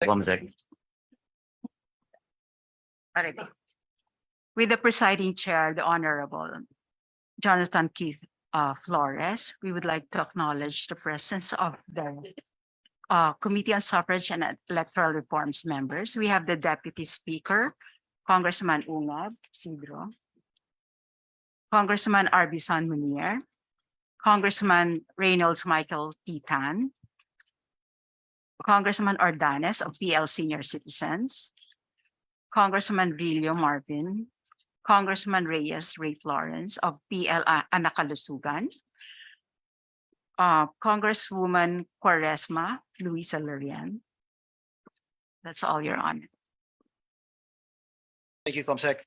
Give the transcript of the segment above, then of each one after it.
Comsec. Alright. With the presiding chair, the Honorable Jonathan Keith Flores, we would like to acknowledge the presence of the Committee on Suffrage and Electoral Reforms members. We have the Deputy Speaker, Congressman Ungab Sidro, Congressman Arbison Munier, Congressman Reynolds Michael Titan, Congressman Ordanes of PL Senior Citizens, Congressman Rillo Marvin, Congressman Reyes Ray Florence of PL Anakalusugan, Congresswoman Quaresma Luisa Lurian. That's all, Your Honor. Thank you, Comsec.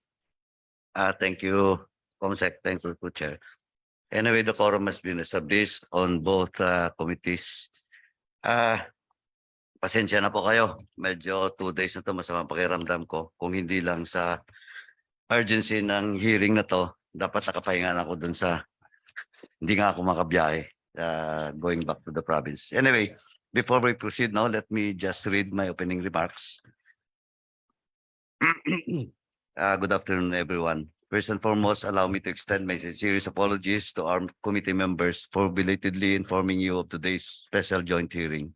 Thank you, Comsec. Thank you, Co-Chair. Anyway, the quorum has been established on both committees. Pasensya na po kayo. Medyo 2 days na to masama pakiramdam ko. Kung hindi lang sa urgency ng hearing na to, dapat nakapahinga na ako dun sa hindi nga ako makabiyahe going back to the province. Anyway, before we proceed now, let me just read my opening remarks. Good afternoon, everyone. First and foremost, allow me to extend my sincerest apologies to our committee members for belatedly informing you of today's special joint hearing.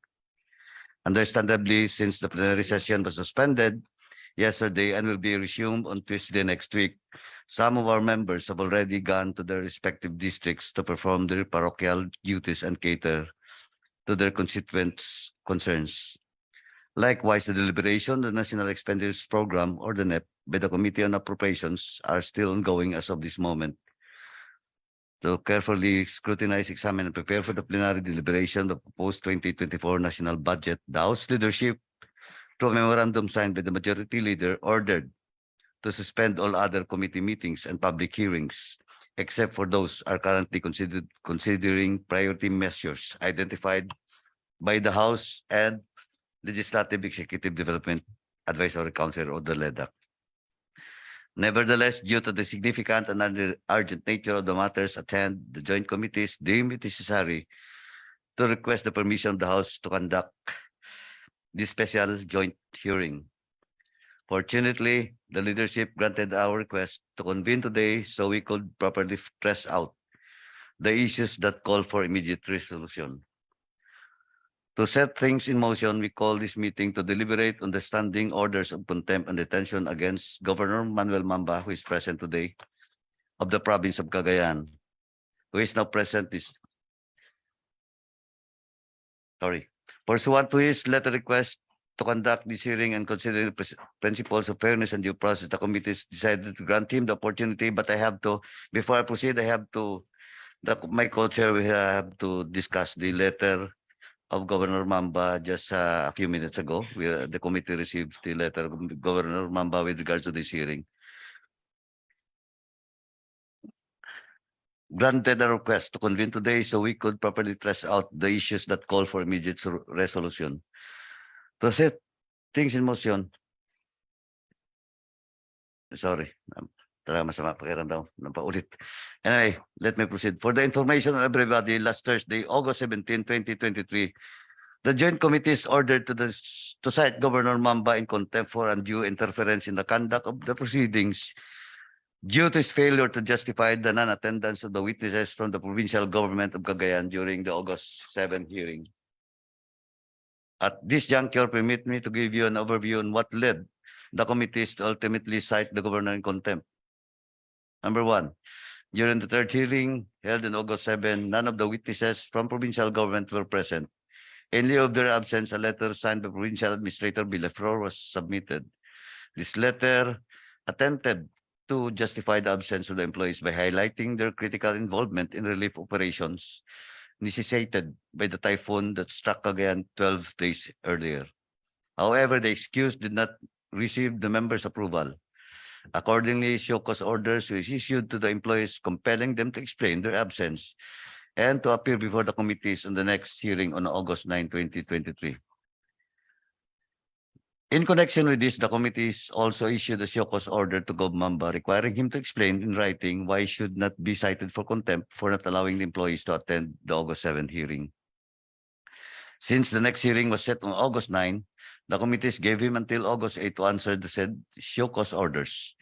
Understandably, since the plenary session was suspended yesterday and will be resumed on Tuesday next week, some of our members have already gone to their respective districts to perform their parochial duties and cater to their constituents' concerns. Likewise, the deliberation of the National Expenditures Program, or the NEP, by the Committee on Appropriations are still ongoing as of this moment. To carefully scrutinize, examine, and prepare for the plenary deliberation of the proposed 2024 national budget, the House leadership, through a memorandum signed by the majority leader, ordered to suspend all other committee meetings and public hearings, except for those are currently considering priority measures identified by the House and Legislative Executive Development Advisory Council, or the LEDAC. Nevertheless, due to the significant and urgent nature of the matters at hand, the joint committees deem it necessary to request the permission of the House to conduct this special joint hearing. Fortunately, the leadership granted our request to convene today so we could properly stress out the issues that call for immediate resolution. To set things in motion, we call this meeting to deliberate on the standing orders of contempt and detention against Governor Manuel Mamba, who is present today, of the province of Cagayan, who is now present. Pursuant to his letter request to conduct this hearing and consider the principles of fairness and due process, the committee decided to grant him the opportunity. But I have to, before I proceed, my co-chair, we have to discuss the letter of Governor Mamba just a few minutes ago. The committee received the letter of Governor Mamba with regards to this hearing. Granted a request to convene today so we could properly stress out the issues that call for immediate resolution. To set things in motion, sorry, talaga masama pakiramdam ng paulit. Anyway, let me proceed. For the information of everybody, last Thursday, August 17, 2023, the Joint Committees ordered to cite Governor Mamba in contempt for undue interference in the conduct of the proceedings due to his failure to justify the non-attendance of the witnesses from the Provincial Government of Cagayan during the August 7 hearing. At this juncture, permit me to give you an overview on what led the committees to ultimately cite the governor in contempt. Number one, during the third hearing held on August 7, none of the witnesses from provincial government were present. In lieu of their absence, a letter signed by Provincial Administrator Villaflor was submitted. This letter attempted to justify the absence of the employees by highlighting their critical involvement in relief operations necessitated by the typhoon that struck Cagayan 12 days earlier. However, the excuse did not receive the members' approval. Accordingly, show cause orders were issued to the employees compelling them to explain their absence and to appear before the committees on the next hearing on August 9, 2023. In connection with this, the committees also issued a show cause order to Gov. Mamba requiring him to explain in writing why he should not be cited for contempt for not allowing the employees to attend the August 7 hearing. Since the next hearing was set on August 9, The committees gave him until August 8 to answer the said show cause orders.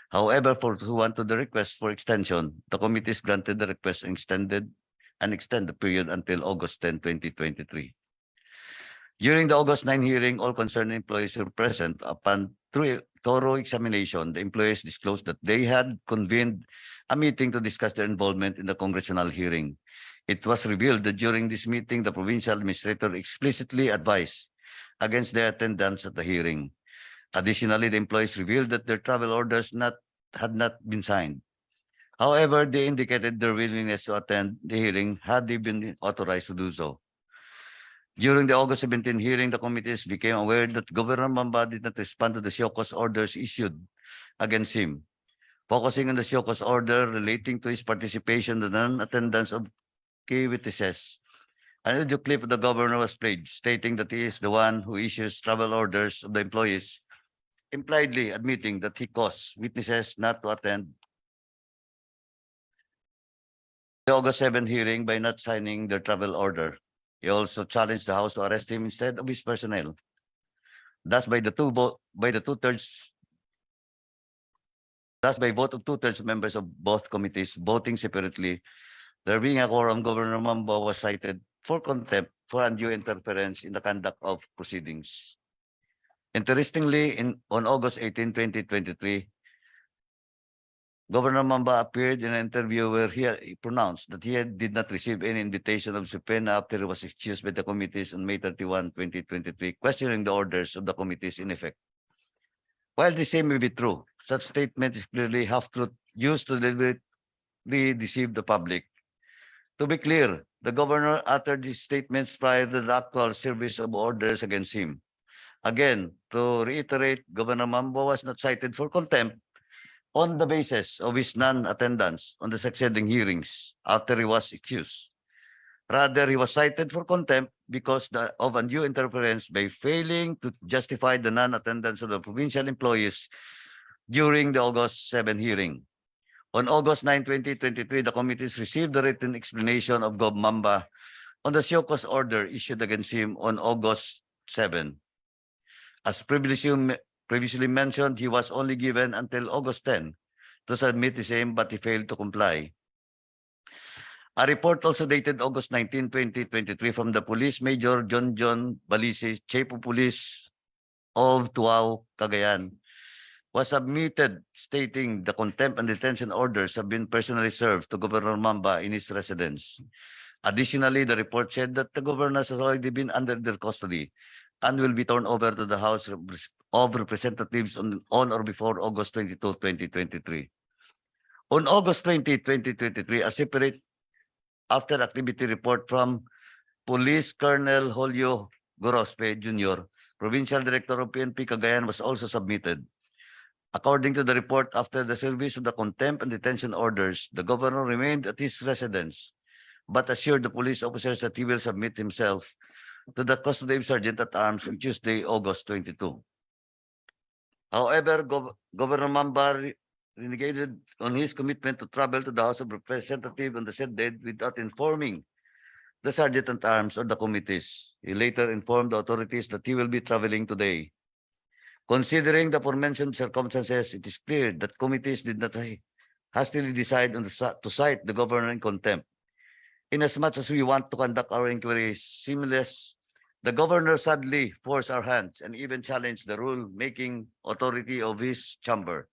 However, for who wanted the request for extension, the committees granted the request and extend the period until August 10, 2023. During the August 9 hearing, all concerned employees were present. Upon thorough examination, the employees disclosed that they had convened a meeting to discuss their involvement in the congressional hearing. It was revealed that during this meeting, the provincial administrator explicitly advised against their attendance at the hearing. Additionally, the employees revealed that their travel orders had not been signed. However, they indicated their willingness to attend the hearing had they been authorized to do so. During the August 17 hearing, the committees became aware that Governor Mamba did not respond to the show cause orders issued against him. Focusing on the show cause order relating to his participation in the non-attendance of key witnesses, an audio clip of the governor was played, stating that he is the one who issues travel orders of the employees, impliedly admitting that he caused witnesses not to attend the August 7 hearing by not signing their travel order. He also challenged the House to arrest him instead of his personnel. Thus, by vote of two-thirds members of both committees voting separately, there being a quorum, Governor Mamba was cited for contempt for undue interference in the conduct of proceedings. Interestingly, on August 18, 2023, Governor Mamba appeared in an interview where he pronounced that he did not receive any invitation of subpoena after he was excused by the committees on May 31, 2023, questioning the orders of the committees in effect. While this same may be true, such statement is clearly half-truth used to deliberately deceive the public. To be clear, the governor uttered these statements prior to the actual service of orders against him. Again, to reiterate, Governor Mamba was not cited for contempt on the basis of his non-attendance on the succeeding hearings after he was excused. Rather, he was cited for contempt because of undue interference by failing to justify the non-attendance of the provincial employees during the August 7 hearing. On August 9, 2023, the committees received the written explanation of Gov. Mamba on the show cause order issued against him on August 7. As previously mentioned, he was only given until August 10 to submit the same, but he failed to comply. A report also dated August 19, 2023 from the Police Major John Balisi, Chief of Police of Tuao, Cagayan, was submitted stating the contempt and detention orders have been personally served to Governor Mamba in his residence. Additionally, the report said that the governor has already been under their custody and will be turned over to the House of Representatives on or before August 22, 2023. On August 20, 2023, a separate after activity report from Police Colonel Julio Gorospe Jr., Provincial Director of PNP Cagayan, was also submitted. According to the report, after the service of the contempt and detention orders, the governor remained at his residence, but assured the police officers that he will submit himself to the custody of Sergeant at Arms on Tuesday, August 22. However, Governor Mamba renegated on his commitment to travel to the House of Representatives on the said date without informing the Sergeant at Arms or the committees. He later informed the authorities that he will be traveling today. Considering the aforementioned circumstances, it is clear that committees did not hastily decide to cite the governor in contempt. Inasmuch as we want to conduct our inquiries seamless, the governor sadly forced our hands and even challenged the rule-making authority of his chamber.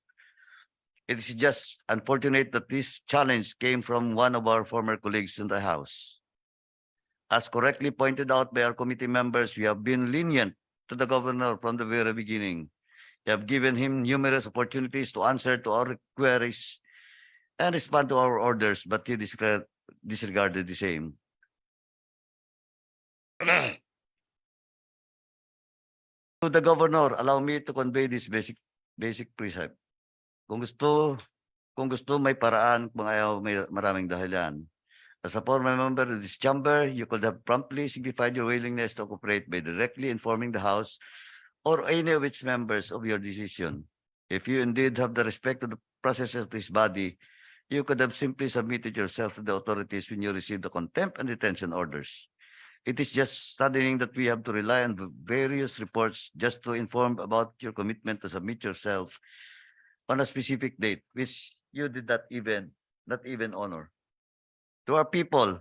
It is just unfortunate that this challenge came from one of our former colleagues in the House. As correctly pointed out by our committee members, we have been lenient to the governor from the very beginning. We have given him numerous opportunities to answer to our queries and respond to our orders, but he disregarded the same. To the governor, allow me to convey this basic precept. Kung gusto may paraan, kung ayaw may maraming dahilan. As a former member of this chamber, you could have promptly signified your willingness to cooperate by directly informing the House or any of its members of your decision. If you indeed have the respect of the process of this body, you could have simply submitted yourself to the authorities when you received the contempt and detention orders. It is just saddening that we have to rely on the various reports just to inform about your commitment to submit yourself on a specific date, which you did not even honor. To our people,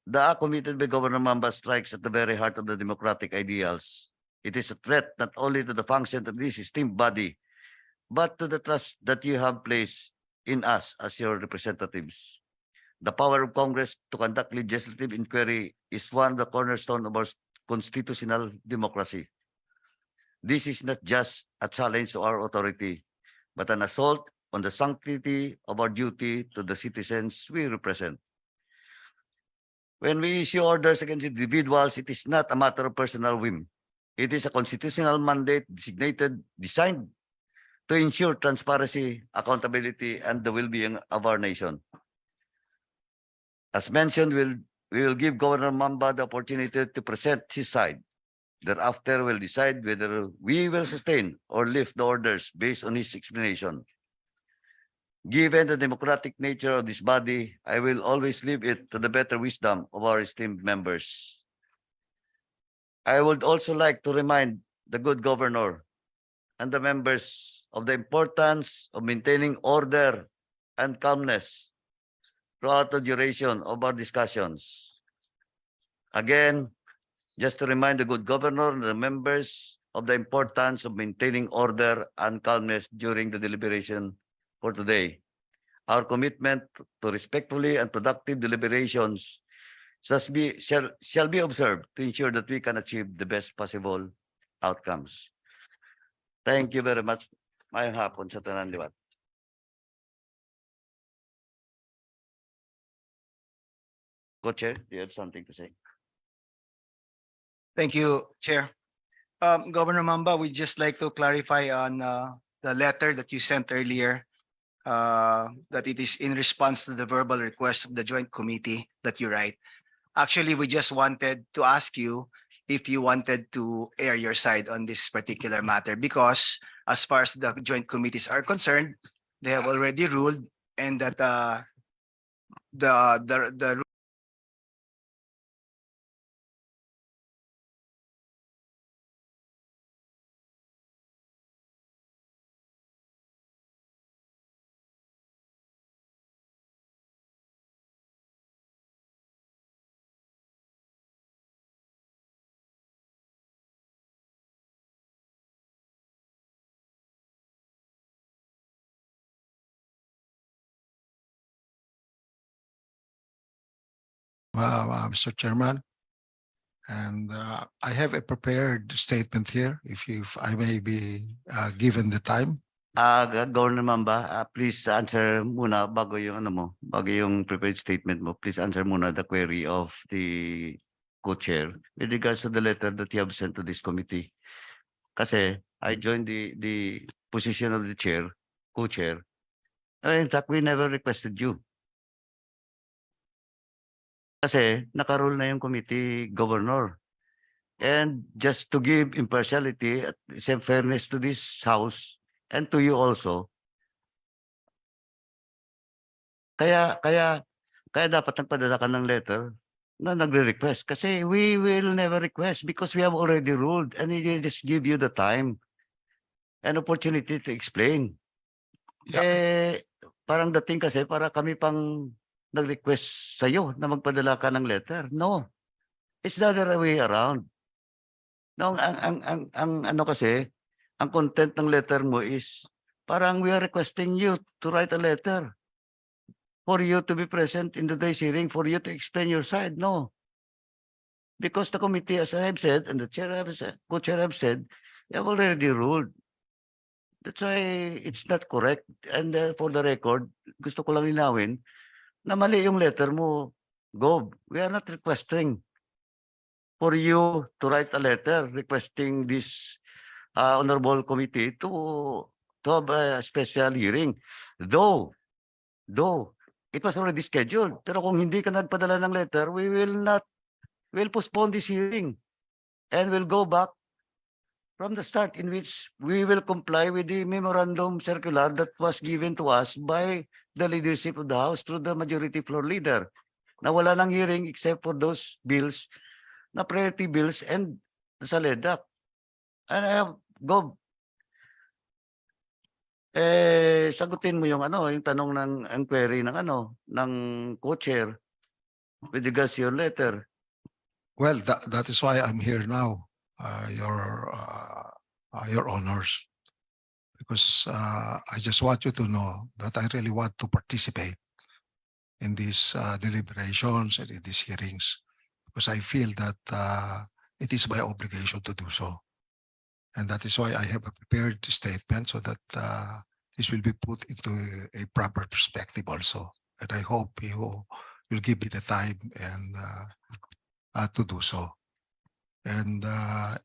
the act committed by Governor Mamba strikes at the very heart of the democratic ideals. It is a threat not only to the function of this esteemed body, but to the trust that you have placed in us as your representatives. The power of Congress to conduct legislative inquiry is one of the cornerstones of our constitutional democracy. This is not just a challenge to our authority, but an assault on the sanctity of our duty to the citizens we represent. When we issue orders against individuals, it is not a matter of personal whim. It is a constitutional mandate designed to ensure transparency, accountability, and the well-being of our nation. As mentioned, we will give Governor Mamba the opportunity to present his side. Thereafter, we'll decide whether we will sustain or lift the orders based on his explanation. Given the democratic nature of this body, I will always leave it to the better wisdom of our esteemed members. I would also like to remind the good governor and the members of the importance of maintaining order and calmness throughout the duration of our discussions. Again, just to remind the good governor and the members of the importance of maintaining order and calmness during the deliberation for today. Our commitment to respectfully and productive deliberations shall be observed to ensure that we can achieve the best possible outcomes. Thank you very much. Mayang hapon sa tanan liwat. Co-chair, do you have something to say? Thank you, Chair. Governor Mamba, we'd just like to clarify on the letter that you sent earlier, that it is in response to the verbal request of the Joint Committee that you write. Actually, we just wanted to ask you if you wanted to air your side on this particular matter, because as far as the Joint Committees are concerned, they have already ruled, and that the Mr. Chairman. And I have a prepared statement here, if I may be given the time. Governor Mamba, please answer muna bago yung bago yung prepared statement mo. Please answer muna the query of the co-chair with regards to the letter that you have sent to this committee. Kasi I joined the position of the chair, co-chair. In fact, we never requested you. Kasi naka-rule na yung committee, Governor. And just to give impartiality at some fairness to this House and to you also, kaya dapat nagpadala ka ng letter na nagre-request. Kasi we will never request because we have already ruled and we just give you the time and opportunity to explain. Yeah. Parang dating kasi para kami pang nag-request sa'yo na magpadala ka ng letter. No. It's the other way around. No, ang ano kasi, ang content ng letter mo is parang we are requesting you to write a letter for you to be present in today's hearing, for you to explain your side. No. Because the committee, as I have said, and the chair have said, co-chair have said, they have already ruled. That's why it's not correct. And for the record, gusto ko lang linawin na mali yung letter mo, Gov. We are not requesting for you to write a letter requesting this honorable committee to have a special hearing. Though it was already scheduled. Pero kung hindi ka nagpadala ng letter, we'll postpone this hearing and we'll go back from the start, in which we will comply with the memorandum circular that was given to us by the leadership of the House through the majority floor leader. Na wala nang hearing except for those bills na priority bills and sa LEDAC. And I have, Gov, sagutin mo yung yung tanong ng inquiry ng ng co-chair with regards to your letter. Well, that is why I'm here now, your honors. Because I just want you to know that I really want to participate in these deliberations and in these hearings, because I feel that it is my obligation to do so. And that is why I have a prepared statement so that this will be put into a proper perspective also. And I hope you will give me the time and to do so. And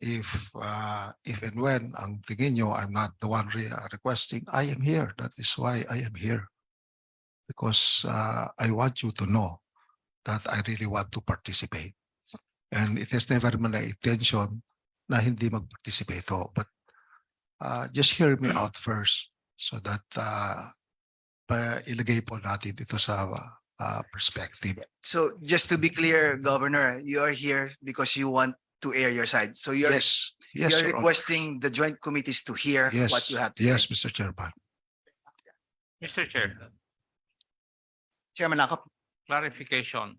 if and when ang tingin nyo I'm not the one requesting, I am here. That is why I am here. Because I want you to know that I really want to participate. And it has never been my intention na hindi mag-participate ako. But just hear me out first so that ilagay po natin ito sa perspective. So just to be clear, Governor, you are here because you want to air your side. So you're Yes, yes, you're Your Honor. requesting the joint committees to hear Yes, what you have to yes, say. Mr. Chairman. Mr. Chair, Chairman Akop. clarification.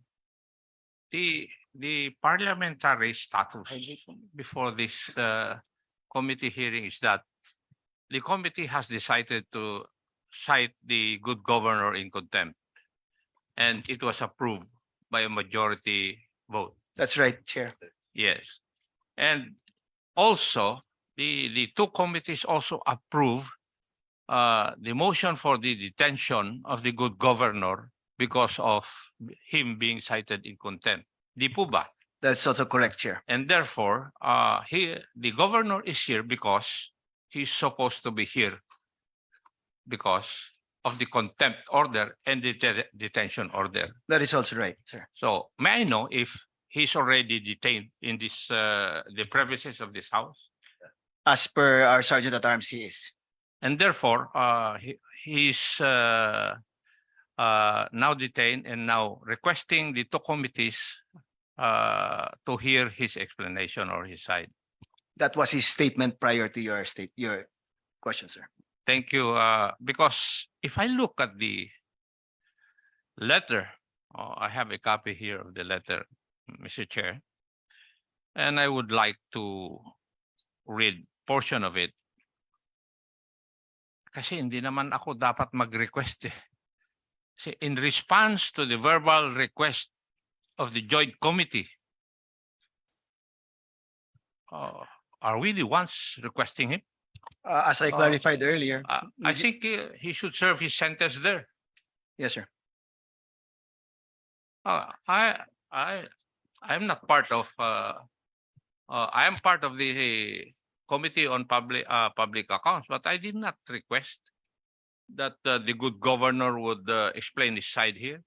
The parliamentary status before this committee hearing is that the committee has decided to cite the good governor in contempt, and it was approved by a majority vote. That's right, Chair. Yes. And also, the two committees also approve the motion for the detention of the good governor because of him being cited in contempt. Di po ba? That's also correct, Chair. And therefore, the governor is here because he's supposed to be here because of the contempt order and the detention order. That is also right, sir. So may I know if he's already detained in this the premises of this house? As per our Sergeant at Arms, he is. And therefore, he's now detained and now requesting the two committees to hear his explanation or his side. That was his statement prior to your question, sir. Thank you. Because if I look at the letter, I have a copy here of the letter, Mr. Chair, and I would like to read portion of it. Kasi hindi naman ako dapat mag-request eh. Kasi in response to the verbal request of the joint committee, are we the ones requesting him? As I clarified earlier. I think he should serve his sentence there. Yes, sir. I'm not part of. I am part of the Committee on Public Accounts, but I did not request that the good governor would explain his side here.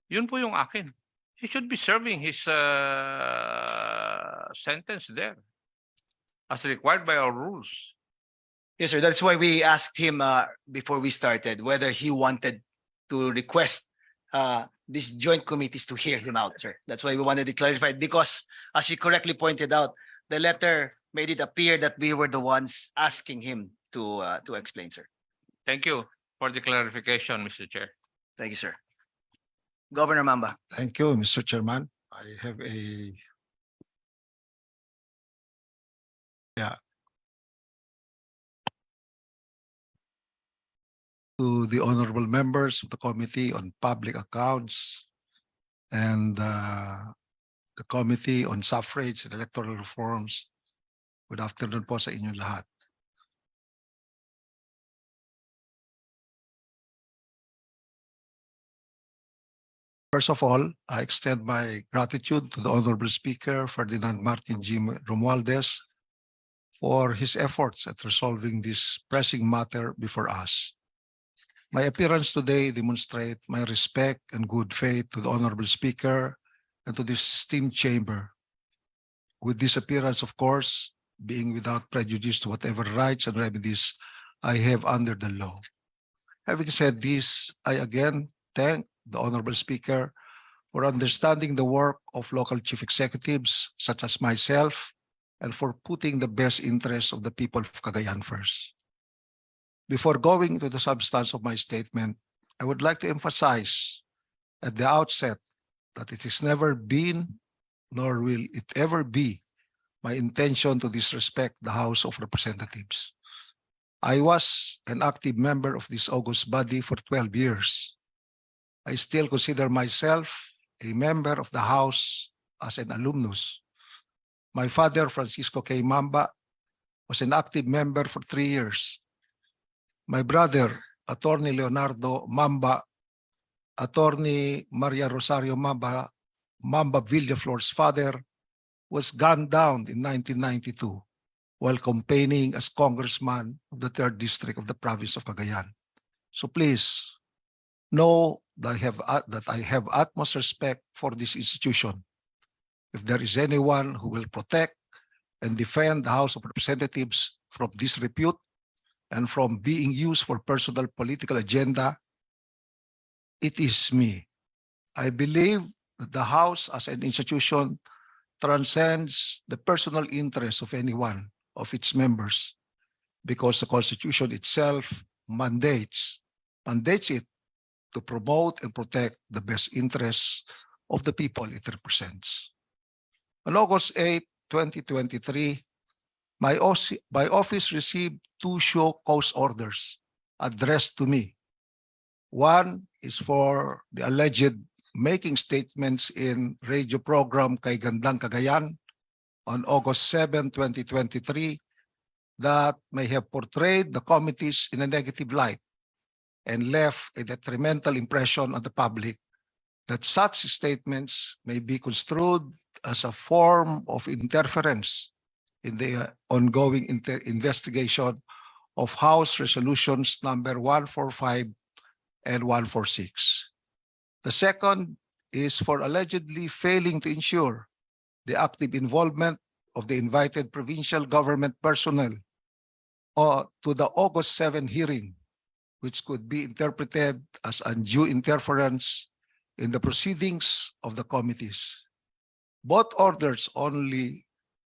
Yun po yung akin. He should be serving his sentence there, as required by our rules. Yes, sir. That's why we asked him before we started whether he wanted to request these joint committees to hear him out, sir. That's why we wanted to clarify, because as you correctly pointed out, the letter made it appear that we were the ones asking him to explain, sir. Thank you for the clarification, Mr. Chair. Thank you, sir. Governor Mamba. Thank you, Mr. Chairman. I have to the honorable members of the Committee on Public Accounts and the Committee on Suffrage and Electoral Reforms. Good afternoon po sa inyong lahat. First of all, I extend my gratitude to the Honorable Speaker, Ferdinand Martin G. Romualdez, for his efforts at resolving this pressing matter before us. My appearance today demonstrates my respect and good faith to the Honorable Speaker and to this esteemed chamber. With this appearance, of course, being without prejudice to whatever rights and remedies I have under the law. Having said this, I again thank the Honorable Speaker for understanding the work of local chief executives such as myself, and for putting the best interests of the people of Cagayan first. Before going to the substance of my statement, I would like to emphasize at the outset that it has never been, nor will it ever be, my intention to disrespect the House of Representatives. I was an active member of this august body for 12 years. I still consider myself a member of the House as an alumnus. My father, Francisco K. Mamba, was an active member for 3 years. My brother, Attorney Leonardo Mamba, Attorney Maria Rosario Mamba, Mamba Villaflor's father, was gunned down in 1992 while campaigning as congressman of the 3rd District of the province of Cagayan. So please know that I have utmost respect for this institution. If there is anyone who will protect and defend the House of Representatives from disrepute and from being used for personal political agenda, it is me. I believe that the House as an institution transcends the personal interests of any one of its members, because the Constitution itself mandates it to promote and protect the best interests of the people it represents. On August 8, 2023, my office received 2 show cause orders addressed to me. One is for the alleged making statements in radio program Kay Gandang Cagayan on August 7, 2023 that may have portrayed the committees in a negative light and left a detrimental impression on the public, that such statements may be construed as a form of interference in the ongoing investigation of House Resolutions number 145 and 146. The second is for allegedly failing to ensure the active involvement of the invited provincial government personnel to the August 7 hearing, which could be interpreted as undue interference in the proceedings of the committees. Both orders only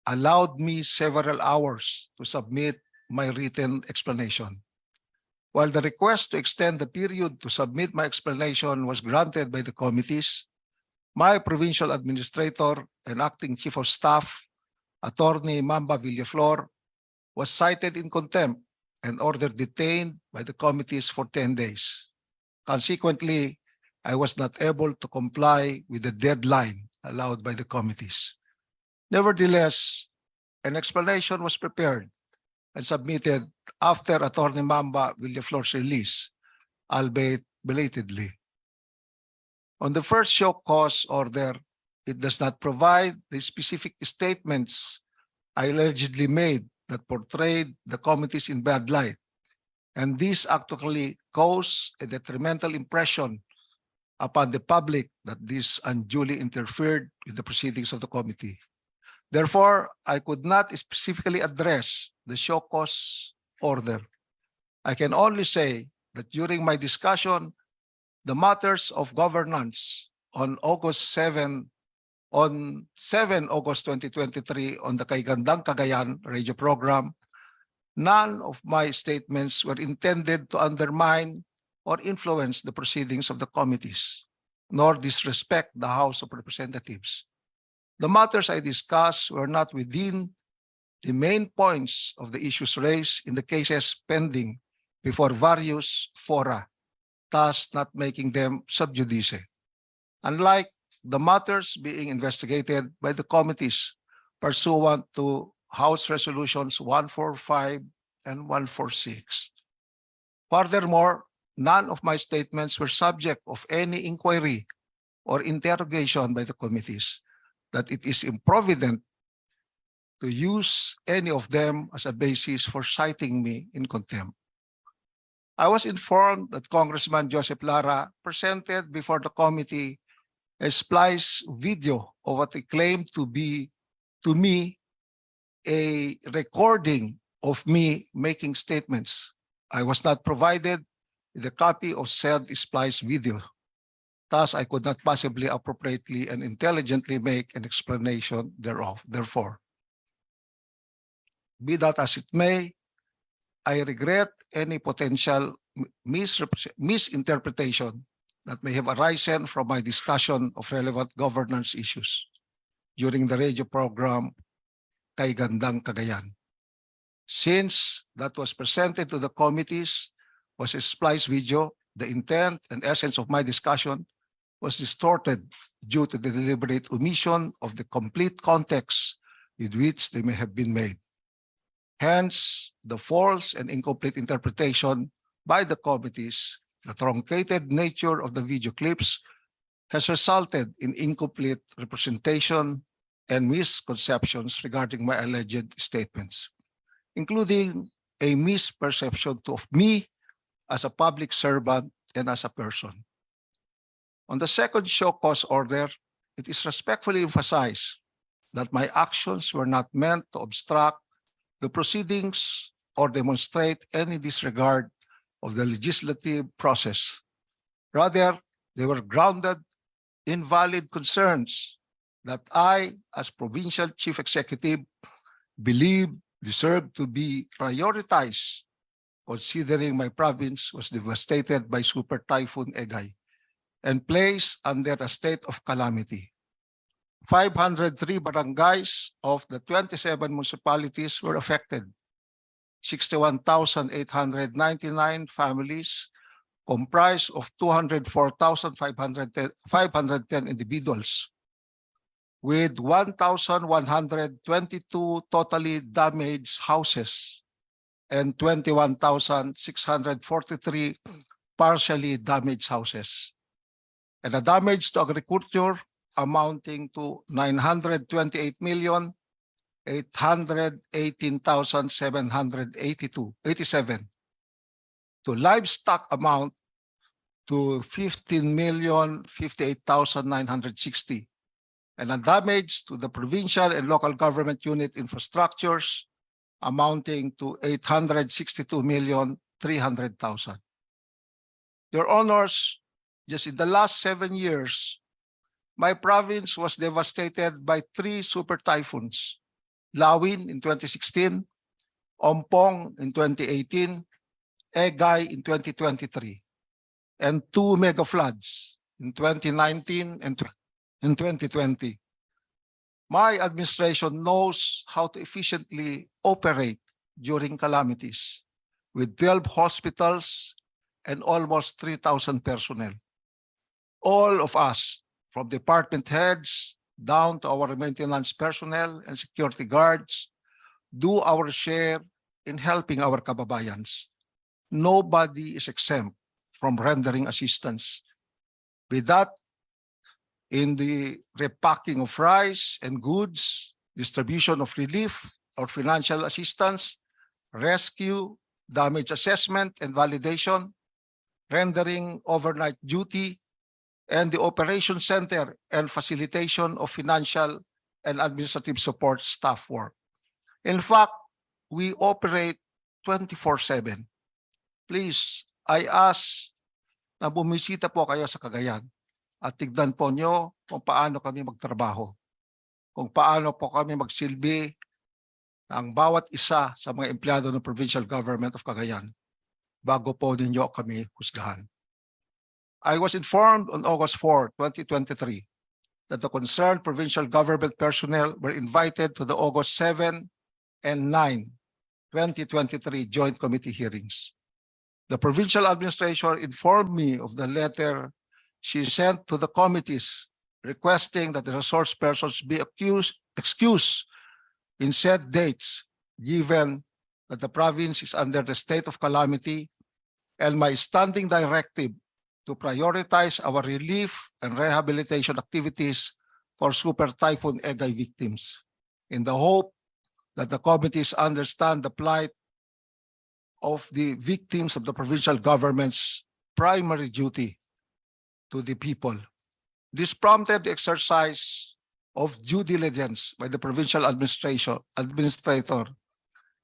allowed me several hours to submit my written explanation. While the request to extend the period to submit my explanation was granted by the committees, my provincial administrator and acting chief of staff, Attorney Mamba Villaflor, was cited in contempt and ordered detained by the committees for 10 days. Consequently, I was not able to comply with the deadline allowed by the committees. Nevertheless, an explanation was prepared and submitted after Attorney Mamba Villaflor's release, albeit belatedly. On the first show cause order, it does not provide the specific statements I allegedly made that portrayed the committees in bad light, and this actually caused a detrimental impression upon the public that this unduly interfered with the proceedings of the committee. Therefore, I could not specifically address the show cause order. I can only say that during my discussion, the matters of governance on 7 August 2023 on the Kay Gandang Cagayan radio program, none of my statements were intended to undermine or influence the proceedings of the committees, nor disrespect the House of Representatives. The matters I discussed were not within the main points of the issues raised in the cases pending before various fora, thus not making them sub judice. Unlike the matters being investigated by the committees pursuant to House Resolutions 145 and 146. Furthermore, none of my statements were subject of any inquiry or interrogation by the committees, that it is improvident to use any of them as a basis for citing me in contempt. I was informed that Congressman Jojo Lara presented before the committee a splice video of what he claimed to be, to me, a recording of me making statements. I was not provided with a copy of said splice video. Thus, I could not possibly appropriately and intelligently make an explanation thereof. Therefore, be that as it may, I regret any potential misinterpretation that may have arisen from my discussion of relevant governance issues during the radio program Kay Gandang Cagayan. Since that was presented to the committees was a splice video, the intent and essence of my discussion was distorted due to the deliberate omission of the complete context with which they may have been made. Hence, the false and incomplete interpretation by the committees, the truncated nature of the video clips has resulted in incomplete representation and misconceptions regarding my alleged statements, including a misperception of me as a public servant and as a person. On the second show cause order, it is respectfully emphasized that my actions were not meant to obstruct the proceedings or demonstrate any disregard of the legislative process. Rather, they were grounded in valid concerns that I, as Provincial Chief Executive, believe deserve to be prioritized, considering my province was devastated by Super Typhoon Egay and placed under a state of calamity. 503 barangays of the 27 municipalities were affected. 61,899 families comprised of 204,510 individuals, with 1,122 totally damaged houses and 21,643 partially damaged houses, and the damage to agriculture amounting to 928,818,787, to livestock amount to 15,058,960, and a damage to the provincial and local government unit infrastructures amounting to 862,300,000. Your Honors, just in the last 7 years, my province was devastated by 3 super typhoons: Lawin in 2016, Ompong in 2018, Egay in 2023, and 2 mega floods in 2019 and in 2020. My administration knows how to efficiently operate during calamities with 12 hospitals and almost 3,000 personnel. All of us, from department heads down to our maintenance personnel and security guards, do our share in helping our kababayans. Nobody is exempt from rendering assistance. With that, in the repacking of rice and goods, distribution of relief or financial assistance, rescue, damage assessment and validation, rendering overnight duty, and the operation center and facilitation of financial and administrative support staff work. In fact, we operate 24/7. Please, I ask na bumisita po kayo sa Cagayan at tignan po nyo kung paano kami magtrabaho, kung paano po kami magsilbi ang bawat isa sa mga empleyado ng Provincial Government of Cagayan bago po ninyo kami husgahan. I was informed on August 4, 2023, that the concerned provincial government personnel were invited to the August 7 and 9, 2023 joint committee hearings. The provincial administration informed me of the letter she sent to the committees requesting that the resource persons be excused in said dates, given that the province is under the state of calamity, and my standing directive to prioritize our relief and rehabilitation activities for Super Typhoon Egay victims, in the hope that the committees understand the plight of the victims of the provincial government's primary duty to the people. This prompted the exercise of due diligence by the provincial administrator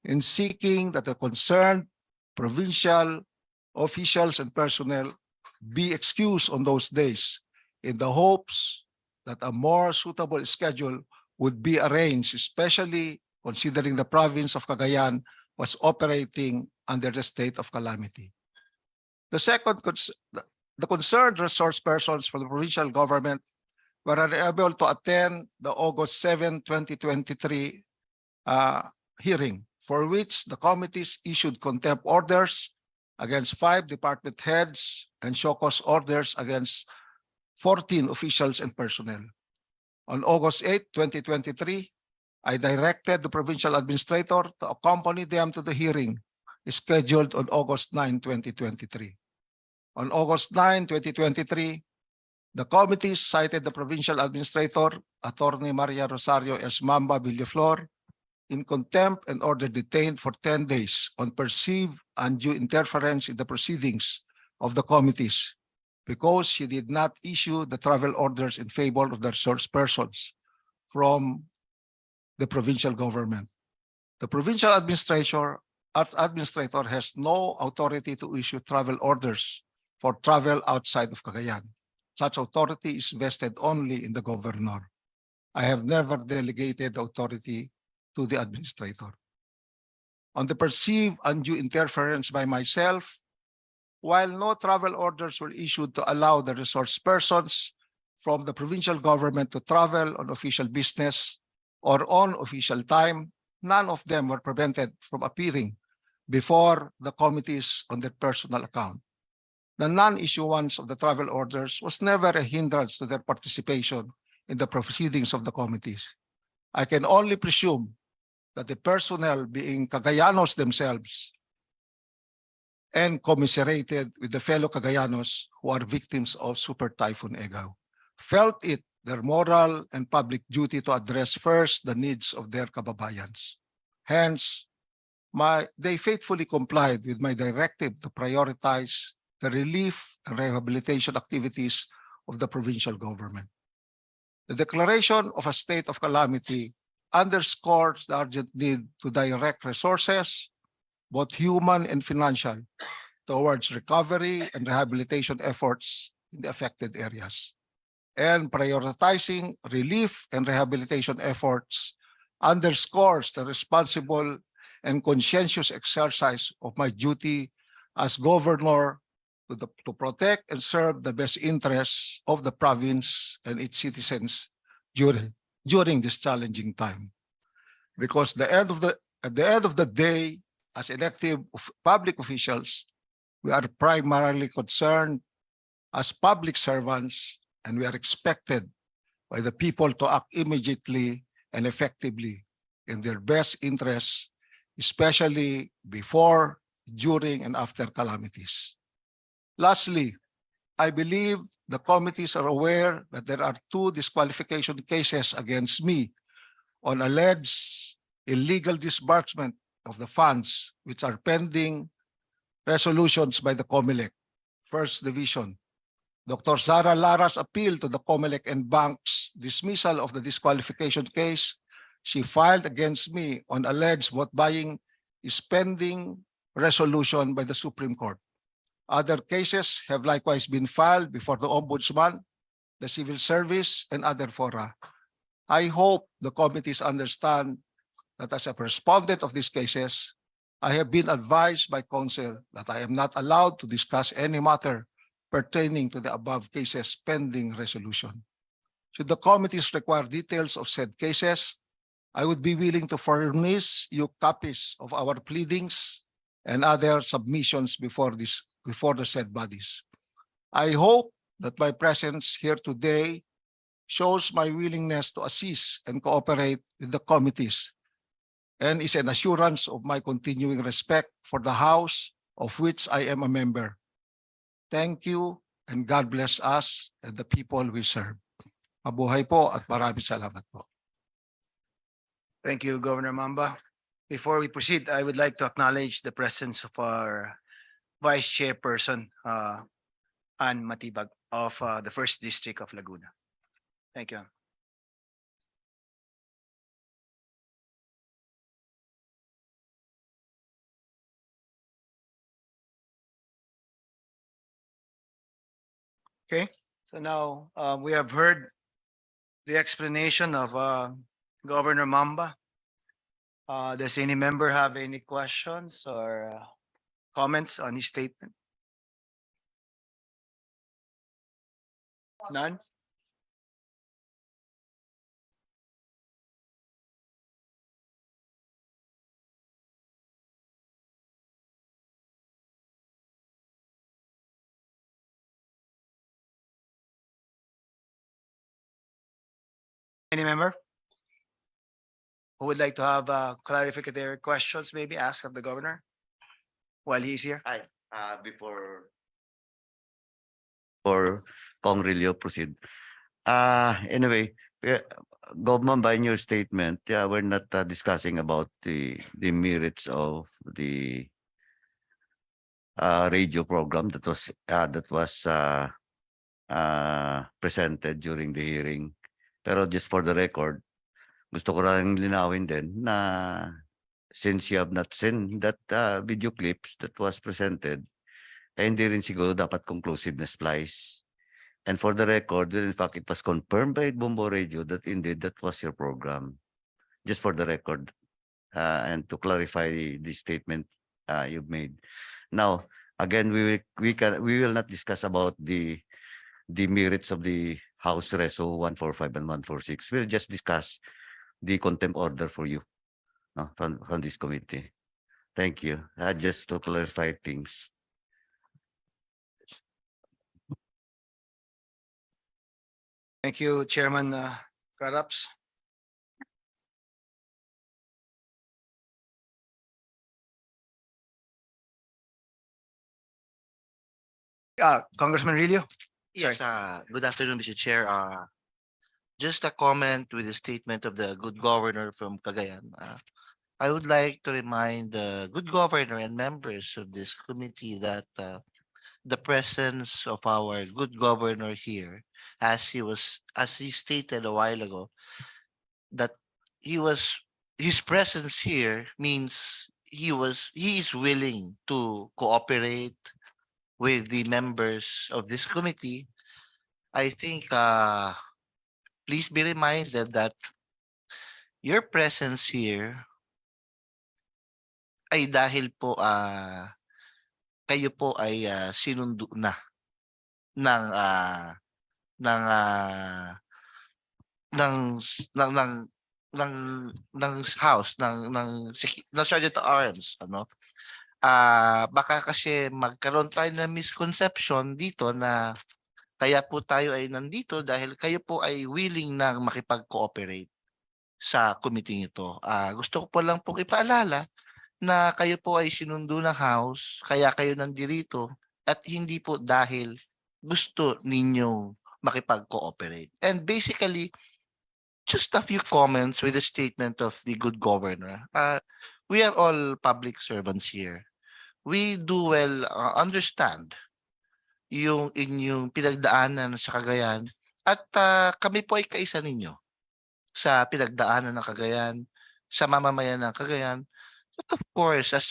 in seeking that the concerned provincial officials and personnel be excused on those days, in the hopes that a more suitable schedule would be arranged, especially considering the province of Cagayan was operating under the state of calamity. The concerned resource persons for the provincial government were unable to attend the August 7, 2023 hearing, for which the committees issued contempt orders against 5 department heads and show cause orders against 14 officials and personnel. On August 8, 2023, I directed the provincial administrator to accompany them to the hearing scheduled on August 9, 2023. On August 9, 2023, the committees cited the provincial administrator, Attorney Maria Rosario S. Mamba Villaflor, in contempt and ordered detained for 10 days on perceived undue interference in the proceedings of the committees because she did not issue the travel orders in favor of the resource persons from the provincial government. The provincial administrator has no authority to issue travel orders for travel outside of Cagayan. Such authority is vested only in the governor. I have never delegated authority to the administrator. On the perceived undue interference by myself, while no travel orders were issued to allow the resource persons from the provincial government to travel on official business or on official time, none of them were prevented from appearing before the committees on their personal account. The non-issuance of the travel orders was never a hindrance to their participation in the proceedings of the committees. I can only presume that the personnel, being Cagayanos themselves and commiserated with the fellow Cagayanos who are victims of Super Typhoon Egao, felt it their moral and public duty to address first the needs of their kababayans. Hence, they faithfully complied with my directive to prioritize the relief and rehabilitation activities of the provincial government. The declaration of a state of calamity underscores the urgent need to direct resources, both human and financial, towards recovery and rehabilitation efforts in the affected areas. And prioritizing relief and rehabilitation efforts underscores the responsible and conscientious exercise of my duty as governor to protect and serve the best interests of the province and its citizens during this challenging time. Because at the end of the day, as elected public officials, we are primarily concerned as public servants, and we are expected by the people to act immediately and effectively in their best interests, especially before, during, and after calamities. Lastly, I believe the committees are aware that there are 2 disqualification cases against me on alleged illegal disbursement of the funds, which are pending resolutions by the COMELEC, First Division. Dr. Jojo Lara's appeal to the COMELEC and bank's dismissal of the disqualification case she filed against me on alleged vote buying is pending resolution by the Supreme Court. Other cases have likewise been filed before the Ombudsman, the Civil Service, and other fora. I hope the committees understand that as a respondent of these cases, I have been advised by counsel that I am not allowed to discuss any matter pertaining to the above cases pending resolution. Should the committees require details of said cases, I would be willing to furnish you copies of our pleadings and other submissions before the said bodies. I hope that my presence here today shows my willingness to assist and cooperate with the committees and is an assurance of my continuing respect for the House of which I am a member. Thank you and God bless us and the people we serve. Mabuhay po at maraming salamat po. Thank you, Governor Mamba. Before we proceed, I would like to acknowledge the presence of our Vice Chairperson, Ann Matibag of the First District of Laguna. Thank you. Okay. So now we have heard the explanation of Governor Mamba. Does any member have any questions or comments on his statement? None? Any member who would like to have clarificatory questions maybe ask of the governor while he's here? Before Kong Rilio proceed. Anyway, Government, by your statement, yeah, we're not discussing about the merits of the radio program that was presented during the hearing. Pero just for the record, gusto ko lang linawin din na since you have not seen that video clips that was presented, hindi rin siguro dapat conclusive na splice. And for the record, in fact, it was confirmed by Bumbo Radio that indeed that was your program. Just for the record, and to clarify the statement you've made. Now, again, we will not discuss about the merits of the House Reso 145 and 146. We'll just discuss the contempt order for you from this committee. Thank you. Just to clarify things. Thank you, Chairman Karaps. Congressman Rilio? Yes, good afternoon, Mr. Chair. Just a comment with the statement of the good governor from Cagayan. I would like to remind the good governor and members of this committee that the presence of our good governor here, as he stated a while ago, that his presence here means he is willing to cooperate with the members of this committee. I think please be reminded that your presence here ay dahil po kayo po ay sinundo na ng ng ng ng ng ng house ng Sergeant at Arms, ano. Baka kasi magkaroon tayo ng misconception dito na kaya po tayo ay nandito dahil kayo po ay willing na makipag-cooperate sa committee ito. Gusto ko po lang pong ipaalala na kayo po ay sinundo ng House, kaya kayo nandito at hindi po dahil gusto ninyong makipag-cooperate. And basically, just a few comments with the statement of the good governor. We are all public servants here. We do well understand yung inyong pinagdaanan sa Cagayan at kami po ay kaisa ninyo sa pinagdaanan ng Cagayan, sa mamamayan ng Cagayan. But of course, as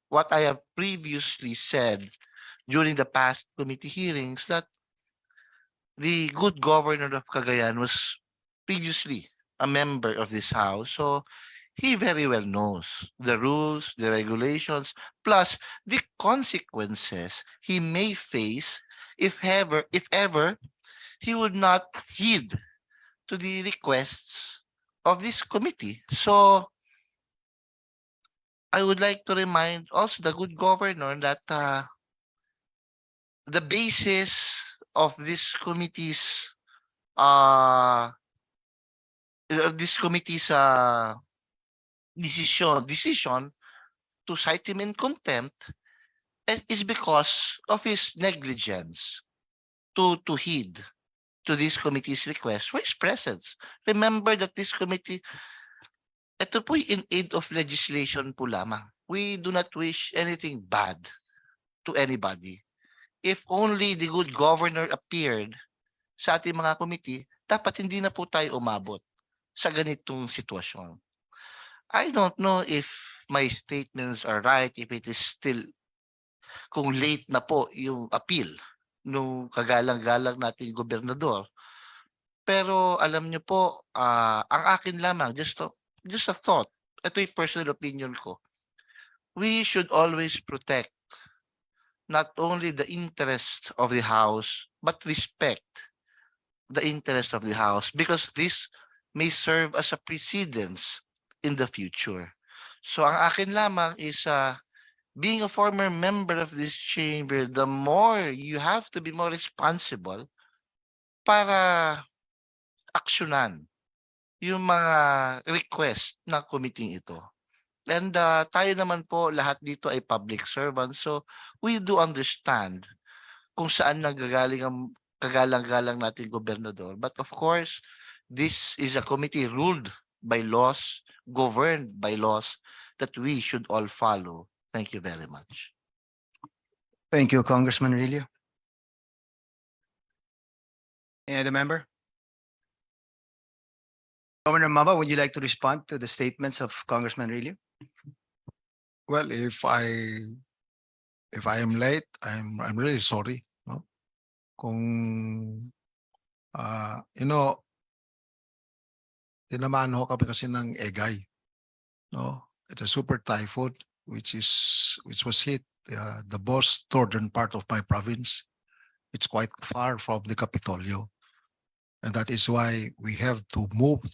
what I have previously said during the past committee hearings, that the good governor of Cagayan was previously a member of this house. So he very well knows the rules, the regulations, plus the consequences he may face if ever he would not heed to the requests of this committee. So I would like to remind also the good governor that the basis of this committee's decision to cite him in contempt is because of his negligence to heed to this committee's request for his presence. Remember that this committee, ito po in aid of legislation po lamang. We do not wish anything bad to anybody. If only the good governor appeared sa ating mga committee, dapat hindi na po tayo umabot sa ganitong sitwasyon. I don't know if my statements are right, if it is still, kung late na po yung appeal nung kagalang-galang nating gobernador. Pero alam niyo po, ang akin lamang, just a thought, ito yung personal opinion ko. We should always protect not only the interest of the house, but respect the interest of the house, because this may serve as a precedence in the future. So ang akin lamang is being a former member of this chamber, the more you have to be more responsible para aksyonan yung mga request ng committee ito. And tayo naman po, lahat dito ay public servants. So we do understand kung saan nanggagaling ang kagalang-galang nating gobernador. But of course, this is a committee ruled by laws, governed by laws that we should all follow. Thank you very much. Thank you, Congressman Rillo. Any other member? Governor Mamba, would you like to respond to the statements of Congressman Rillo? Well, if I am late, I'm really sorry. No, kung tinamaan ho kami kasi ng Egay. No, it's a super typhoon which was hit the most northern part of my province. It's quite far from the Capitolio. And that is why we have to move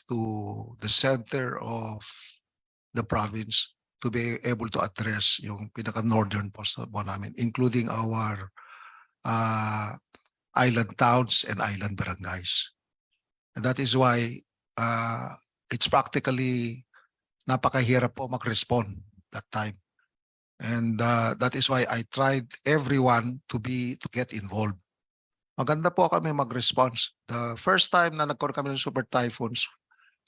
to the center of the province to be able to address yung pinaka-northern portion po namin, including our island towns and island barangays. And that is why it's practically napakahirap po mag-respond that time. And that is why I tried everyone to get involved. Maganda po kami mag-response. The first time na nagkaroon kami ng super typhoons,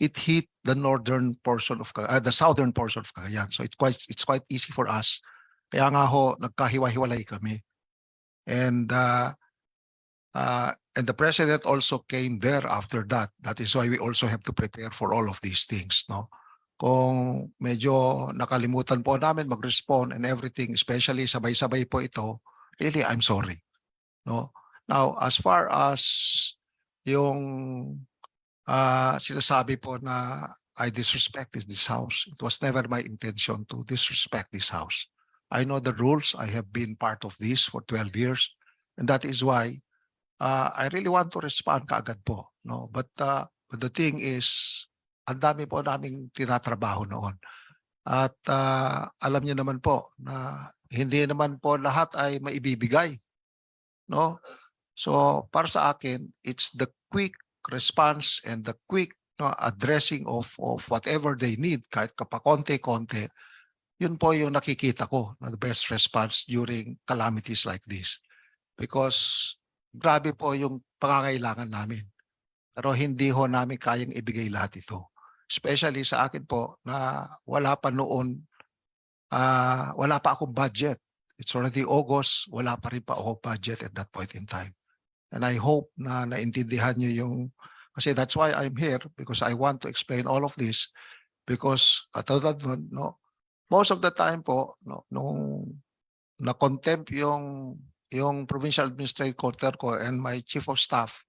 it hit the northern portion of the southern portion of Cagayan. So it's quite easy for us. Kaya nga ho nagkahiwa-hiwalay kami. And the president also came there after that. That is why we also have to prepare for all of these things, no? Kung medyo nakalimutan po namin mag-respond and everything, especially sabay-sabay po ito, really I'm sorry, no? Now, as far as yung sinasabi po na I disrespected this house, it was never my intention to disrespect this house. I know the rules. I have been part of this for 12 years. And that is why I really want to respond kaagad po. No? But the thing is, ang dami po naming tinatrabaho noon. At alam niyo naman po na hindi naman po lahat ay maibibigay. No? So para sa akin, it's the quick response and the quick addressing of whatever they need, kahit kapakonte-konte, yun po yung nakikita ko na the best response during calamities like this. Because grabe po yung pangangailangan namin. Pero hindi ho namin kayang ibigay lahat ito. Especially sa akin po na wala pa noon, wala pa akong budget. It's already August, wala pa rin pa ako budget at that point in time. And I hope na naintindihan nyo yung, kasi that's why I'm here, because I want to explain all of this. Because katulad nun, no, most of the time po, no, nung na-contempt yung provincial administrative quarter ko and my chief of staff,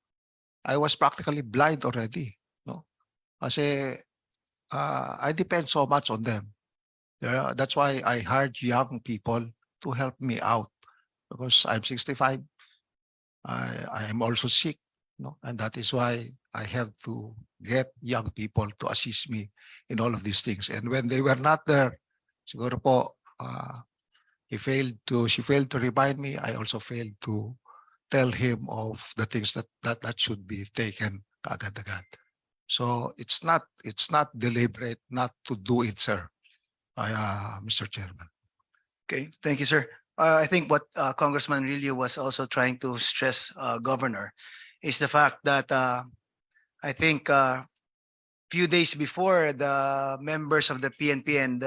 I was practically blind already. No? Kasi I depend so much on them. Yeah, that's why I hired young people to help me out. Because I'm 65. I am also sick, no? And that is why I have to get young people to assist me in all of these things. And when they were not there, siguro po, she failed to remind me. I also failed to tell him of the things that should be taken agad-agad. So it's not deliberate not to do it, sir, Mr. Chairman. Okay, thank you, sir. I think what Congressman Rillo was also trying to stress, Governor, is the fact that I think few days before, the members of the PNP and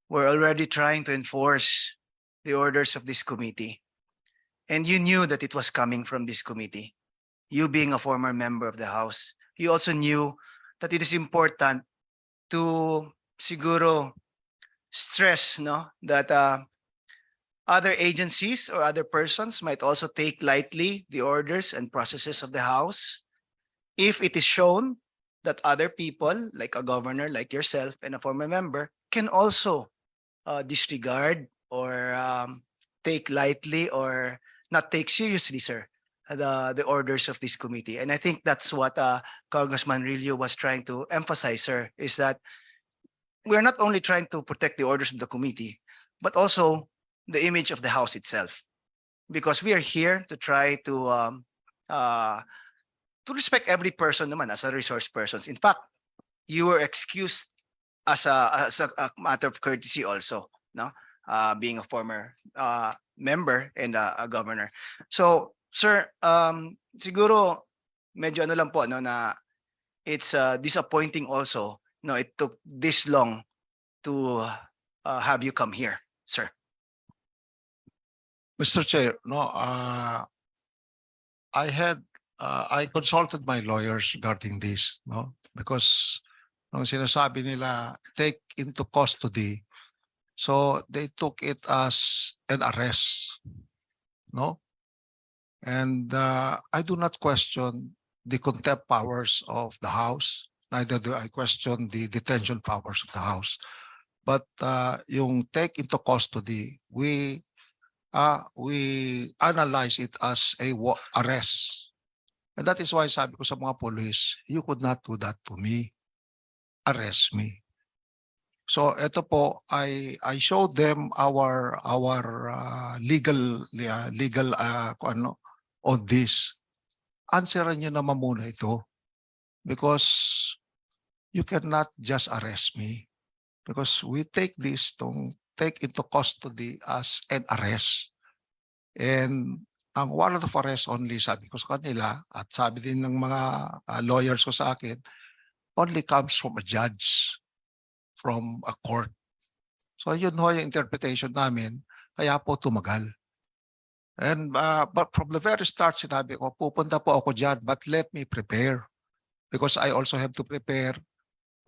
were already trying to enforce the orders of this committee. And you knew that it was coming from this committee. You being a former member of the House, you also knew that it is important to siguro stress, no, that Other agencies or other persons might also take lightly the orders and processes of the House if it is shown that other people, like a governor, like yourself, and a former member, can also disregard or take lightly or not take seriously, sir, the orders of this committee. And I think that's what Congressman Rillo was trying to emphasize, sir, is that we're not only trying to protect the orders of the committee, but also the image of the House itself. Because we are here to try to respect every person naman as a resource persons. In fact, you were excused as a matter of courtesy also, no? Being a former member and a governor. So, sir, siguro medyo ano lang po, no, na it's disappointing also, no, it took this long to have you come here, sir. Mr. Chair, no, I consulted my lawyers regarding this, no, because nung sinasabi nila take into custody, so they took it as an arrest, no, and I do not question the contempt powers of the House, neither do I question the detention powers of the House, but yung take into custody, we analyze it as a arrest. And that is why sabi ko sa mga police, you could not do that to me. Arrest me. So ito po, I showed them our legal on this. Answeran niyo naman muna ito because you cannot just arrest me because we take this to take into custody as an arrest. And ang warrant of arrest only, sabi ko sa kanila, at sabi din ng mga lawyers ko sa akin, only comes from a judge, from a court. So yun ho yung interpretation namin, kaya po tumagal. And but from the very start, sinabi ko, pupunta po ako dyan, but let me prepare. Because I also have to prepare,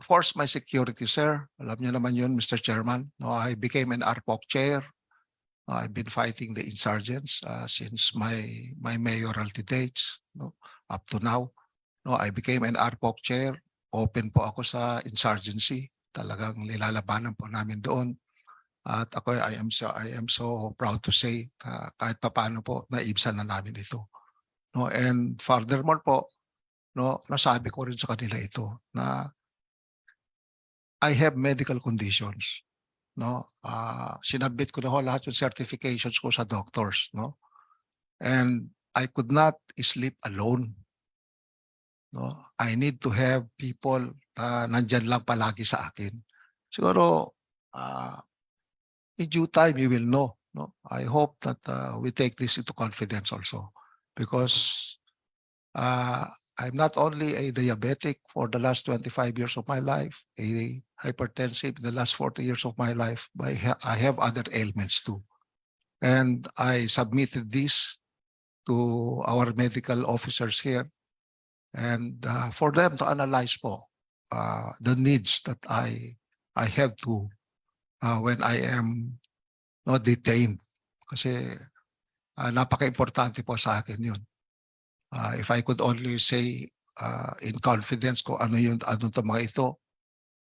of course, my security, sir. Alam niyo naman yun, Mr. Chairman. No, I became an RPOC chair. I've been fighting the insurgents since my mayoralty dates, no, up to now. No, I became an RPOC chair. Open po ako sa insurgency. Talagang nilalabanan po namin doon. At ako, I am so proud to say kahit paano po naibsan na namin ito. No, and furthermore po, no, nasabi ko rin sa kanila ito na I have medical conditions. No, sinabit ko na ho lahat yung certifications ko sa doctors, no, and I could not sleep alone, no, I need to have people nandyan lang palagi sa akin. Siguro in due time you will know, no, I hope that we take this into confidence also because I'm not only a diabetic for the last 25 years of my life, a hypertensive in the last 40 years of my life, but I have other ailments too. And I submitted this to our medical officers here and for them to analyze po the needs that I have to when I am not detained. Kasi napaka-importante po sa akin yun. If I could only say in confidence ko ano to mga ito,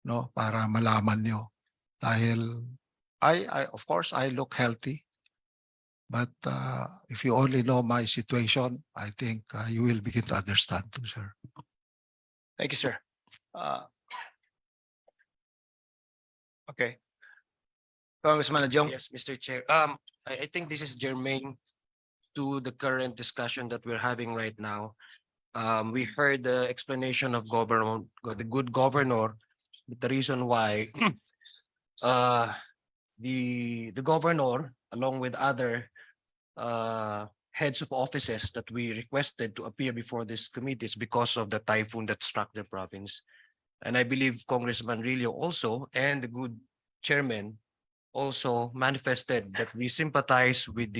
no, para malaman nyo. Dahil I of course I look healthy, but if you only know my situation, I think you will begin to understand too, sir. Thank you, sir. Okay. Congressman Adjong. Yes, Mr. Chair. I think this is germane to the current discussion that we're having right now. We heard the explanation of the good governor, the reason why the governor, along with other heads of offices that we requested to appear before this committee is because of the typhoon that struck the province. And I believe Congressman Rillo also and the good chairman also manifested that we sympathize with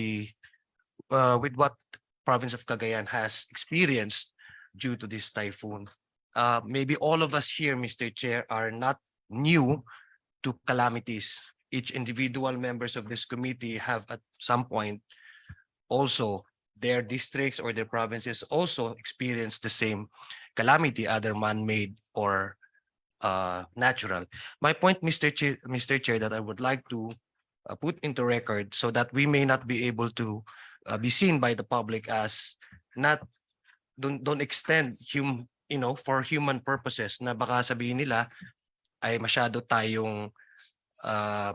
with what province of Cagayan has experienced due to this typhoon. Maybe all of us here, Mr. Chair, are not new to calamities each individual members of this committee have at some point also their districts or their provinces also experience the same calamity, either man-made or natural. My point, Mr. Chair, that I would like to put into record so that we may not be able to be seen by the public as not don't extend for human purposes na baka sabihin nila ay masyado tayong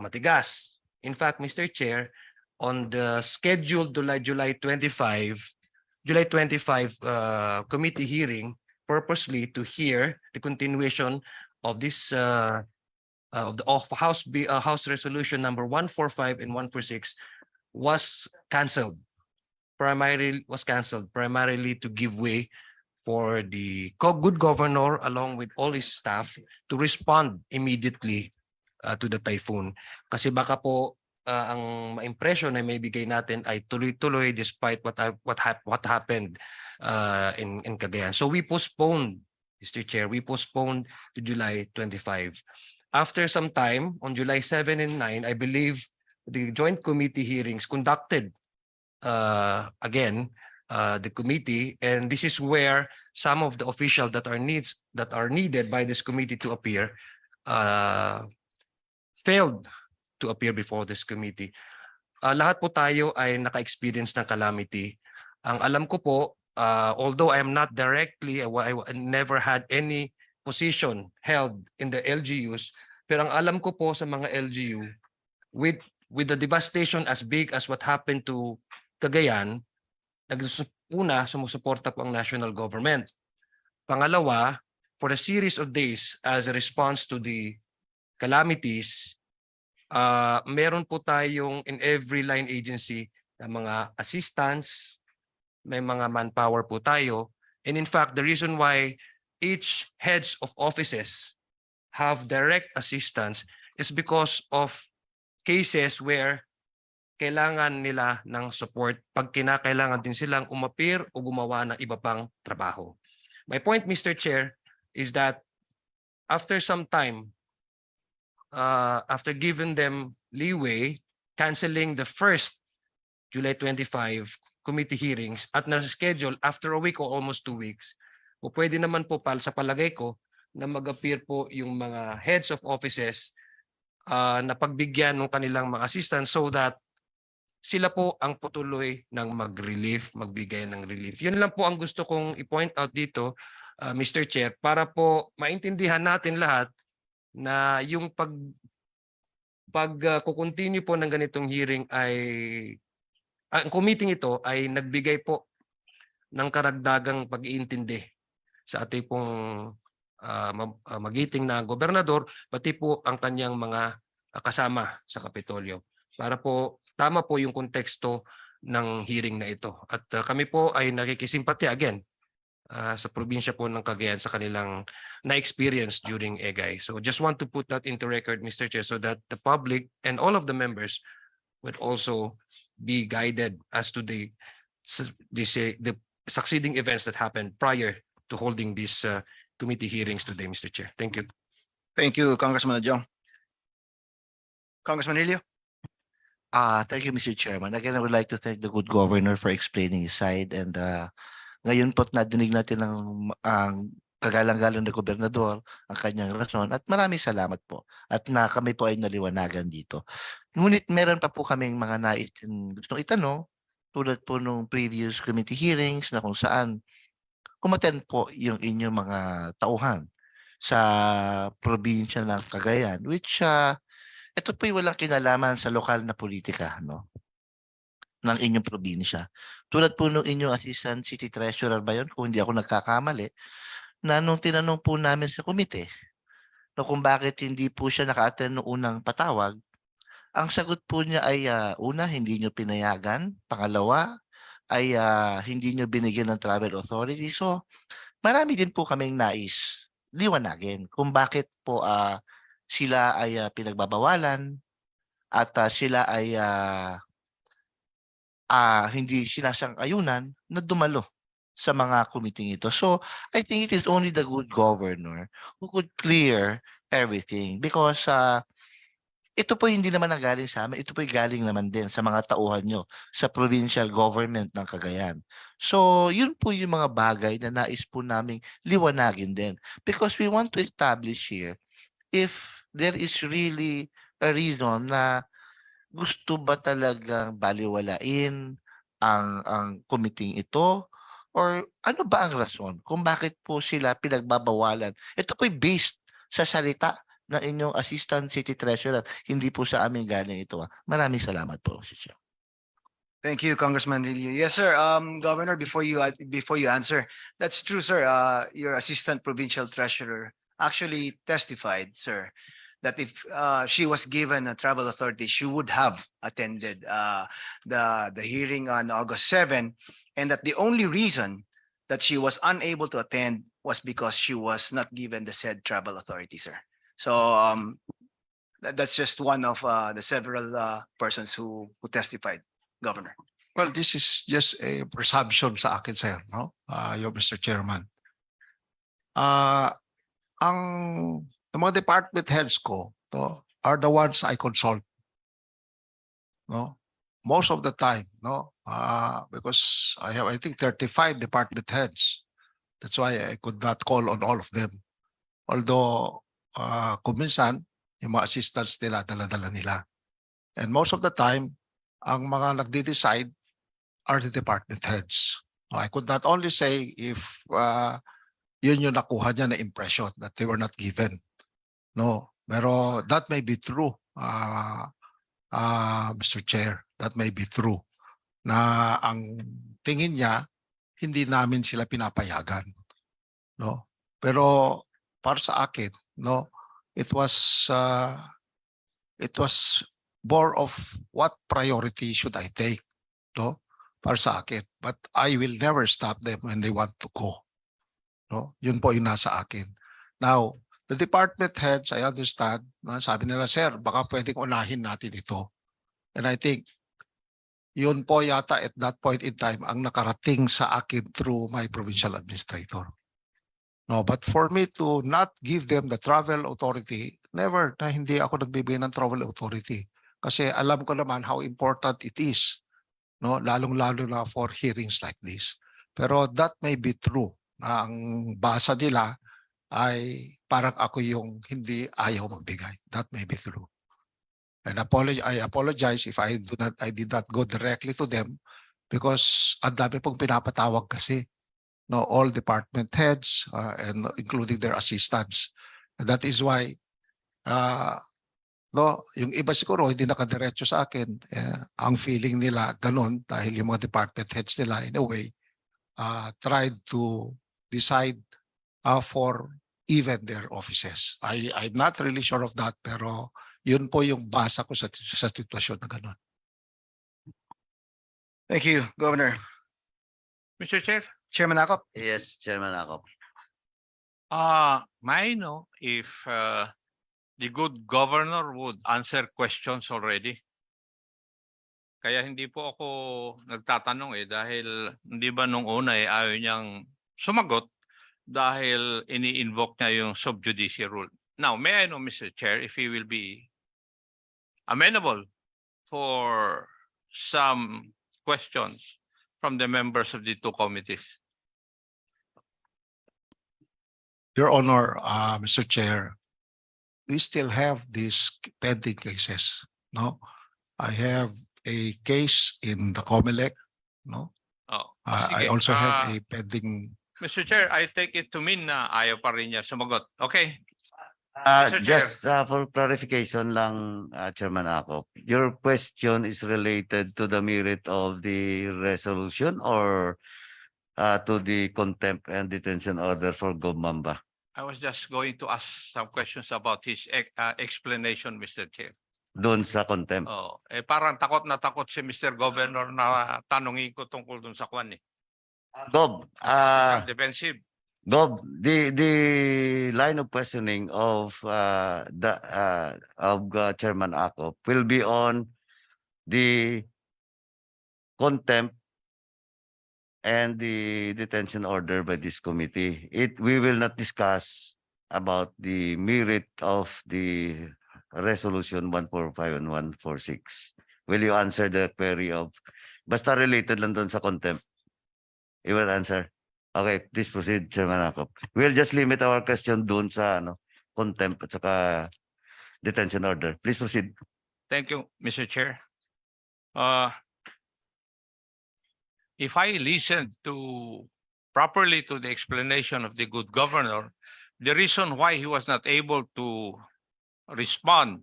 matigas. In fact, Mr. Chair, on the scheduled July 25 committee hearing purposely to hear the continuation of this of House Resolution number 145 and 146 was canceled. Primarily to give way for the good governor along with all his staff to respond immediately to the typhoon. Kasi baka po ang ma-impression na may bigay natin ay tuloy-tuloy despite what happened in Cagayan. So we postponed, Mr. Chair, to July 25. After some time, on July 7 and 9, I believe the joint committee hearings conducted again the committee, and this is where some of the officials that are needed by this committee to appear failed to appear before this committee. Lahat po tayo ay naka-experience ng calamity. Ang alam ko po, although I am not directly, I never had any position held in the LGUs, pero ang alam ko po sa mga LGU, with the devastation as big as what happened to Cagayan, sumusuporta po ang national government. Pangalawa, for a series of days as a response to the calamities, meron po tayong in every line agency na mga assistants, may mga manpower po tayo. And in fact, the reason why each heads of offices have direct assistance is because of cases where kailangan nila ng support pag kinakailangan din silang umapir o gumawa ng iba pang trabaho. My point, Mr. Chair, is that after some time, after giving them leeway, canceling the first July 25 committee hearings at na-schedule after a week or almost 2 weeks, o pwede naman po sa palagay ko na mag-appear po yung mga heads of offices na pagbigyan ng kanilang mga assistants so that sila po ang putuloy ng magbigay ng relief. Yun lang po ang gusto kong i-point out dito, Mr. Chair, para po maintindihan natin lahat na yung kukontinue po ng ganitong hearing ay ang committee ito ay nagbigay po ng karagdagang pag-iintindi sa ating pong magiting na gobernador, pati po ang kanyang mga kasama sa Kapitolyo. Para po tama po yung konteksto ng hearing na ito. At kami po ay nakikisimpati again sa probinsya po ng Cagayan sa kanilang na-experience during EGAY. So just want to put that into record, Mr. Chair, so that the public and all of the members would also be guided as to the succeeding events that happened prior to holding these committee hearings today, Mr. Chair. Thank you. Thank you, Congressman Adjong. Congressman Rilio. Thank you, Mr. Chairman. Again, I would like to thank the good governor for explaining his side, and ngayon po't nadinig natin ang kagalang-galang na gobernador ang kanyang rason, at maraming salamat po at kami po ay naliwanagan dito. Ngunit meron pa po kaming mga gustong itanong tulad po nung previous committee hearings na kung saan umattend po yung inyong mga tauhan sa probinsya ng Cagayan, which ito po'y walang kinalaman sa lokal na politika, no, ng inyong probinsya. Tulad po nung inyong assistant city treasurer ba yun, kung hindi ako nagkakamali, na nung tinanong po namin sa komite no, kung bakit hindi po siya naka-attend noong unang patawag, ang sagot po niya ay una, hindi nyo pinayagan. Pangalawa, ay hindi nyo binigyan ng travel authority. So, marami din po kaming nais liwanagin kung bakit po sila ay pinagbabawalan at sila ay hindi sinasang-ayunan na dumalo sa mga committee ito. So, I think it is only the good governor who could clear everything, because ito po hindi naman ang galing sa amin, ito po galing naman din sa mga tauhan nyo sa Provincial Government ng Cagayan. So, yun po yung mga bagay na nais po naming liwanagin din. Because we want to establish here if there is really a reason na gusto ba talagang balewalain ang committee ito or ano ba ang rason kung bakit po sila pinagbabawalan? Ito po'y based sa salita ng inyong Assistant City Treasurer, hindi po sa amin galing ito. Maraming salamat po, Mr. Chair. Thank you, Congressman Rillo. Yes, sir. Governor, before you answer, that's true, sir. Your Assistant Provincial Treasurer actually testified, sir, that if she was given a travel authority, she would have attended the hearing on August 7, and that the only reason that she was unable to attend was because she was not given the said travel authority, sir. So that's just one of the several persons who testified, Governor. Well, this is just a presumption sa akin, sir, no? Your Mr. Chairman. Ang mga department heads ko, no, are the ones I consult. No? Most of the time, no? Because I have, I think, 35 department heads. That's why I could not call on all of them. Although, kung minsan, yung mga assistants nila, dala-dala nila. And most of the time, ang mga nagde-decide are the department heads. I could not only say if yun yung nakuha niya na impression that they were not given. No, pero that may be true, Mr. Chair. That may be true. Na ang tingin niya, hindi namin sila pinapayagan. No, pero para sa akin, no, it was more of what priority should I take, no, para sa akin. But I will never stop them when they want to go. No, yun po yung nasa akin. Now, the department heads, I understand, sabi nila, sir, baka pwedeng unahin natin ito. And I think, yun po yata at that point in time ang nakarating sa akin through my provincial administrator. No, but for me to not give them the travel authority, never, na hindi ako nagbibigay ng travel authority. Kasi alam ko naman how important it is, no, lalong-lalo na for hearings like this. Pero that may be true. Ang basa nila ay parang ako yung hindi ayaw magbigay. That may be true. And I apologize if I did not go directly to them because ang dami pong pinapatawag kasi, no, all department heads and including their assistants. And that is why no, yung iba siguro hindi nakadiretso sa akin. Ang feeling nila ganun dahil yung mga department heads nila in a way tried to decide for even their offices. I'm not really sure of that, pero yun po yung basa ko sa sitwasyon na ganun. Thank you, Governor. Mr. Chair, Chairman Akop. Yes, Chairman Akop. may I know if the good governor would answer questions already? Kaya hindi po ako nagtatanong dahil hindi ba nung una ayaw niyang sumagot dahil ini-invoke niya yung sub judice rule. Now, may I know, Mr. Chair, if he will be amenable for some questions from the members of the two committees? Your Honor, Mr. Chair, we still have these pending cases, no? I have a case in the COMELEC, no? Oh, I sige. also have a pending. Mr. Chair, I take it to mean na ayaw pa rin niya sumagot. Okay. Mr. Chair. Just for clarification lang, Chairman Akop, your question is related to the merit of the resolution or to the contempt and detention order for Gomamba? I was just going to ask some questions about his explanation, Mr. Chair. Doon sa contempt. Oh, parang takot na takot si Mr. Governor na tanungin ko tungkol dun sa kwan Gob, defensive. Gob, the line of questioning of Chairman Akop will be on the contempt and the detention order by this committee. We will not discuss about the merit of the Resolution 145 and 146. Will you answer the query of, basta related lang doon sa contempt? You will answer? Okay, please proceed, Chairman Akop. We'll just limit our question doon sa contempt at saka detention order. Please proceed. Thank you, Mr. Chair. If I listened properly to the explanation of the good governor, the reason why he was not able to respond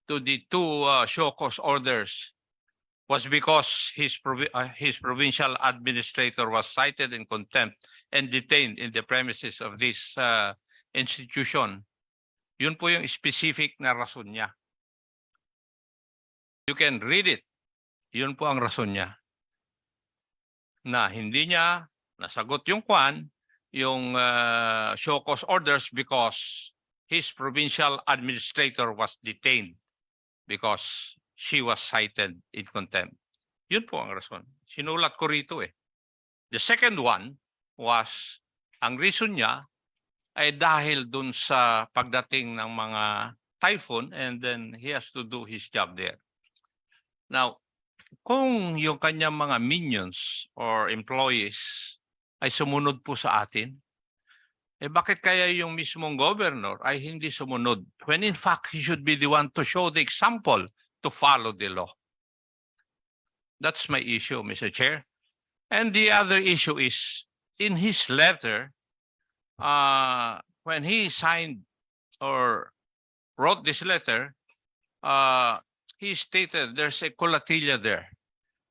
to the two show cause orders was because his provincial administrator was cited in contempt and detained in the premises of this institution. Yun po yung specific na rason niya. You can read it. Yun po ang rason niya. Na hindi niya nasagot yung yung show cause orders because his provincial administrator was detained because she was cited in contempt. Yun po ang rason. Sinulat ko rito eh. The second one was, ang reason niya ay dahil dun sa pagdating ng mga typhoon and then he has to do his job there. Now, kung yung kanyang mga minions or employees ay sumunod po sa atin, bakit kaya yung mismong governor ay hindi sumunod? When in fact, he should be the one to show the example to follow the law. That's my issue, Mr. Chair. And the other issue is, in his letter, when he signed or wrote this letter, he stated there's a colatilla there,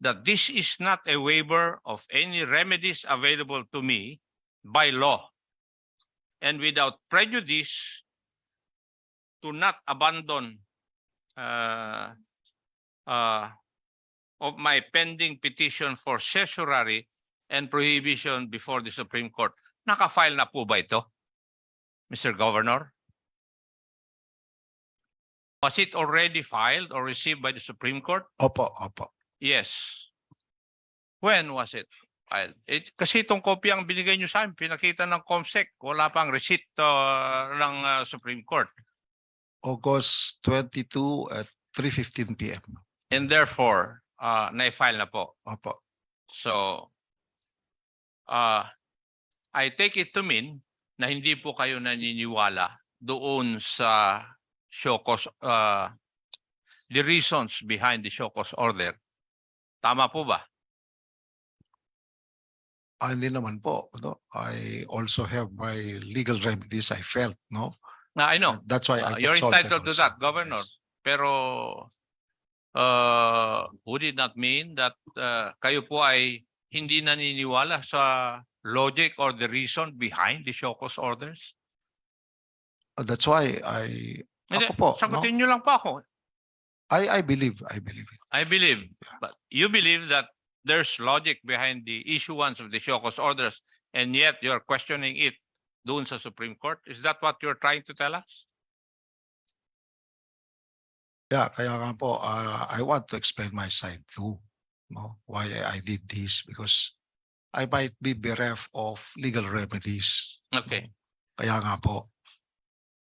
that this is not a waiver of any remedies available to me by law, and without prejudice to not abandon of my pending petition for certiorari and prohibition before the Supreme Court. Naka-file na po ba ito, Mr. Governor? Was it already filed or received by the Supreme Court? Opo. Yes. When was it filed? Kasi itong kopya ang binigay nyo sa amin, pinakita ng COMSEC, wala pang receipt ng Supreme Court. August 22 at 3:15 p.m. And therefore, na-file na po. Opo. So, I take it to mean na hindi po kayo naniniwala doon sa show cause, the reasons behind the show cause order. Tama po ba? Hindi naman po. No? I also have my legal remedies I felt. No, I know. that's why I You're consulted entitled to also. that, Governor. Yes. Pero would it not mean that kayo po ay hindi naniniwala sa logic or the reason behind the show cause orders? That's why ako po, Sagutin no? nyo lang po ako. I believe it. I believe. But you believe that there's logic behind the issuance of the show cause orders and yet you're questioning it doon sa Supreme Court? Is that what you're trying to tell us? Yeah, kaya nga po, I want to explain my side too. No, why I did this, because I might be bereft of legal remedies. Okay. Kaya nga po.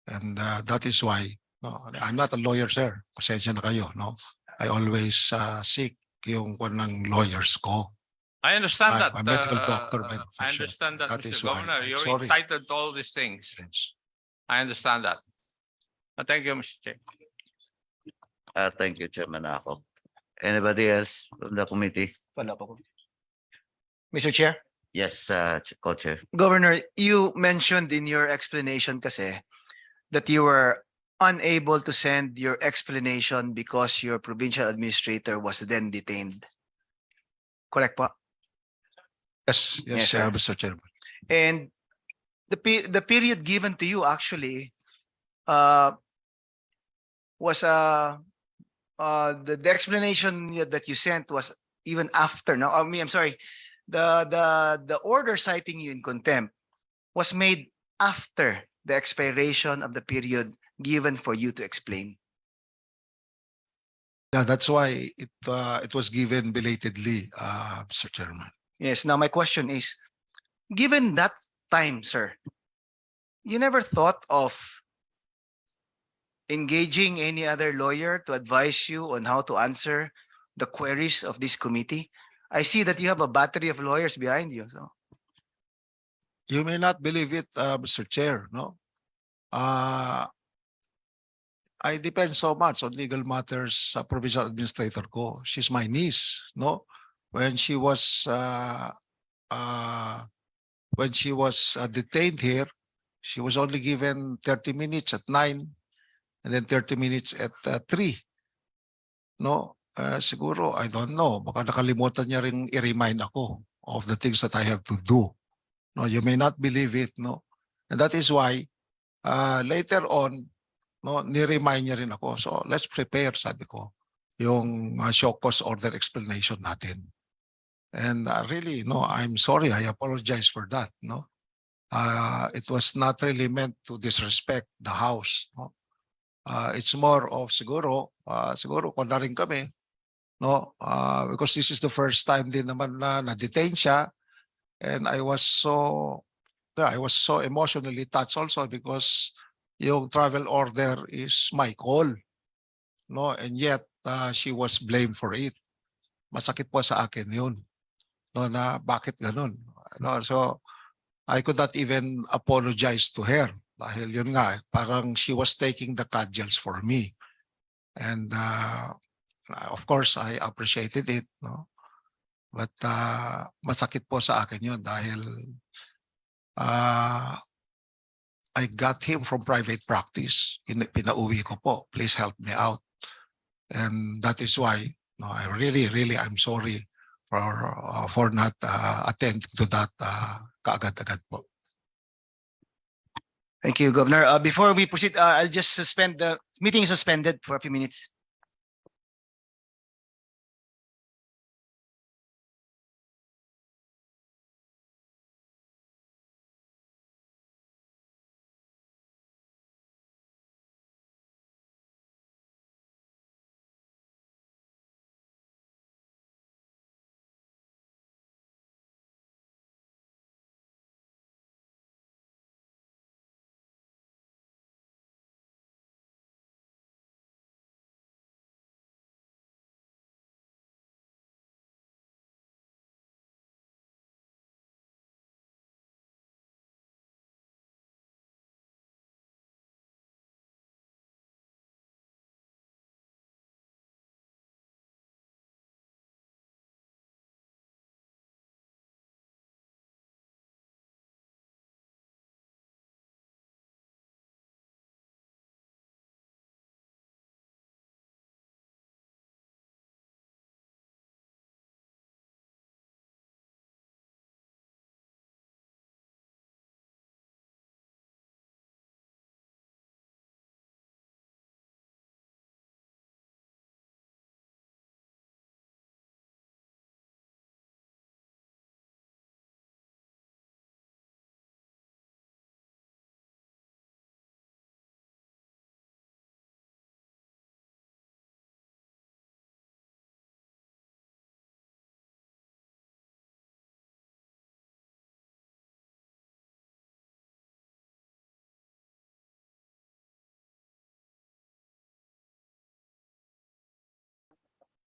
And that is why, no, I'm not a lawyer, sir. Pasensya na kayo, no? I always seek yung ng lawyers ko. I understand that. I'm a medical doctor by I profession. understand that, That Mr. is why Governor. I'm You're sorry. entitled to all these things. Yes. I understand that. Thank you, Mr. Chair. Thank you, Chairman Akop. Anybody else from the committee? Wala po. Mr. Chair, Yes, Co-Chair. Governor, you mentioned in your explanation kasi that you were unable to send your explanation because your provincial administrator was then detained. Correct po? Yes, Yes, sir. Mr. Chairman. And the period given to you actually was the explanation that you sent was even after. No, I'm sorry. The order citing you in contempt was made after the expiration of the period given for you to explain. Yeah, that's why it was given belatedly, Mr. Chairman. Yes. Now my question is, given that time, sir, you never thought of engaging any other lawyer to advise you on how to answer the queries of this committee? I see that you have a battery of lawyers behind you. So You may not believe it, Mr. Chair, no? I depend so much on legal matters sa provincial administrator ko. She's my niece, no? When she was detained here, she was only given 30 minutes at 9 and then 30 minutes at 3. No, siguro, I don't know. Baka nakalimutan niya ring i-remind ako of the things that I have to do. No, you may not believe it, no? And that is why later on, no, ni-remind niya rin ako. So let's prepare, sabi ko, yung show cause order explanation natin. And really, no, I'm sorry. I apologize for that, no? It was not really meant to disrespect the house, no? It's more of siguro kung na rin kami, no? Because this is the first time din naman na na-detain siya, and I was so emotionally touched also because yung travel order is my call, no? And yet she was blamed for it. Masakit po sa akin yun, no, na bakit ganun, no? So I could not even apologize to her dahil yun nga, parang she was taking the cudgels for me. And of course, I appreciated it, no? But masakit po sa akin yun dahil I got him from private practice. Pinauwi ko po, please help me out. And that is why, no, I really, I'm sorry for not attending to that kaagad-agad po. thank you, Governor. Before we proceed, I'll just suspend the meeting is suspended for a few minutes.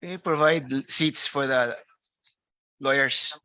Can you provide seats for the lawyers?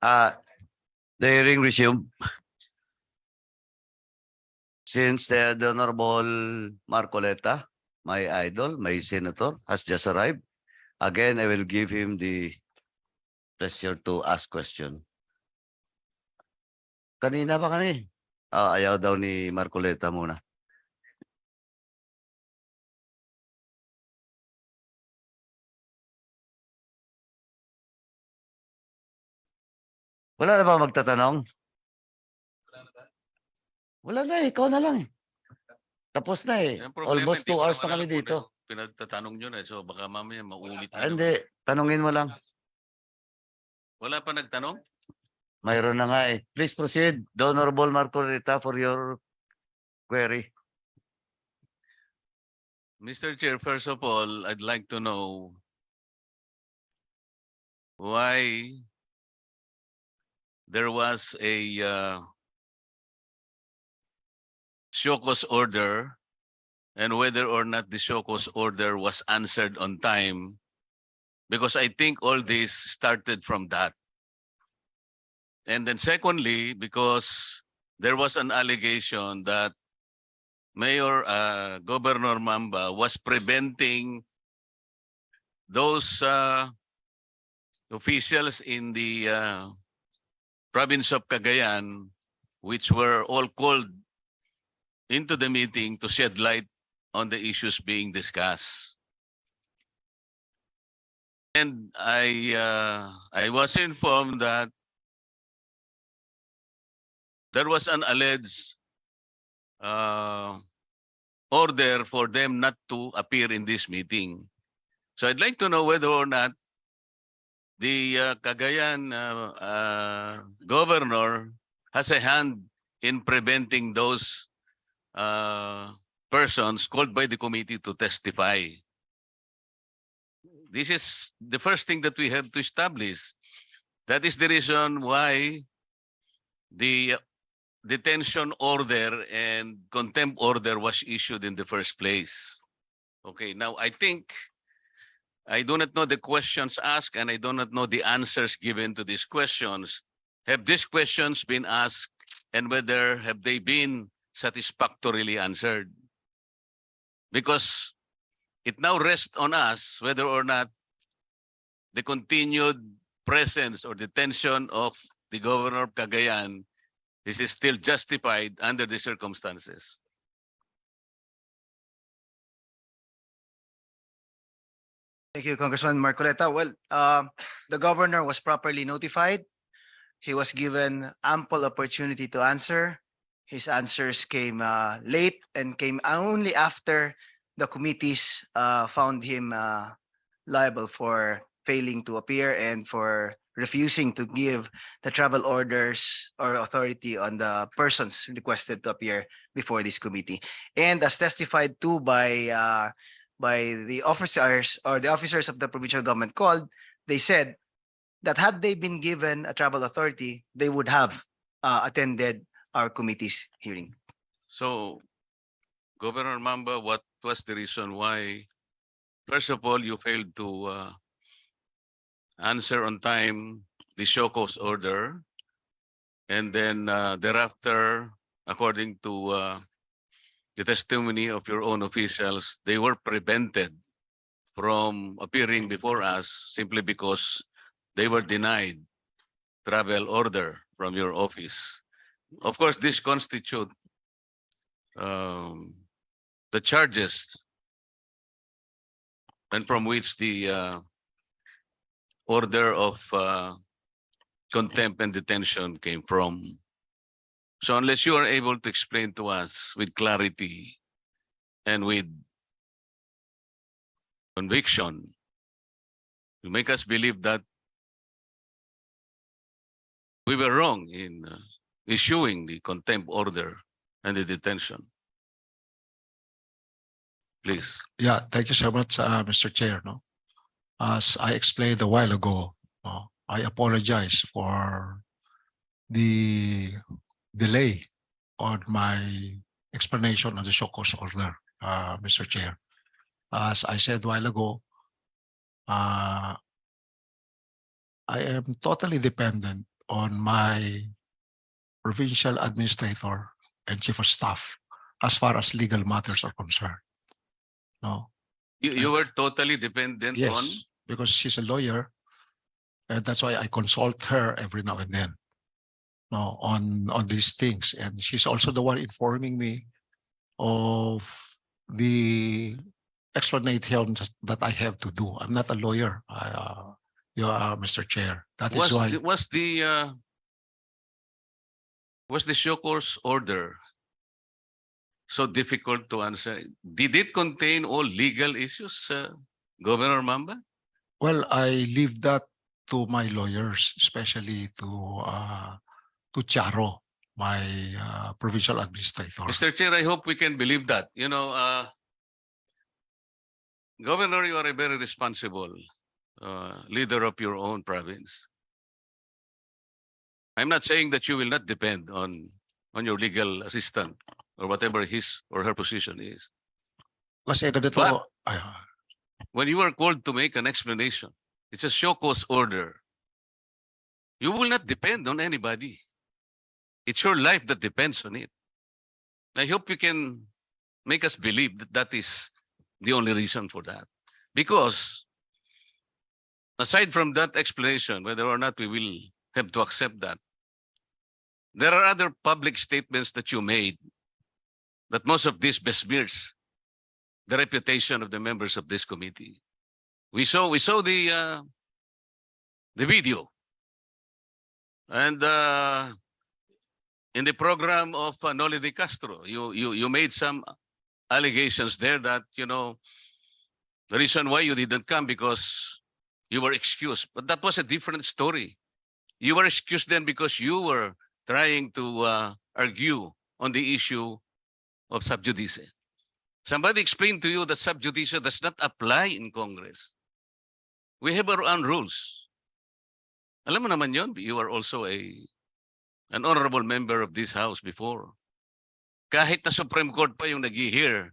The hearing resumed. Since the Honorable Marcoleta, my idol, my senator, has just arrived, again, I will give him the pleasure to ask question. Kanina pa kami. Ayaw daw ni Marcoleta muna. Wala na ba magtatanong? Wala na eh, ikaw na lang eh. Tapos na eh. Ang problema, Almost hindi 2 ko hours naman na kami alam kung dito. Pinagtatanong nyo na, so baka mamaya maulit nyo Hindi, tanungin mo lang. Wala pa nagtanong? Mayroon na nga eh. Please proceed, the Honorable Marcoleta, for your query. Mr. Chair, first of all, I'd like to know why there was a show cause order and whether or not the show cause order was answered on time, because I think all this started from that. And then secondly, because there was an allegation that Governor Mamba was preventing those officials in the province of Cagayan, which were all called into the meeting to shed light on the issues being discussed. And I was informed that there was an alleged order for them not to appear in this meeting. So I'd like to know whether or not the Cagayan governor has a hand in preventing those persons called by the committee to testify. This is the first thing that we have to establish. That is the reason why the detention order and contempt order was issued in the first place. Okay, now I think I do not know the questions asked and I do not know the answers given to these questions. Have these questions been asked and whether have they been satisfactorily answered? Because it now rests on us whether or not the continued presence or detention of the governor of Cagayan is still justified under the circumstances. Thank you, Congressman Marcoleta. Well, the governor was properly notified. He was given ample opportunity to answer. His answers came late and came only after the committees found him liable for failing to appear and for refusing to give the travel orders or authority on the persons requested to appear before this committee. And as testified to by the officers or the officers of the provincial government called, they said that had they been given a travel authority, they would have attended our committee's hearing. So, Governor Mamba, what was the reason why, first of all, you failed to answer on time the show cause order, and then thereafter, according to the testimony of your own officials, they were prevented from appearing before us simply because they were denied travel order from your office. Of course, this constitute the charges and from which the order of contempt and detention came from. So unless you are able to explain to us with clarity and with conviction, to make us believe that we were wrong in issuing the contempt order and the detention. Please. Yeah, thank you so much, Mr. Chair. No, as I explained a while ago, I apologize for the delay on my explanation on the show cause order, Mr. Chair. As I said a while ago, I am totally dependent on my provincial administrator and chief of staff as far as legal matters are concerned. No, You were totally dependent on, yes, because she's a lawyer, and that's why I consult her every now and then. No, on these things, and she's also the one informing me of the explanations that I have to do. I'm not a lawyer, Mr. Chair. That is why. Was the show cause order so difficult to answer? Did it contain all legal issues, Governor Mamba? Well, I leave that to my lawyers, especially to Charo, my provincial administrator. Mr. Chair, I hope we can believe that. Governor, you are a very responsible leader of your own province. I'm not saying that you will not depend on your legal assistant or whatever his or her position is. Kasi ganito, But- When you are called to make an explanation, it's a show cause order. You will not depend on anybody. It's your life that depends on it. I hope you can make us believe that that is the only reason for that. Because aside from that explanation, whether or not we will have to accept that, there are other public statements that you made that most of this besmears the reputation of the members of this committee. We saw the video, and in the program of Noli de Castro, you made some allegations there that the reason why you didn't come because you were excused, but that was a different story. You were excused then because you were trying to argue on the issue of sub judice. Somebody explained to you that sub judice does not apply in Congress. We have our own rules. Alam mo naman yon, you are also an honorable member of this house before. Kahit na Supreme Court pa yung nag-hear,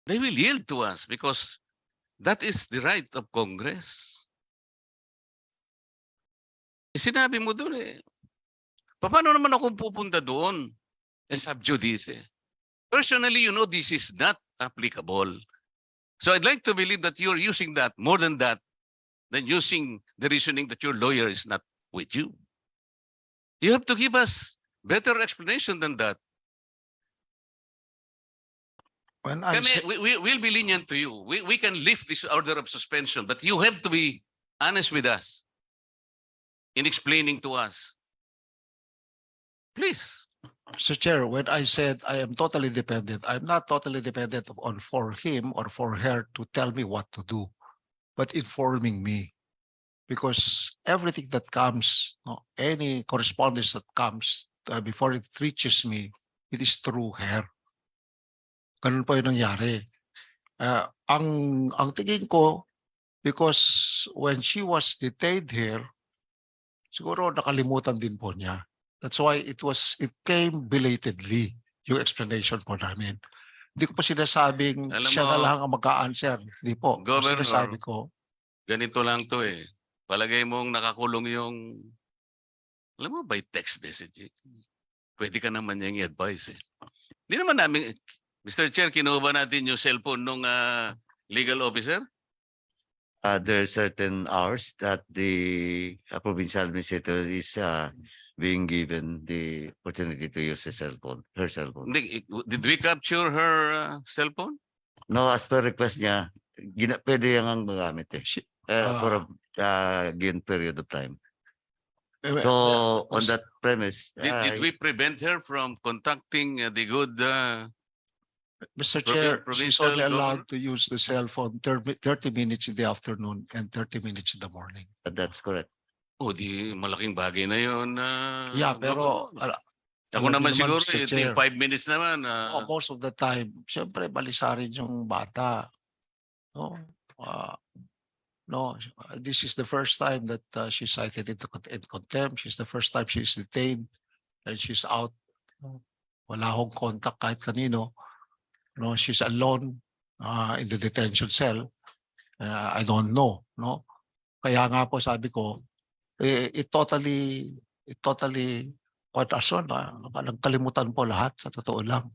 they will yield to us because that is the right of Congress. Sinabi mo doon paano naman ako pupunta doon? Sub judice. Personally, this is not applicable. So I'd like to believe that you're using that more than that, than using the reasoning that your lawyer is not with you. You have to give us better explanation than that. when I say, We'll be lenient to you. We can lift this order of suspension, but you have to be honest with us in explaining to us. Please. Mr. Chair, when I said I am totally dependent, I'm not totally dependent for him or for her to tell me what to do, but informing me. Because everything that comes, any correspondence that comes before it reaches me, it is through her. Ganun po yung nangyari. Ang tingin ko, because when she was detained here, siguro nakalimutan din po niya. That's why it came belatedly, yung explanation po namin. Hindi ko pa sinasabing Alam siya mo, na lang ang magka-answer. Hindi po. Ang Governor, sinasabi ko, ganito lang to Palagay mong nakakulong yung, alam mo, by text message. Pwede ka naman niyang i-advise Hindi naman namin, Mr. Chair, kinuha ba natin yung cellphone nung legal officer? There are certain hours that the provincial administrator is being given the opportunity to use her cell phone. Did we capture her cellphone? No, as per request niya, pwede yang ang magamit for a given period of time. So on that premise, Did we prevent her from contacting the good Mr. Chair, she's provincial only allowed governor? to use the cell phone 30 minutes in the afternoon and 30 minutes in the morning. that's correct. Di malaking bagay na yun. Yeah, pero Ako alam naman niyo siguro, Mr. yung Chair, 5 minutes naman. most of the time, siyempre balisa rin yung bata. No, this is the first time that she's cited in contempt. She's the first time she's detained and she's out. Wala akong contact kahit kanino. No, she's alone in the detention cell. I don't know. No, kaya nga po sabi ko, it totally, what aso na, nagkalimutan po lahat sa totoo lang.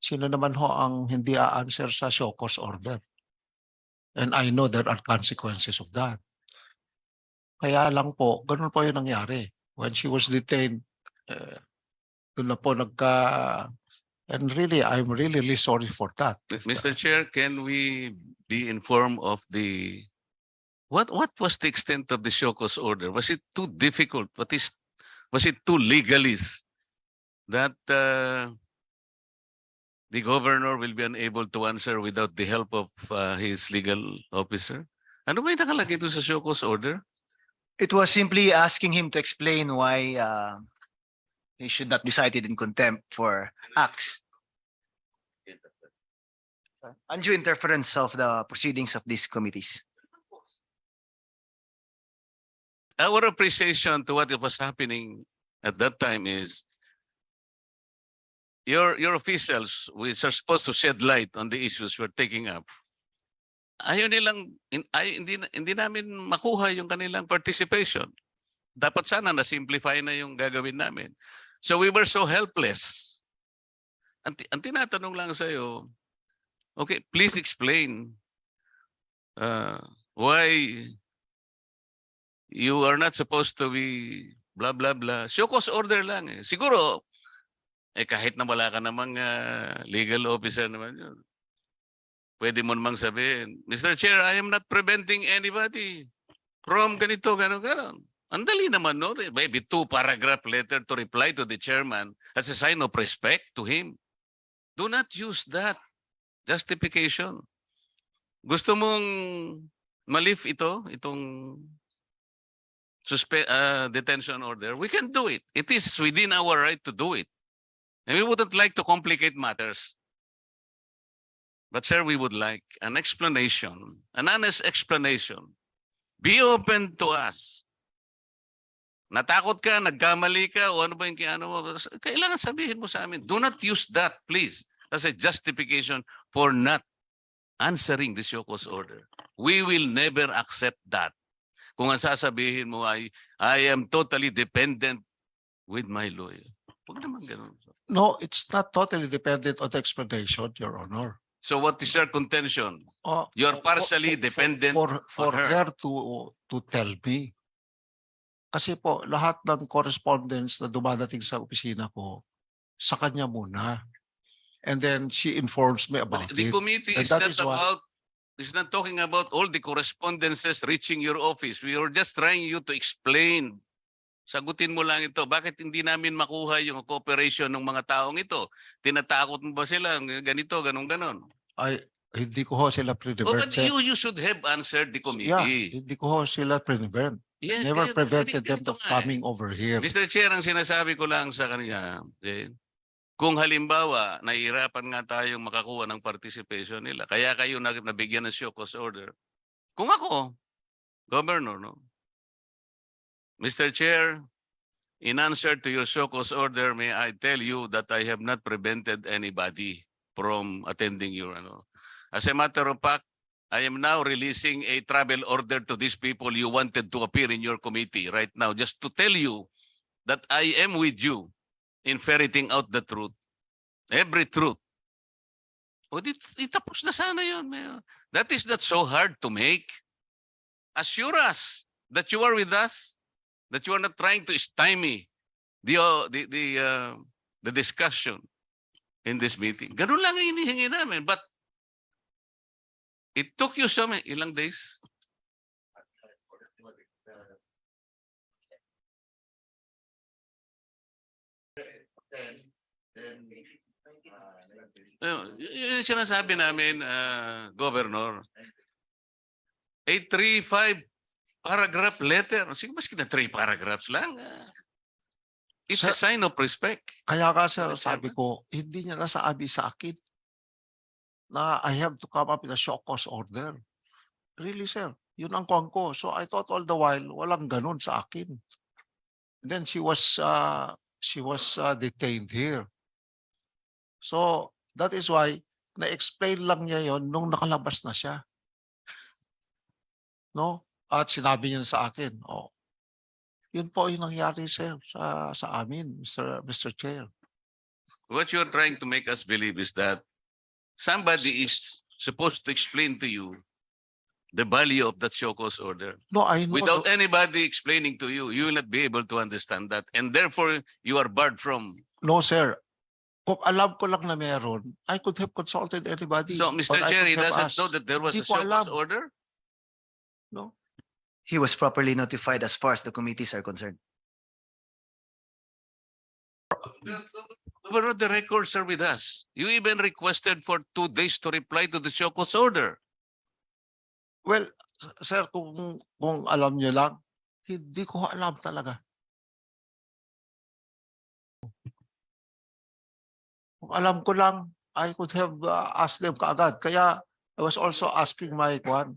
Sino naman ho ang hindi a-answer sa show cause order? And I know there are consequences of that. Kaya lang po, ganun po yung nangyari. When she was detained, doon na po and really, I'm really sorry for that. Mr. Chair, can we be informed of the what was the extent of the show cause order? Was it too difficult? Was it too legalist that the governor will be unable to answer without the help of his legal officer? Ano ba yung nakalagay doon sa show cause order? It was simply asking him to explain why he should not be cited in contempt for acts. Undue interference of the proceedings of these committees. Our appreciation to what was happening at that time is your officials, which are supposed to shed light on the issues we're taking up, ayaw nilang, hindi namin makuha yung kanilang participation. Dapat sana na-simplify na yung gagawin namin. So we were so helpless. Ang tinatanong lang sa'yo, okay, please explain why you are not supposed to be blah, blah, blah. Show cause order lang eh. Siguro, kahit na wala ka namang legal officer naman yun. Pwede mo namang sabihin, Mr. Chair, I am not preventing anybody from ganito, ganon. Ang dali naman, no? Maybe 2-paragraph letter to reply to the chairman as a sign of respect to him. Do not use that justification. Gusto mong malif itong detention order, we can do it. It is within our right to do it. And we wouldn't like to complicate matters. But sir, we would like an explanation, an honest explanation. Be open to us. Natakot ka, nagkamali ka, o ano ba yung ano mo, kailangan sabihin mo sa amin. Do not use that, please, as a justification for not answering the show cause order. We will never accept that. Kung ang sasabihin mo ay, I am totally dependent with my lawyer. Huwag naman ganun. No, it's not totally dependent on the explanation, Your Honor. So what is your contention? Oh, You're partially dependent for on her to tell me. Kasi po, lahat ng correspondence na dumadating sa opisina ko, sa kanya muna. And then she informs me about The it. committee And is that not is why- is not talking about all the correspondences reaching your office. We are just trying you to explain. Sagutin mo lang ito. Bakit hindi namin makuha yung cooperation ng mga taong ito? Tinatakot mo ba sila? Ganito, ganon. Ay, hindi ko ho sila Oh, prevent. but you should have answered the Yeah, committee. hindi ko ho sila prevent. Yeah, Never prevented them ganito from nga eh. coming over here. Mr. Chair, ang sinasabi ko lang sa kanila, kung halimbawa, nahihirapan nga tayong makakuha ng participation nila, kaya kayo nabigyan ng show cause order. Kung ako, Governor, no? Mr. Chair, in answer to your show cause order, may I tell you that I have not prevented anybody from attending your ano. As a matter of fact, I am now releasing a travel order to these people you wanted to appear in your committee right now, just to tell you that I am with you in ferreting out the truth. Every truth. O tapos na sana yun. Mayor. That is not so hard to make. Assure us that you are with us, that you are not trying to stymie the discussion in this meeting. Ganun lang ang hinihingi namin. But it took you ilang days? Yung sinasabi namin, Governor, a 3-5 paragraph letter. Sige, maski na 3 paragraphs lang. It's a sign of respect. Kaya ka sir, sabi ko, hindi niya nasabi sa akin na I have to come up with a show cause order. Really sir, yun ang kuwang ko. So I thought all the while, walang ganun sa akin. And then she was detained here. So that is why na-explain lang niya yon nung nakalabas na siya. No? At sinabi niya sa akin, oh, Yun po yung nangyari, sir, sa amin, Mr. Chair. What you're trying to make us believe is that somebody is supposed to explain to you the value of that show cause order. No, I know. Without anybody explaining to you, you will not be able to understand that. And therefore, you are barred from. No, sir. Kung alam ko lang na meron, I could have consulted anybody. So, or Mr. I Chair, could he have doesn't asked. know that there was Hindi a ko show cause alam. order? No. He was properly notified as far as the committees are concerned. But the records are with us. You even requested for 2 days to reply to the show cause order. Well, sir, kung alam niyo lang, hindi ko alam talaga. Kung alam ko lang, I could have asked them kaagad. Kaya I was also asking my kwan.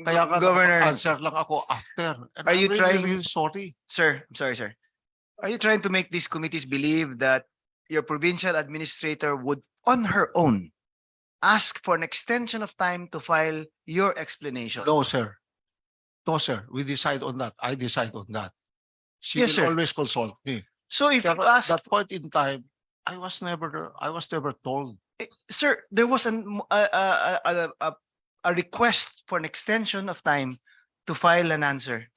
Kaya nga Governor- answer lang ako after. And Are I'm you really, trying- really sorry. Sir, I'm sorry, sir. Are you trying to make these committees believe that your provincial administrator would, on her own, ask for an extension of time to file your explanation? No, sir. No, sir. We decide on that. I decide on that. She Yes, will sir. always consult me. So if you Pero ask, at that point in time, I was never told. sir, there was a request for an extension of time to file an answer.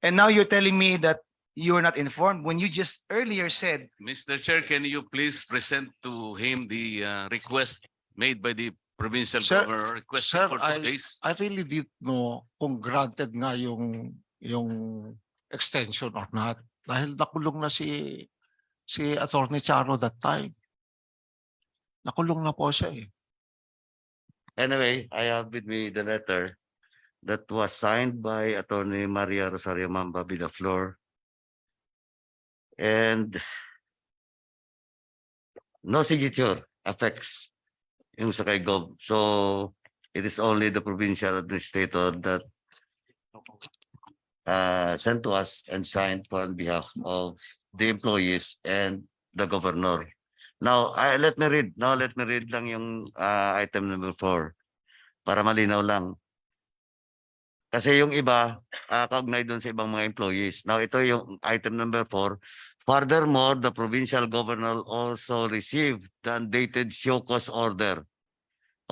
And now you're telling me that you were not informed when you just earlier said, Mr. Chair, can you please present to him the request made by the provincial Sir- governor requesting sir, for 2 days? I really didn't know kung granted nga yung extension or not. Dahil nakulong na si Attorney Charo that time. Nakulong na po siya eh. Anyway, I have with me the letter that was signed by Attorney Maria Rosario Mamba Villaflor. And no signature affects yung sa kay Gov. So it is only the provincial administrator that sent to us and signed on behalf of the employees and the governor. Now, let me read lang yung item number 4 para malinaw lang. Kasi yung iba, kaugnay doon sa ibang mga employees. Now, ito yung item number 4. Furthermore, the provincial governor also received the undated show cause order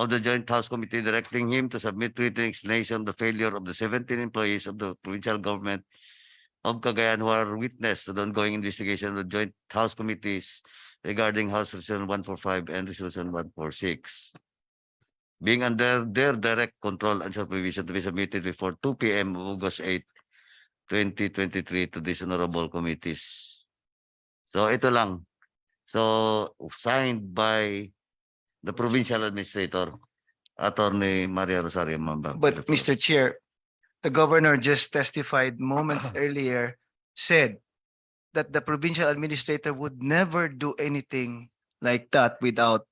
of the Joint House Committee directing him to submit written explanation of the failure of the 17 employees of the Provincial Government of Cagayan who are witness to the ongoing investigation of the Joint House Committees regarding House Resolution 145 and Resolution 146. Being under their direct control and supervision to be submitted before 2 p.m. August 8, 2023 to these honorable committees. So ito lang. So signed by the provincial administrator, Attorney Maria Rosario Mamba. but Mr. Chair, the governor just testified moments earlier, said that the provincial administrator would never do anything like that without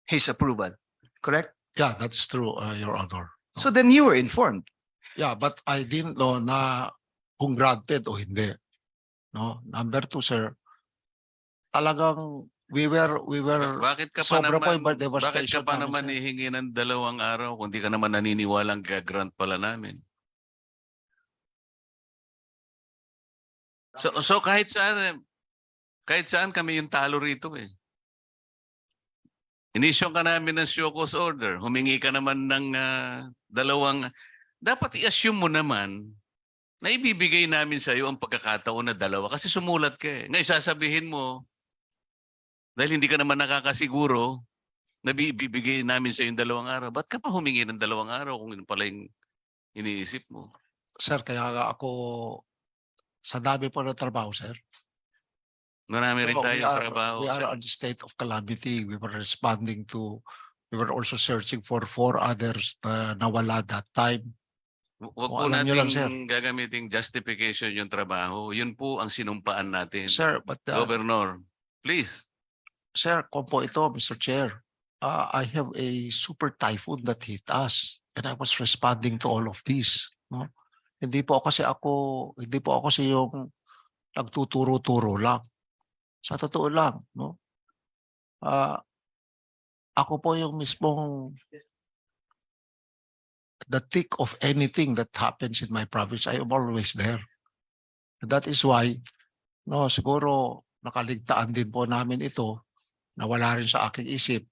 his approval, correct? Yeah, that's true, Your Honor. So then you were informed. Yeah, but I didn't know na kung granted o hindi. No, number 2, sir. Talagang we were Bakit ka pa sobra po naman, yung bakit ka devastation pa namin, naman sir. hihingi ng 2 araw kung di ka naman naniniwalang gagrant pala namin? So kahit saan kami yung talo rito eh. Inisyon ka namin ng show cause order. Humingi ka naman ng 2. Dapat i-assume mo naman na ibibigay namin sa iyo ang pagkakataon na 2 kasi sumulat ka eh. Ngayon sasabihin mo, dahil hindi ka naman nakakasiguro na bibigay namin sa iyo yung 2 araw. Ba't ka pa humingi ng 2 araw kung yun pala yung iniisip mo? Sir, kaya nga ako sa dami po ng trabaho, sir. Marami rin So, tayong trabaho. we are on the state of calamity. We were also searching for 4 others na nawala that time. Huwag Kung po alam nyo lang, sir. nating gagamiting justification yung trabaho. Yun po ang sinumpaan natin. Sir, but Governor, please. sir, kung po ito, Mr. Chair, I have a super typhoon that hit us and I was responding to all of this. No? Hindi po ako si yung nagtuturo-turo lang. Sa totoo lang, no? Ako po yung mismong the thick of anything that happens in my province. I am always there. That is why, no, siguro nakaligtaan din po namin ito, nawala rin sa aking isip.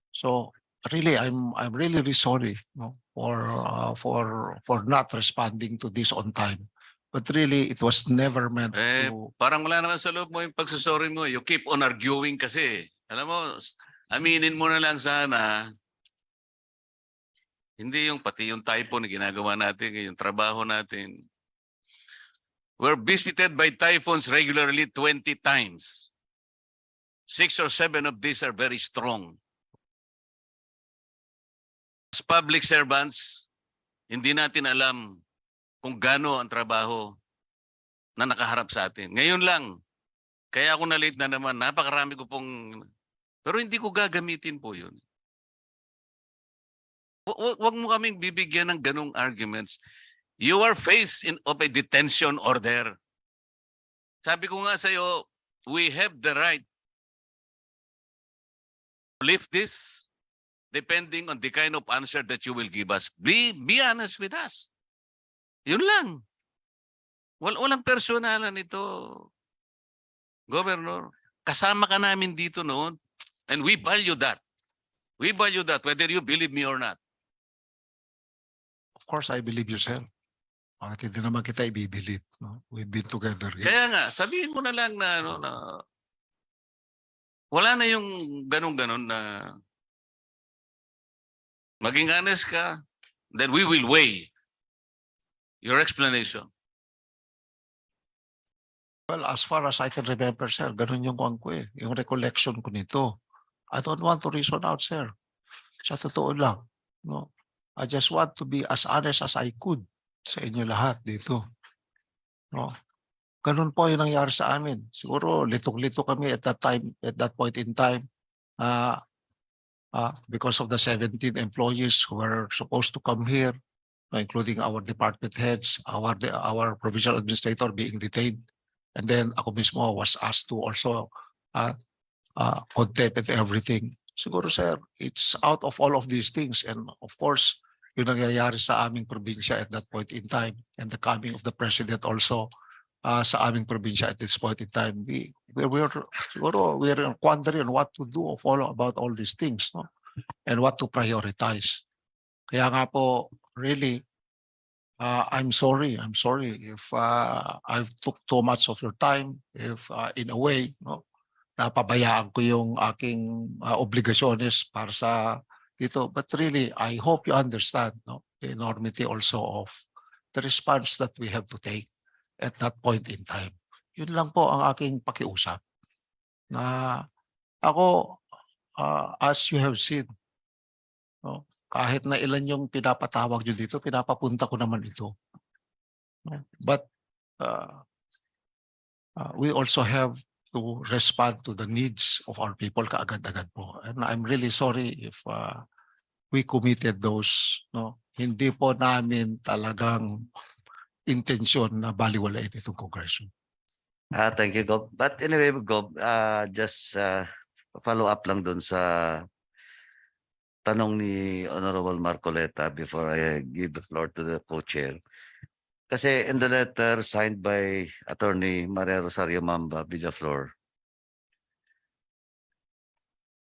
So really, I'm really sorry, no, for not responding to this on time. But really, it was never meant Eh, to. parang wala naman sa loob mo yung pagsusorry mo. You keep on arguing kasi. Alam mo, aminin mo na lang sana. Hindi yung pati yung typo na ginagawa natin, yung trabaho natin. We're visited by typhoons regularly 20 times. 6 or 7 of these are very strong. As public servants, hindi natin alam kung gaano ang trabaho na nakaharap sa atin. Ngayon lang, kaya ako na-late na naman, napakarami ko pong, pero hindi ko gagamitin po yun. Huwag mo kaming bibigyan ng ganong arguments. You are faced of a detention order. Sabi ko nga sa'yo, we have the right to lift this depending on the kind of answer that you will give us. Be honest with us. Yun lang. Walang personalan ito, Governor. Kasama ka namin dito noon and we value that. We value that whether you believe me or not. Of course, I believe you, sir. Bakit hindi naman kita ibibilib? No? We've been together here. Kaya nga, sabihin mo na lang na, na wala na yung ganun-ganun na maging honest ka, then we will weigh your explanation. Well, as far as I can remember, sir, ganun yung kuwan ko eh. Yung recollection ko nito. I don't want to reason out, sir. Sa totoo lang. No? I just want to be as honest as I could sa inyo lahat dito. No? Ganun po yung nangyari sa amin. Siguro litong-lito kami at that point in time. Because of the 17 employees who were supposed to come here, including our department heads, our provincial administrator being detained. And then ako mismo was asked to also contempt and everything. Siguro, sir, it's out of all of these things. And of course, yung nangyayari sa aming probinsya at that point in time and the coming of the president also sa aming probinsya at this point in time, we're wondering what to do about all these things, no? And what to prioritize. Kaya nga po, really, I'm sorry if I've took too much of your time, if in a way, no, napabayaan ko yung aking obligasyones para sa dito. But really, I hope you understand, no, the enormity also of the response that we have to take at that point in time. Yun lang po ang aking pakiusap. Na ako, as you have seen, no, kahit na ilan yung pinapatawag nyo dito, pinapapunta ko naman ito. But we also have to respond to the needs of our people kaagad-agad po. And I'm really sorry if we committed those. No? Hindi po namin talagang intensyon na baliwalain itong Kongreso. Thank you, Gob. But anyway, Gob, just follow up lang dun sa tanong ni Honorable Marcoleta before I give the floor to the co-chair. Kasi in the letter signed by Attorney Maria Rosario Mamba Villaflor,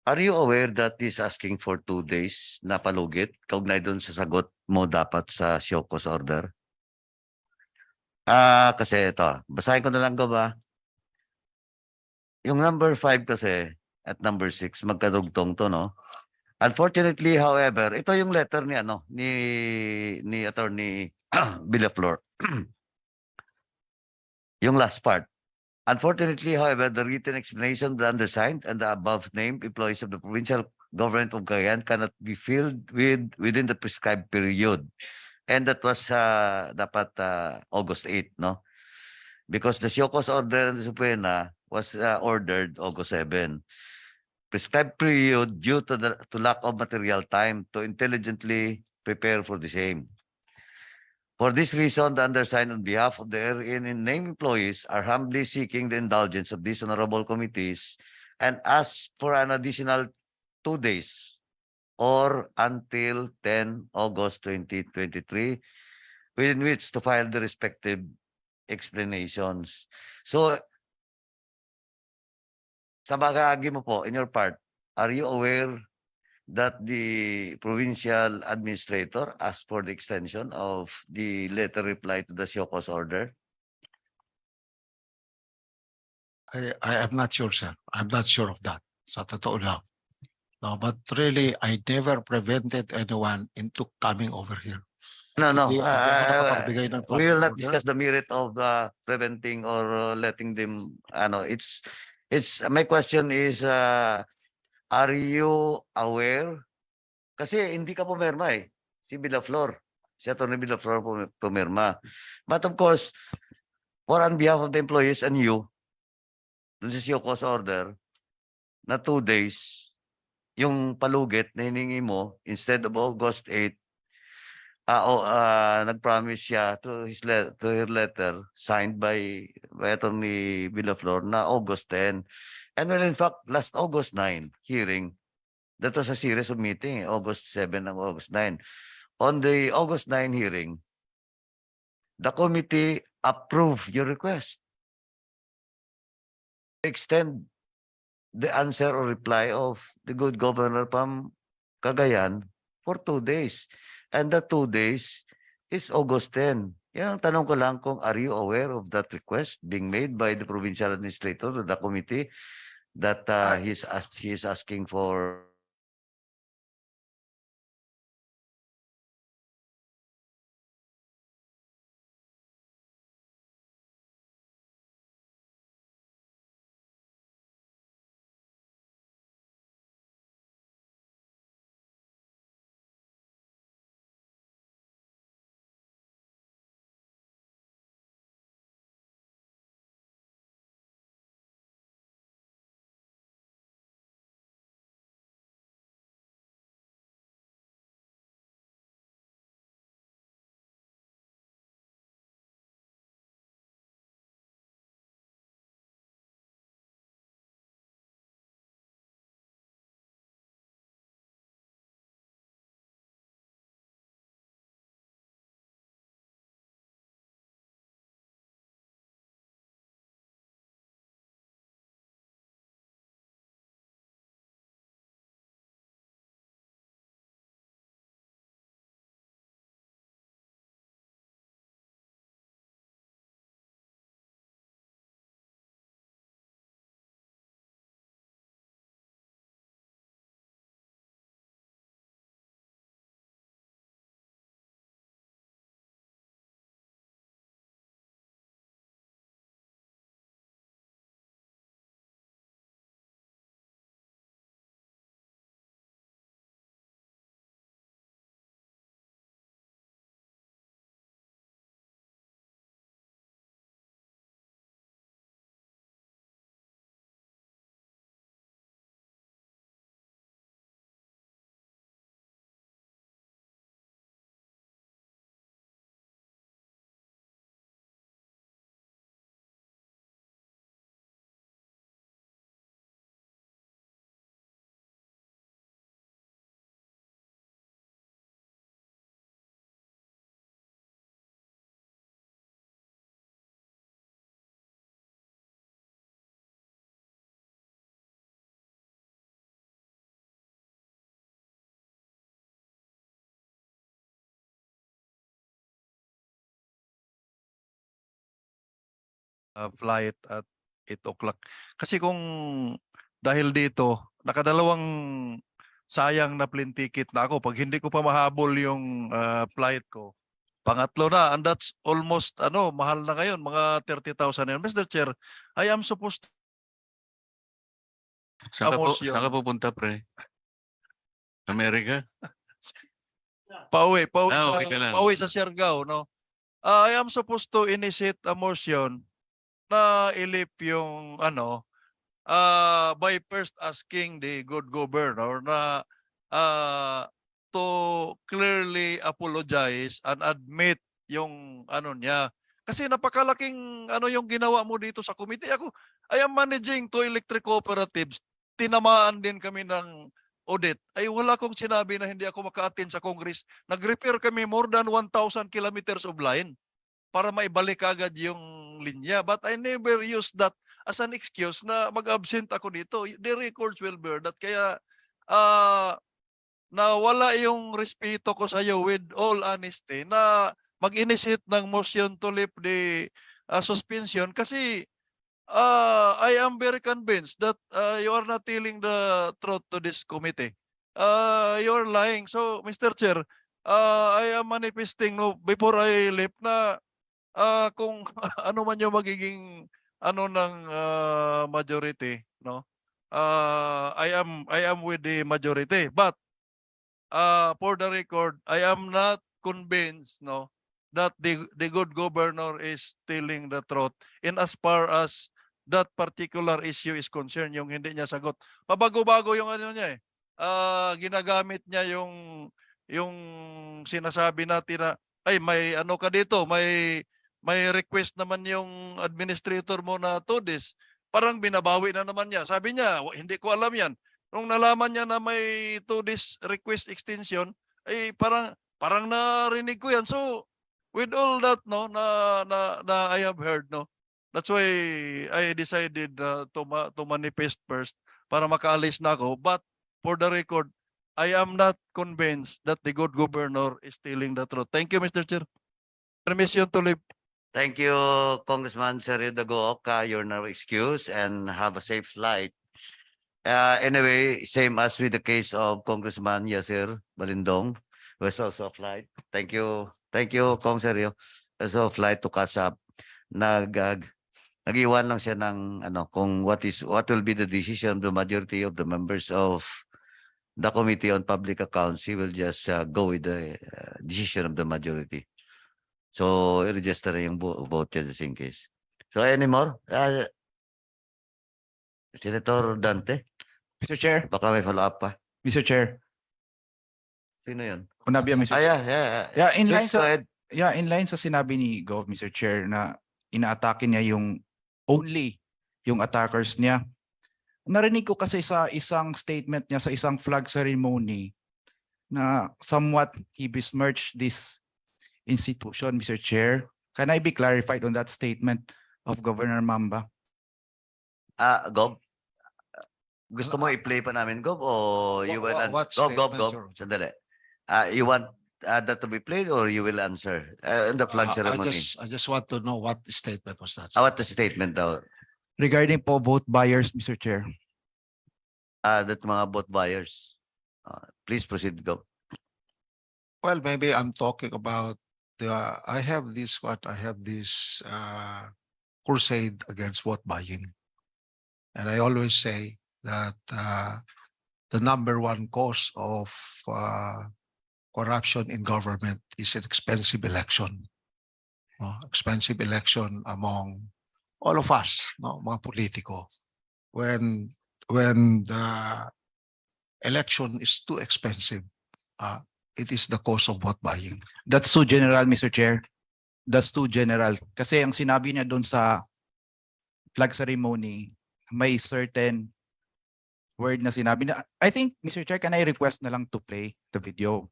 are you aware that he's asking for 2 days na palugit? Kaugnay dun sa sagot mo dapat sa show cause order? Kasi ito, basahin ko na lang, Gob, Yung number 5 kasi at number 6, magkadugtong to, no? Unfortunately, however, ito yung letter ni ni Attorney Villaflor. Yung last part. Unfortunately, however, the written explanation of the undersigned and the above named employees of the Provincial Government of Cagayan cannot be filled within the prescribed period. And that was dapat August 8, no? Because the show cause order in the Suprema was ordered August 7. Prescribed period due to lack of material time to intelligently prepare for the same. For this reason, the undersigned on behalf of the herein named employees are humbly seeking the indulgence of these honorable committees and ask for an additional 2 days or until 10 August 2023, within which to file the respective explanations. So, sa bagagi mo po, in your part, are you aware that the provincial administrator asked for the extension of the letter reply to the show cause order? I am not sure, sir. I'm not sure of that. Sa totoo lang. No, but really, I never prevented anyone into coming over here. No, no. Hindi ako nakapagbigay ng We will not order. discuss the merit of preventing or letting them, it's, my question is, are you aware? Kasi hindi ka pumirma eh. Si Villaflor. Si Atty. Villaflor pumirma. But of course, for on behalf of the employees and you, dun sa show cause order, na 2 days, yung palugit na hiningi mo, instead of August 8, nag-promise siya to her letter signed by Atty. Villaflor na August 10. And well, in fact, last August 9 hearing, that was a series of meeting, August 7 and August 9. On the August 9 hearing, the committee approved your request. Extend the answer or reply of the good governor from Cagayan for 2 days. And the 2 days is August 10. Yan ang tanong ko lang kung are you aware of that request being made by the provincial administrator to the committee that he's asking for. flight at 8 o'clock. Kasi kung dahil dito, nakadalawang sayang na plane ticket na ako. Pag hindi ko pa mahabol yung flight ko, pangatlo na. And that's almost, mahal na ngayon, mga 30,000 yan. Mr. Chair, I am supposed to... Saan Tapos yun. ka pupunta, pre? Amerika? Pauwi Okay ka lang. sa Siargao, no? I am supposed to initiate a motion na ilip yung by first asking the good governor na to clearly apologize and admit yung niya. Kasi napakalaking yung ginawa mo dito sa committee. I am managing 2 electric cooperatives. Tinamaan din kami ng audit. Ay wala kong sinabi na hindi ako maka-attend sa Congress. Nag-repair kami more than 1,000 kilometers of line para maibalik agad yung linya. But I never use that as an excuse na mag-absent ako dito. The records will bear that. Kaya nawala yung respeto ko sa iyo with all honesty na mag-initiate ng motion to lift the suspension kasi I am very convinced that you are not telling the truth to this committee. You are lying. So, Mr. Chair, I am manifesting no before I leave na kung ano man yung magiging ano ng majority, no? I am with the majority, but for the record, I am not convinced, no, that the good governor is telling the truth in as far as that particular issue is concerned, yung hindi niya sagot. Pabago-bago yung ano niya eh. Ginagamit niya yung sinasabi natin na ay may ano ka dito, may request naman yung administrator mo na to this. Parang binabawi na naman niya. Sabi niya, hindi ko alam yan. Nung nalaman niya na may to this request extension, ay parang narinig ko yan. So with all that no na I have heard, no, that's why I decided to manifest first para makaalis na ako. But for the record, I am not convinced that the good governor is telling the truth. Thank you, Mr. Chair. Permission to leave. Thank you, Congressman Serio Dagoca. You're now excused and have a safe flight. Anyway, same as with the case of Congressman Yasir Balindong, who was also a flight. Thank you, Kong Serio. Also a flight to catch up. Nag-iwan lang siya ng ano kung what will be the decision of the majority of the members of the Committee on Public Accounts. He will just go with the decision of the majority. So, i-register na yung vote just in case. So, any more? Senator Dante, Mr. Chair, baka may follow-up pa. Mr. Chair, Sino yun? Unabia, Mr. Chair. Yeah. Yeah, in line Please go sa ahead. in line sa sinabi ni Gov, Mr. Chair, na inaatake niya yung only yung attackers niya. Narinig ko kasi sa isang statement niya sa isang flag ceremony na somewhat he besmirched this institution, Mr. Chair. Can I be clarified on that statement of Governor Mamba? Gov, gusto mo i-play pa namin, Gov, o you will What Gov, statement, Your Honor? sandali. You want that to be played or you will answer in the flag ceremony? I just want to know what statement was that. What the statement daw? Regarding po vote buyers, Mr. Chair. That mga vote buyers. Please proceed, Gov. Well, maybe I'm talking about I have this crusade against vote buying. And I always say that the number one cause of corruption in government is an expensive election. Expensive election among all of us, no, mga politiko. When the election is too expensive, it is the cause of vote buying. That's too general, Mr. Chair. That's too general. Kasi ang sinabi niya doon sa flag ceremony, may certain word na sinabi na. I think, Mr. Chair, can I request na lang to play the video?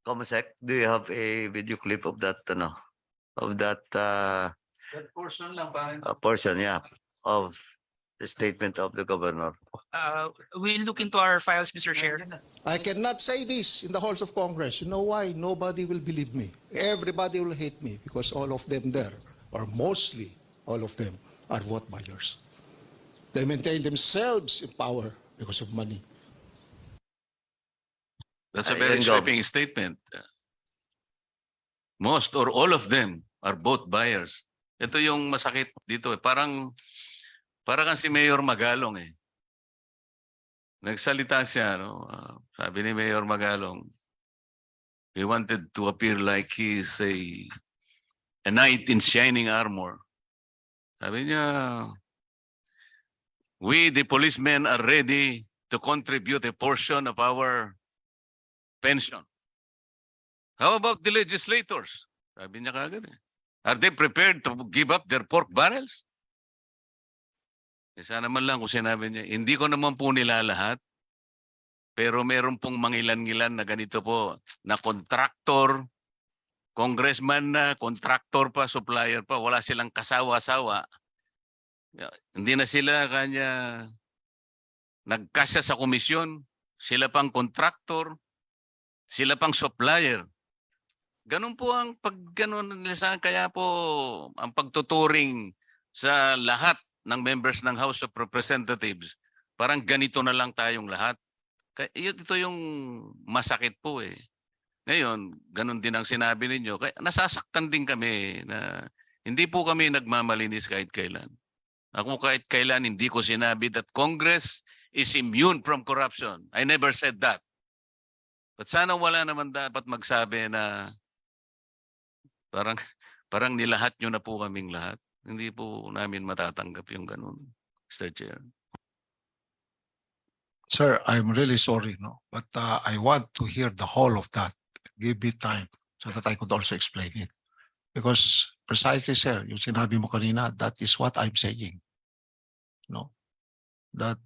Comasec, do you have a video clip of that, that portion lang parang. portion, yeah, of the statement of the governor? We'll look into our files, Mr. Chair. I cannot say this in the halls of Congress. You know why? Nobody will believe me. Everybody will hate me because all of them there, or mostly all of them, are vote buyers. They maintain themselves in power because of money. That's a very Ayun, Gov. sweeping statement. Most or all of them are both buyers. Ito yung masakit dito. Parang si Mayor Magalong eh. Nagsalita siya, no? Sabi ni Mayor Magalong, he wanted to appear like he's a knight in shining armor. Sabi niya, we the policemen are ready to contribute a portion of our pension. How about the legislators? Sabi niya kagad eh. Are they prepared to give up their pork barrels? Sana man lang kung sinabi niya, hindi ko naman po nila lahat, pero meron pong mangilan-ngilan na ganito po, na contractor congressman na, contractor pa, supplier pa, wala silang kasawa-sawa. Hindi na sila kanya nagkasya sa komisyon, sila pang contractor, sila pang supplier. Ganun po ang pagganon nila sa kaya po ang pagtuturing sa lahat ng members ng House of Representatives, parang ganito na lang tayong lahat. Kaya ito yung masakit po eh. Ngayon, ganun din ang sinabi ninyo. Kaya nasasaktan din kami na hindi po kami nagmamalinis kahit kailan. Ako kahit kailan hindi ko sinabi that Congress is immune from corruption. I never said that. But sana wala naman dapat magsabi na parang nilahat nyo na po kaming lahat. Hindi po namin matatanggap yung ganun, Mr. Chair. Sir, I'm really sorry, no, but I want to hear the whole of that. Give me time so that I could also explain it. Because precisely, sir, yung sinabi mo kanina, that is what I'm saying. No, that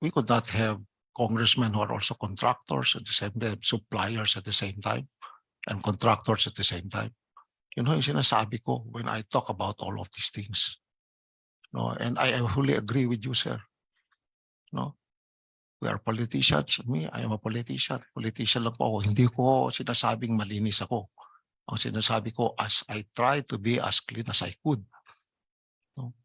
we could not have congressmen who are also contractors at the same time, suppliers at the same time, and contractors at the same time. You know, yung sinasabi ko when I talk about all of these things. No, and I fully agree with you, sir. No, we are politicians. Me, I am a politician. Politician lang po ako. Hindi ko sinasabing malinis ako. Ang sinasabi ko, as I try to be as clean as I could. No?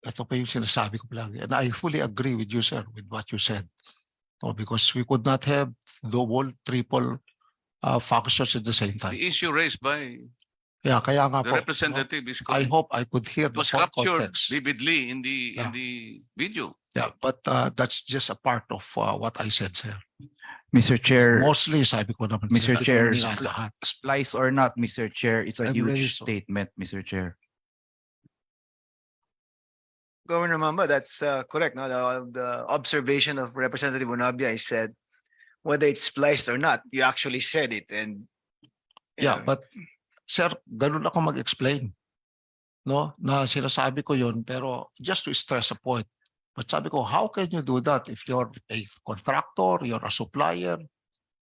Ito pa yung sinasabi ko palagi. And I fully agree with you, sir, with what you said. No, because we could not have double, triple functions at the same time. The issue raised by Yeah, kaya nga the po. representative is I correct. hope I could hear It the was whole captured context. vividly in the video. Yeah, but that's just a part of what I said, sir. Mr. Chair, Mostly, sabi ko naman, Mr. sir, Chair, hindi na lahat. splice or not, Mr. Chair, it's a I'm really huge sorry. statement, Mr. Chair. Governor Mamba, that's correct. No, the observation of Representative Unabia is said, whether it's spliced or not, you actually said it, and you Yeah, know, but sir, ganun ako mag-explain. No, na sinasabi ko yun, pero just to stress a point. But sabi ko, how can you do that if you're a contractor, you're a supplier,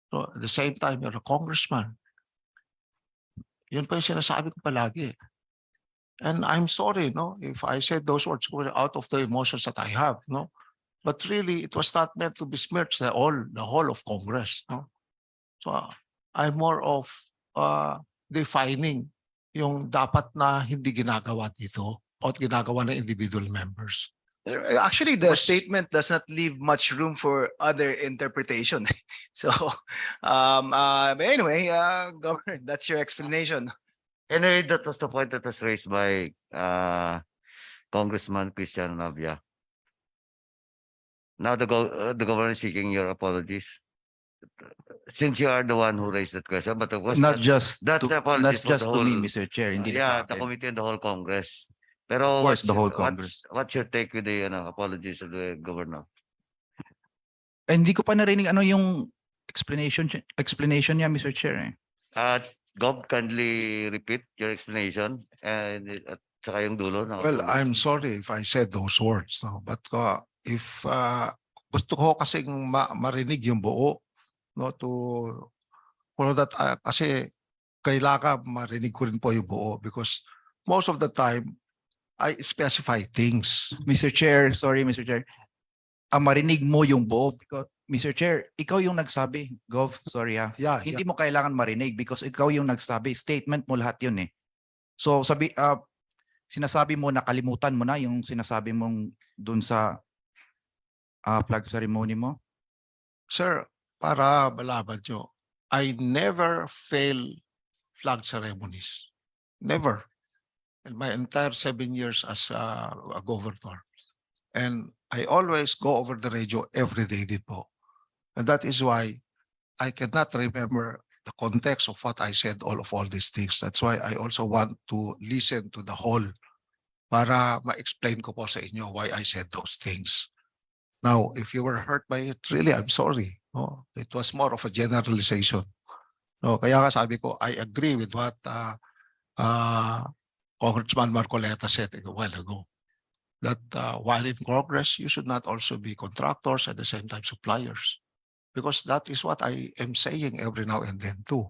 so at the same time, you're a congressman? Yun pa yung sinasabi ko palagi. And I'm sorry, no, if I said those words out of the emotions that I have, no. But really, it was not meant to besmirch the whole of Congress, no. So I'm more of defining yung dapat na hindi ginagawa dito o ginagawa ng individual members. actually, the Was- statement does not leave much room for other interpretation. So, but anyway, Governor, that's your explanation. Anyway, that was the point that was raised by Congressman Christian Navia. Now the governor is seeking your apologies. Since you are the one who raised that question, but of course Not just that to, apologies not for just the to me, whole- Mr. Chair, hindi yeah, sa the akin. committee and the whole Congress. Pero Of course, the whole Congress. what's your take with the apologies of the governor? Hindi ko pa narinig ano yung explanation niya, Mr. Chair. Gob, kindly repeat your explanation and at saka yung dulo. Well, I'm sorry if I said those words, no? But if gusto ko kasing marinig yung buo, no, to for that kasi kailangan marinig ko rin po yung buo because most of the time I specify things. Mr. Chair, sorry, Mr. Chair. Marinig mo yung buo. Because, Mr. Chair, ikaw yung nagsabi. Gov, sorry ha. Yeah, Hindi mo kailangan marinig because ikaw yung nagsabi. Statement mo lahat yun eh. So sinasabi mo nakalimutan mo na yung sinasabi mong dun sa flag ceremony mo? Sir, para malaman nyo, I never fail flag ceremonies. Never. In my entire 7 years as a governor. And I always go over the radio every day din po. And that is why I cannot remember the context of what I said, all these things. That's why I also want to listen to the whole para ma-explain ko po sa inyo why I said those things. Now, if you were hurt by it, really, I'm sorry. No, it was more of a generalization. No, kaya nga sabi ko, I agree with what Congressman Marcoleta said a while ago. That while in Congress, you should not also be contractors at the same time suppliers. Because that is what I am saying every now and then too.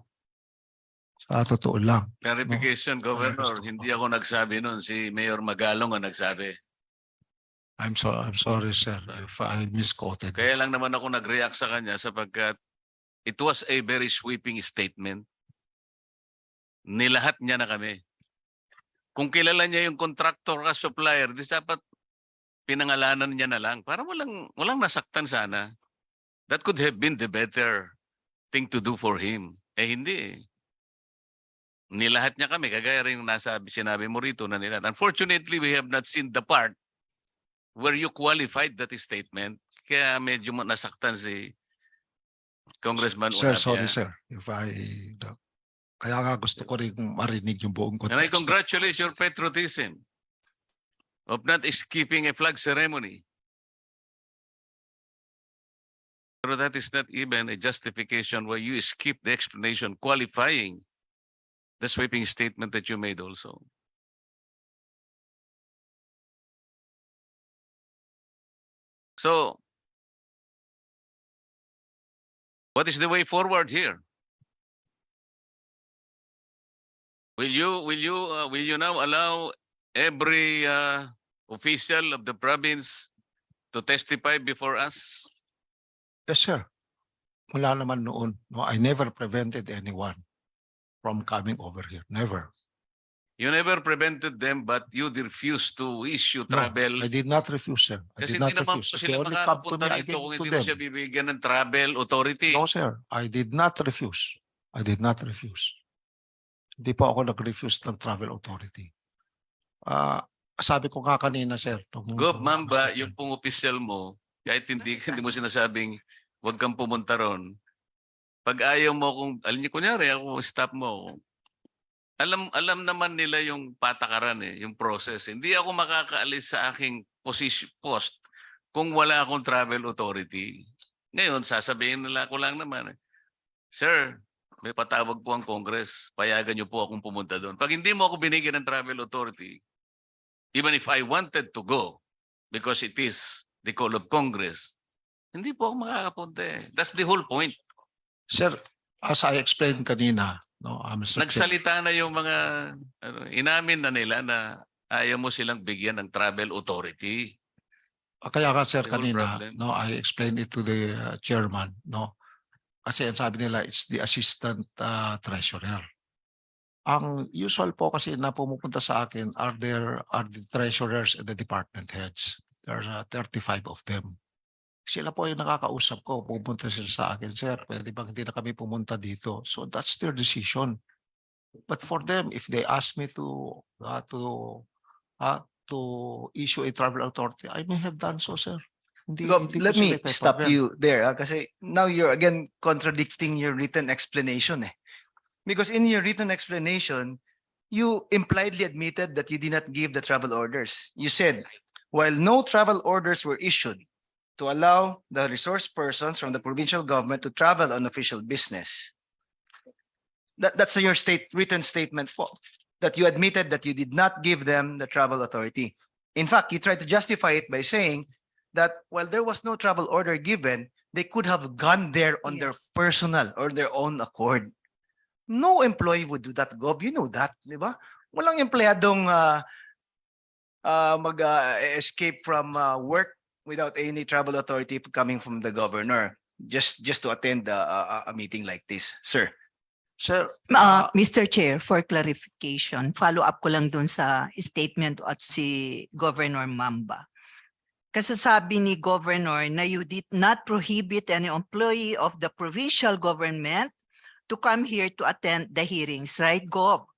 Sa totoo lang. Clarification, Governor, gusto ko. hindi ako nagsabi nun. Si Mayor Magalong ang nagsabi. I'm sorry, sir, if I misquoted. Kaya lang naman ako nag-react sa kanya sapagkat it was a very sweeping statement. Nilahat niya na kami. Kung kilala niya yung contractor ka supplier, di dapat pinangalanan niya na lang para walang nasaktan sana. That could have been the better thing to do for him. Hindi. Nilahat niya kami, kagaya rin sinabi mo rito na nilahat. Unfortunately, we have not seen the part where you qualified that statement. Kaya medyo nasaktan si Congressman Sir, Unapia. sorry, sir. Kaya nga gusto ko rin marinig yung buong And I context. congratulate your patriotism of not skipping a flag ceremony. Pero that is not even a justification why you skip the explanation qualifying the sweeping statement that you made also. So, what is the way forward here? Will you now allow every official of the province to testify before us? Yes, sir. Wala naman noon. No, I never prevented anyone from coming over here. Never. You never prevented them, but you refused to issue travel. No, I did not refuse, sir. I Kasi did not hindi naman refuse. po If sila they only come to makakapunta me, I rito gave kung it to hindi mo them. siya bibigyan ng travel authority. No, sir. I did not refuse. I did not refuse. Hindi po ako nag-refuse ng travel authority. Sabi ko nga kanina, sir. Gov, Mamba, yung pong official mo, kahit hindi mo sinasabing huwag kang pumunta ron, pag ayaw mo kung, alin niyo, kunyari, ako stop mo, alam naman nila yung patakaran yung process. Hindi ako makakaalis sa aking post kung wala akong travel authority. Ngayon, sasabihin nila ko lang naman, sir, may patawag po ang Congress, payagan niyo po akong pumunta doon. Pag hindi mo ako binigyan ng travel authority, even if I wanted to go, because it is the call of Congress, hindi po ako makakapunta. That's the whole point. Sir, as I explained kanina, no, Mr. Chair, Nagsalita na yung mga, inamin na nila na ayaw mo silang bigyan ng travel authority. kaya nga sir The whole kanina, problem. no, I explained it to the chairman, no. Kasi ang sabi nila, it's the assistant treasurer. Ang usual po kasi na pumupunta sa akin are the treasurers and the department heads. There's 35 of them. Sila po yung nakakausap ko, pupunta sila sa akin, sir, pwede bang hindi na kami pumunta dito? So that's their decision. But for them, if they ask me to issue a travel authority, I may have done so, sir. Gov, let me stop you. you there kasi now you're again contradicting your written explanation. Because in your written explanation, you impliedly admitted that you did not give the travel orders. You said, while no travel orders were issued to allow the resource persons from the provincial government to travel on official business. That's your written statement for that you admitted that you did not give them the travel authority. In fact, you tried to justify it by saying that while there was no travel order given, they could have gone there on their personal or their own accord. No employee would do that, Gov. You know that, di ba? Walang empleyadong escape from work without any travel authority coming from the governor just to attend a meeting like this, sir. Sir, Mr. Chair, for clarification, follow up ko lang dun sa statement at si Governor Mamba. Kasi sabi ni Governor na you did not prohibit any employee of the provincial government to come here to attend the hearings, right, Gov?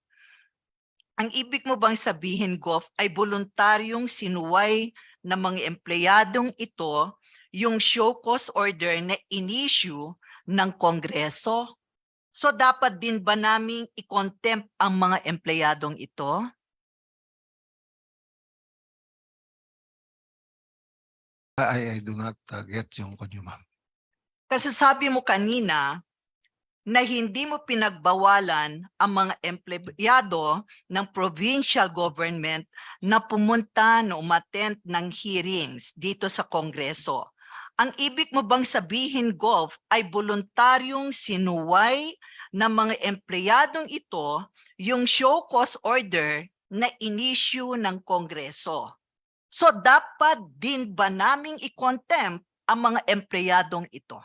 Ang ibig mo bang sabihin, Gov, ay voluntaryong sinuway ng mga empleyadong ito yung show cause order na in-issue ng Kongreso? So dapat din ba naming i-contempt ang mga empleyadong ito? I do not get yung kanyo, ma'am. Kasi sabi mo kanina na hindi mo pinagbawalan ang mga empleyado ng provincial government na pumunta na umattend ng hearings dito sa Kongreso. Ang ibig mo bang sabihin, Gov, ay voluntaryong sinuway ng mga empleyadong ito yung show cause order na inisyu ng Kongreso? So dapat din ba naming i-contempt ang mga empleyadong ito?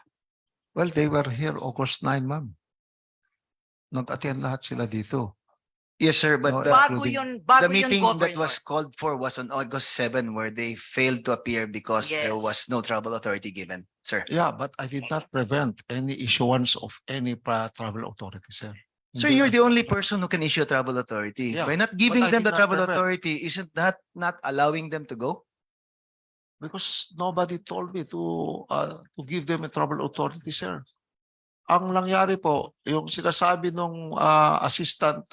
Well, they were here August 9, ma'am. Nag-attend lahat sila dito. Yes, sir, but No, Bago including- yun, the bago yun, meeting that Governor. was called for was on August 7 where they failed to appear because there Yes. was no travel authority given, sir. Yeah, but I did not prevent any issuance of any travel authority, sir. Sir, Hindi you're I- the only person who can issue a travel authority. Yeah, By not giving I them the did not travel prevent. authority, isn't that not allowing them to go? Because nobody told me to give them a travel authority, sir. Ang nangyari po, yung sinasabi nung assistant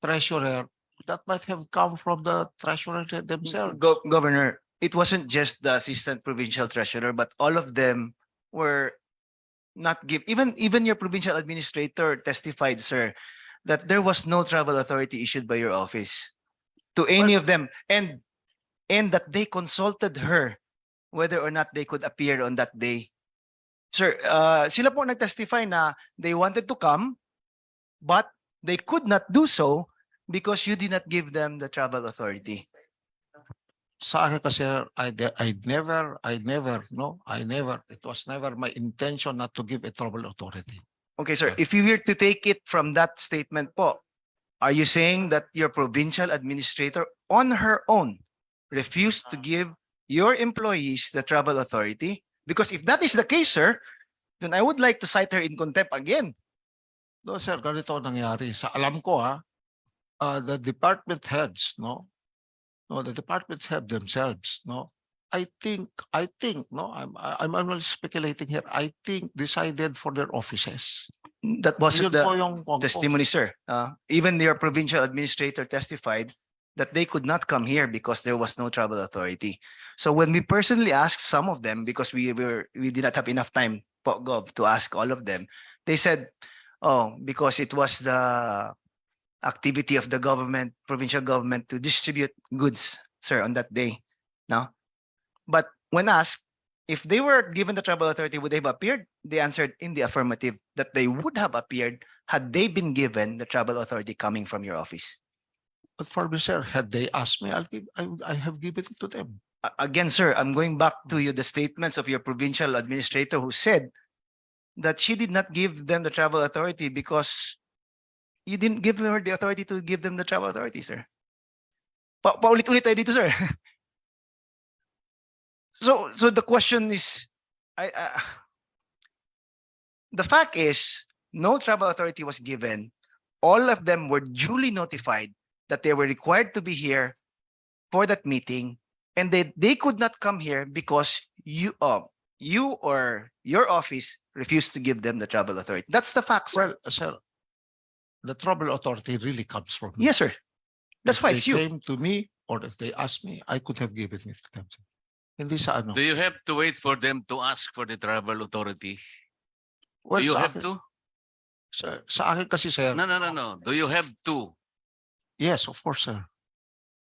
treasurer, that might have come from the treasurer themselves. Governor, it wasn't just the assistant provincial treasurer, but all of them were not even your provincial administrator testified, sir, that there was no travel authority issued by your office to any of them, and that they consulted her whether or not they could appear on that day. Sir, sila po nag-testify na they wanted to come, but they could not do so because you did not give them the travel authority. Sa akin kasi, I never, it was never my intention not to give a travel authority. Okay, sir, if you were to take it from that statement po, are you saying that your provincial administrator on her own refused to give your employees the travel authority? Because if that is the case, sir, then I would like to cite her in contempt again. No, sir, ganito ang nangyari. Sa alam ko, the department heads, the departments have themselves, I think, I'm only speculating here. I think decided for their offices. That wasn't Yun po the yung kwan ko. testimony, sir. Even your provincial administrator testified that they could not come here because there was no travel authority. So when we personally asked some of them, because we did not have enough time, Gov, to ask all of them, they said, oh, because it was the activity of the government, provincial government, to distribute goods, sir, on that day. No? But when asked if they were given the travel authority, would they have appeared? They answered in the affirmative that they would have appeared had they been given the travel authority coming from your office. But for me, sir, had they asked me, I have given it to them. Again, sir, I'm going back to you, the statements of your provincial administrator who said that she did not give them the travel authority because you didn't give her the authority to give them the travel authority, sir. Paulit-ulit tayo dito, sir. So the question is, the fact is, no travel authority was given. All of them were duly notified that they were required to be here for that meeting, and they could not come here because you or your office refused to give them the travel authority. That's the fact, sir. Well, sir, the travel authority really comes from me. Yes, sir. That's If why they it's you. came to me or if they asked me, I could have given it to them. Sir. Hindi sa ano. Do you have to wait for them to ask for the travel authority? Well, Do you sa have akin- to? Sa akin kasi, sir. No. Do you have to? Yes, of course, sir.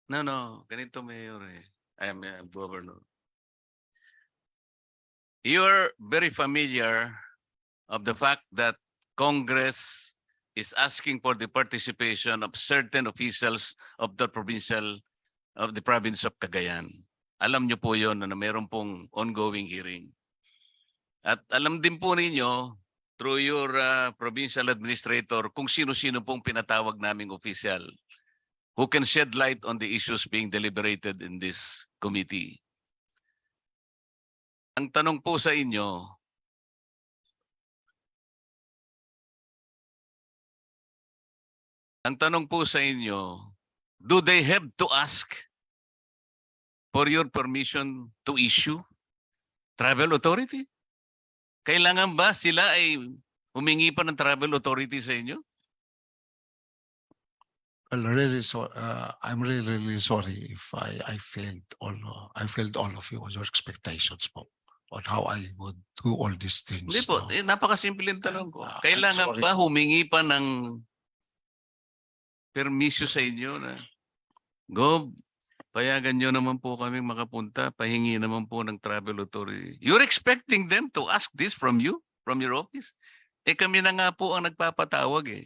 No. Ganito, Mayor. I am governor. You're very familiar of the fact that Congress is asking for the participation of certain officials of the province of Cagayan. Alam niyo po yon na meron pong ongoing hearing. At alam din po ninyo through your provincial administrator kung sino-sino pong pinatawag naming official who can shed light on the issues being deliberated in this committee. Ang tanong po sa inyo, do they have to ask for your permission to issue travel authority? Kailangan ba sila ay humingi pa ng travel authority sa inyo? Well, really, I'm really sorry if I failed all of you on your expectations po on how I would do all these things. Hindi po, no? napakasimple yung tanong ko. I'm Kailangan sorry. ba humingi pa ng permisyo sa inyo na, Gob, payagan nyo naman po kami makapunta, pahingi naman po ng travel authority. You're expecting them to ask this from you, from your office? Eh kami na nga po ang nagpapatawag eh.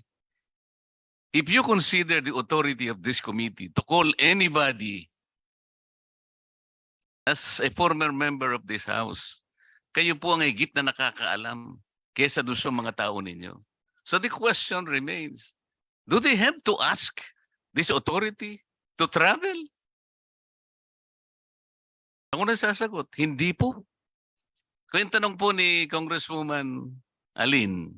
If you consider the authority of this committee to call anybody as a former member of this house, kayo po ang higit na nakakaalam kesa doon sa mga tao ninyo. So the question remains, do they have to ask this authority to travel? Ako na sasagot, hindi po. Kung yung tanong po ni Congresswoman Alin,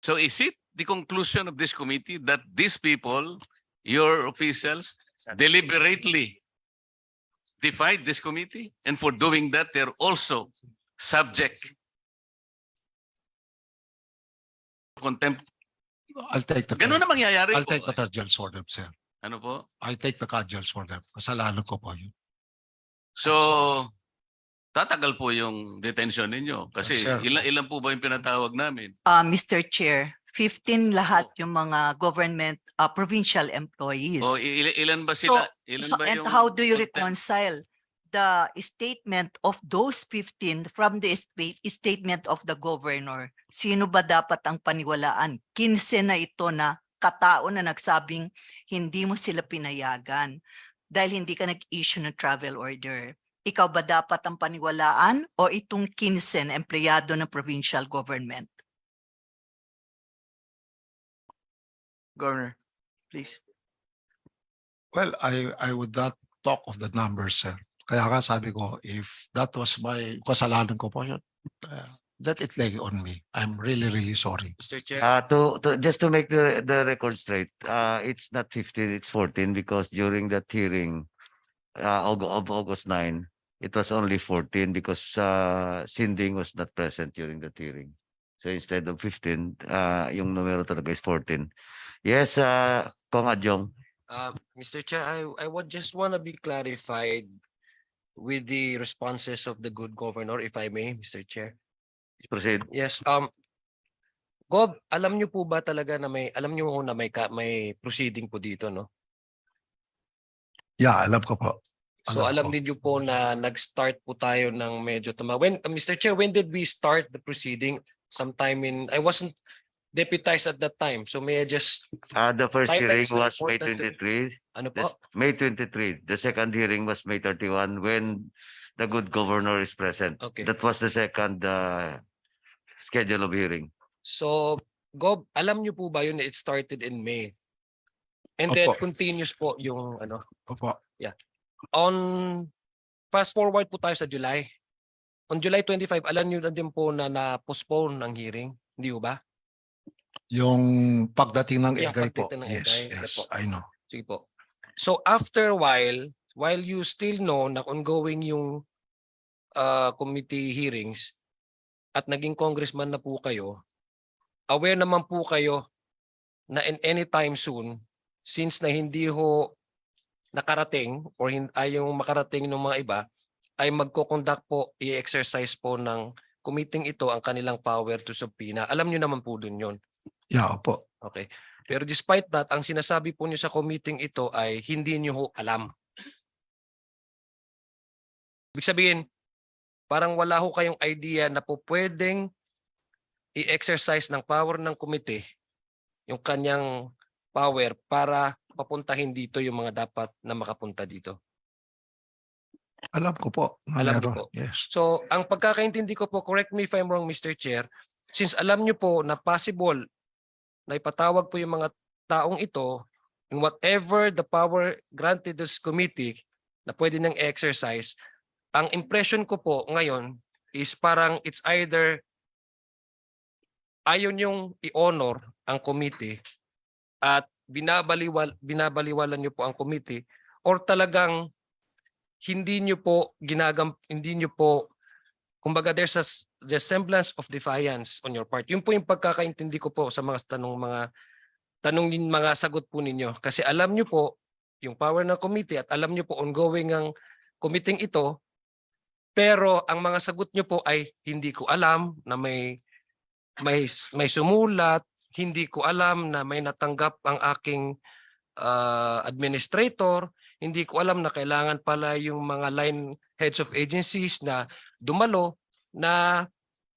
so is it the conclusion of this committee that these people, your officials, deliberately defied this committee? And for doing that, they're also subject to contempt. I'll take the Ganun na mangyayari I'll po. take the cudgels for them, sir. Ano po? I'll take the cudgels for them. Kasalanan ko po yun. So, tatagal po yung detention ninyo. Kasi Sir. ilan po ba yung pinatawag namin? Mr. Chair, 15 lahat yung mga government provincial employees. O ilan ba So, sila? Ilan ba and yung how do you contempt? reconcile the statement of those 15 from the statement of the governor? Sino ba dapat ang paniwalaan? 15 na ito na katao na nagsabing hindi mo sila pinayagan dahil hindi ka nag-issue ng travel order. Ikaw ba dapat ang paniwalaan o itong 15 na empleyado ng provincial government? Governor, please. Well, I would not talk of the numbers, sir. Kaya nga sabi ko, if that was my kasalanan ko po, let it lay on me. I'm really, really sorry. Mr. Chair. Just to make the record straight, it's not 15, it's 14 because during that hearing of August 9, it was only 14 because Sinding was not present during that hearing. So instead of 15, yung numero talaga is 14. Yes, Kong Adjong. Mr. Chair, I would just want to be clarified with the responses of the good governor, if I may, Mr. Chair. Proceed. Yes, Gob, alam niyo po ba talaga na alam niyo na may proceeding po dito, no? Yeah, alam ko po. So alam ko. din niyo po na nag-start po tayo ng medyo Mr. Chair, when did we start the proceeding? Sometime I wasn't deputized at that time. So may I just The first hearing Timelines na was May important to- 23. ano po? May 23. The second hearing was May 31 when the good governor is present. Okay. That was the second schedule of hearing. So, Gob, alam niyo po ba yun na it started in May? And then Opo. continuous po yung Opo. on fast forward po tayo sa July. On July 25, alam niyo na din po na postpone ng hearing, hindi po ba? Yung pagdating ng Yeah, egay po. pagdating ng Yes, egay, yes, po. I know. Sige po. So after a while you still know na ongoing yung committee hearings at naging congressman na po kayo, aware naman po kayo na in any time soon, since na hindi ho nakarating or ayaw makarating ng mga iba, ay magko-conduct po, i-exercise po ng committee ito ang kanilang power to subpoena. Alam niyo naman po dun yun. Yeah, opo. Okay. Pero despite that, ang sinasabi po niyo sa committee ito ay hindi niyo ho alam. Ibig sabihin, parang wala ho kayong idea na po pwedeng i-exercise ng power ng committee yung kanyang power para papuntahin dito yung mga dapat na makapunta dito. Alam ko po. Na Alam niyo meron. po. Yes. So, ang pagkakaintindi ko po, correct me if I'm wrong, Mr. Chair, since alam niyo po na possible na ipatawag po yung mga taong ito and whatever the power granted this committee na pwede nang exercise, ang impression ko po ngayon is parang it's either ayaw niyong i-honor ang committee at binabaliwalan niyo po ang committee or talagang hindi niyo po kumbaga there's the semblance of defiance on your part. Yun po yung pagkakaintindi ko po sa mga sagot po ninyo. Kasi alam niyo po yung power ng committee at alam niyo po ongoing ang committee ito, pero ang mga sagot niyo po ay hindi ko alam na may sumulat, hindi ko alam na may natanggap ang aking administrator, hindi ko alam na kailangan pala yung mga line heads of agencies na dumalo na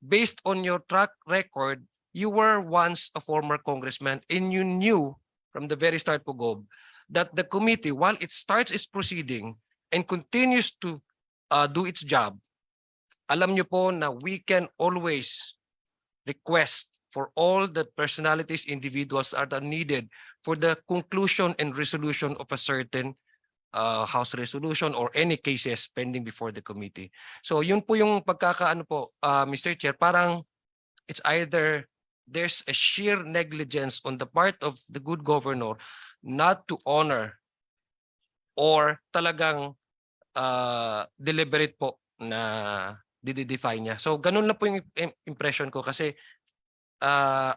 based on your track record, you were once a former congressman and you knew from the very start po, Gob, that the committee, while it starts its proceeding and continues to do its job, alam nyo po na we can always request for all the personalities, individuals that are needed for the conclusion and resolution of a certain House resolution or any cases pending before the committee. So yun po yung pagkakaano po, Mr. Chair, parang it's either there's a sheer negligence on the part of the good governor not to honor or talagang deliberate po na didedefine niya. So ganun lang po yung impression ko kasi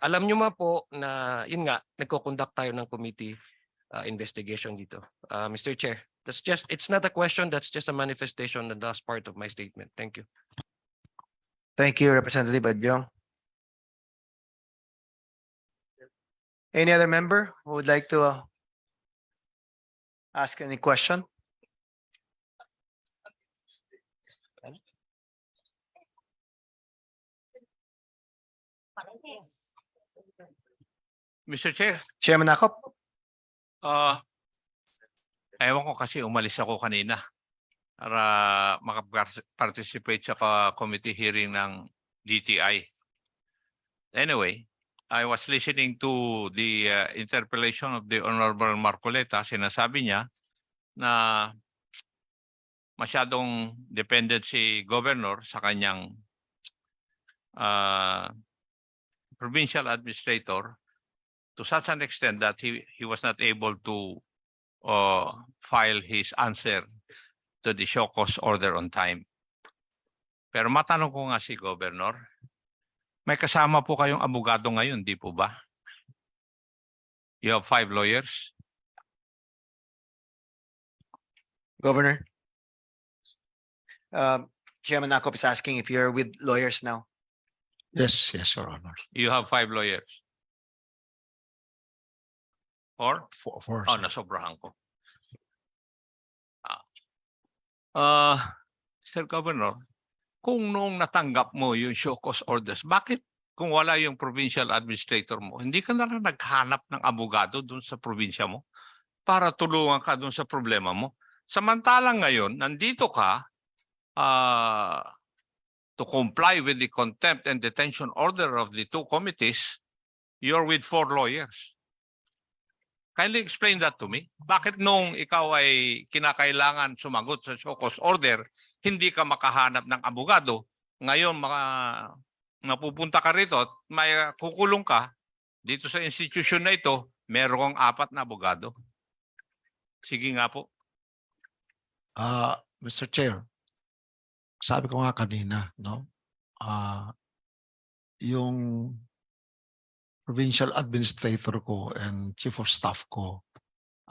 alam nyo ma po na yun nga, nagko-conduct tayo ng committee investigation dito. Mr. Chair, that's just, it's not a question, that's just a manifestation and that's part of my statement. Thank you. Thank you, Representative Adjong. Any other member who would like to ask any question? Mr. Chair, Chairman Akop? ewan ko kasi umalis ako kanina para makapag-participate sa committee hearing ng DTI. Anyway, I was listening to the interpellation of the Honorable Marcoleta. Sinasabi niya na masyadong dependent si Governor sa kanyang provincial administrator to such an extent that he was not able to file his answer to the show cause order on time. Pero matanong ko nga si Governor, may kasama po kayong abogado ngayon, di po ba? You have 5 lawyers? Governor? Chairman Akop is asking if you're with lawyers now. Yes, yes, Your Honor. You have 5 lawyers? Or? For Oh, nasobrahan ko. Sir Governor, kung noong natanggap mo yung show cause orders, bakit kung wala yung provincial administrator mo, hindi ka na lang naghanap ng abogado dun sa probinsya mo para tulungan ka dun sa problema mo? Samantalang ngayon, nandito ka to comply with the contempt and detention order of the 2 committees, you're with 4 lawyers. Kindly explain that to me. Bakit nung ikaw ay kinakailangan sumagot sa show cause order, hindi ka makahanap ng abogado? Ngayon, mapupunta ka rito at may kukulong ka dito sa institution na ito, merong 4 na abogado. Sige nga po. Mr. Chair, sabi ko nga kanina, no? Yung provincial administrator ko and chief of staff ko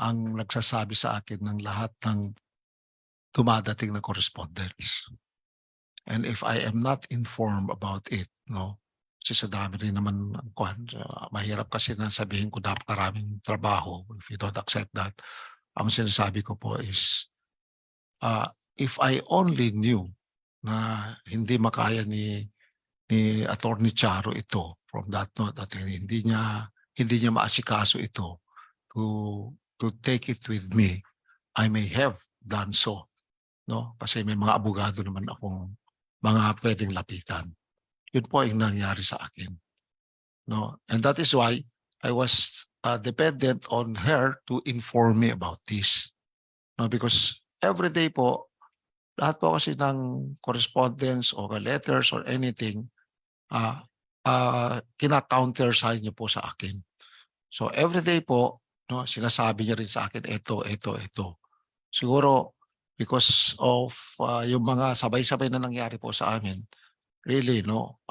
ang nagsasabi sa akin ng lahat ng dumadating na correspondence. And if I am not informed about it, no? Kasi sa dami rin naman, mahirap kasi na sabihin ko dapat maraming trabaho. If you don't accept that, ang sinasabi ko po is, if I only knew na hindi makaya ni Attorney Charo ito from that note that hindi niya maasikaso ito to take it with me, I may have done so, no? Kasi may mga abogado naman akong mga pwedeng lapitan. Yun po yung nangyari sa akin, no? And that is why I was dependent on her to inform me about this, no? Because every day po, lahat po kasi ng correspondence or letters or anything, kina-counter sign niyo po sa akin. So every day po, no, sinasabi niya rin sa akin, ito. Siguro because of yung mga sabay-sabay na nangyari po sa amin, really, no,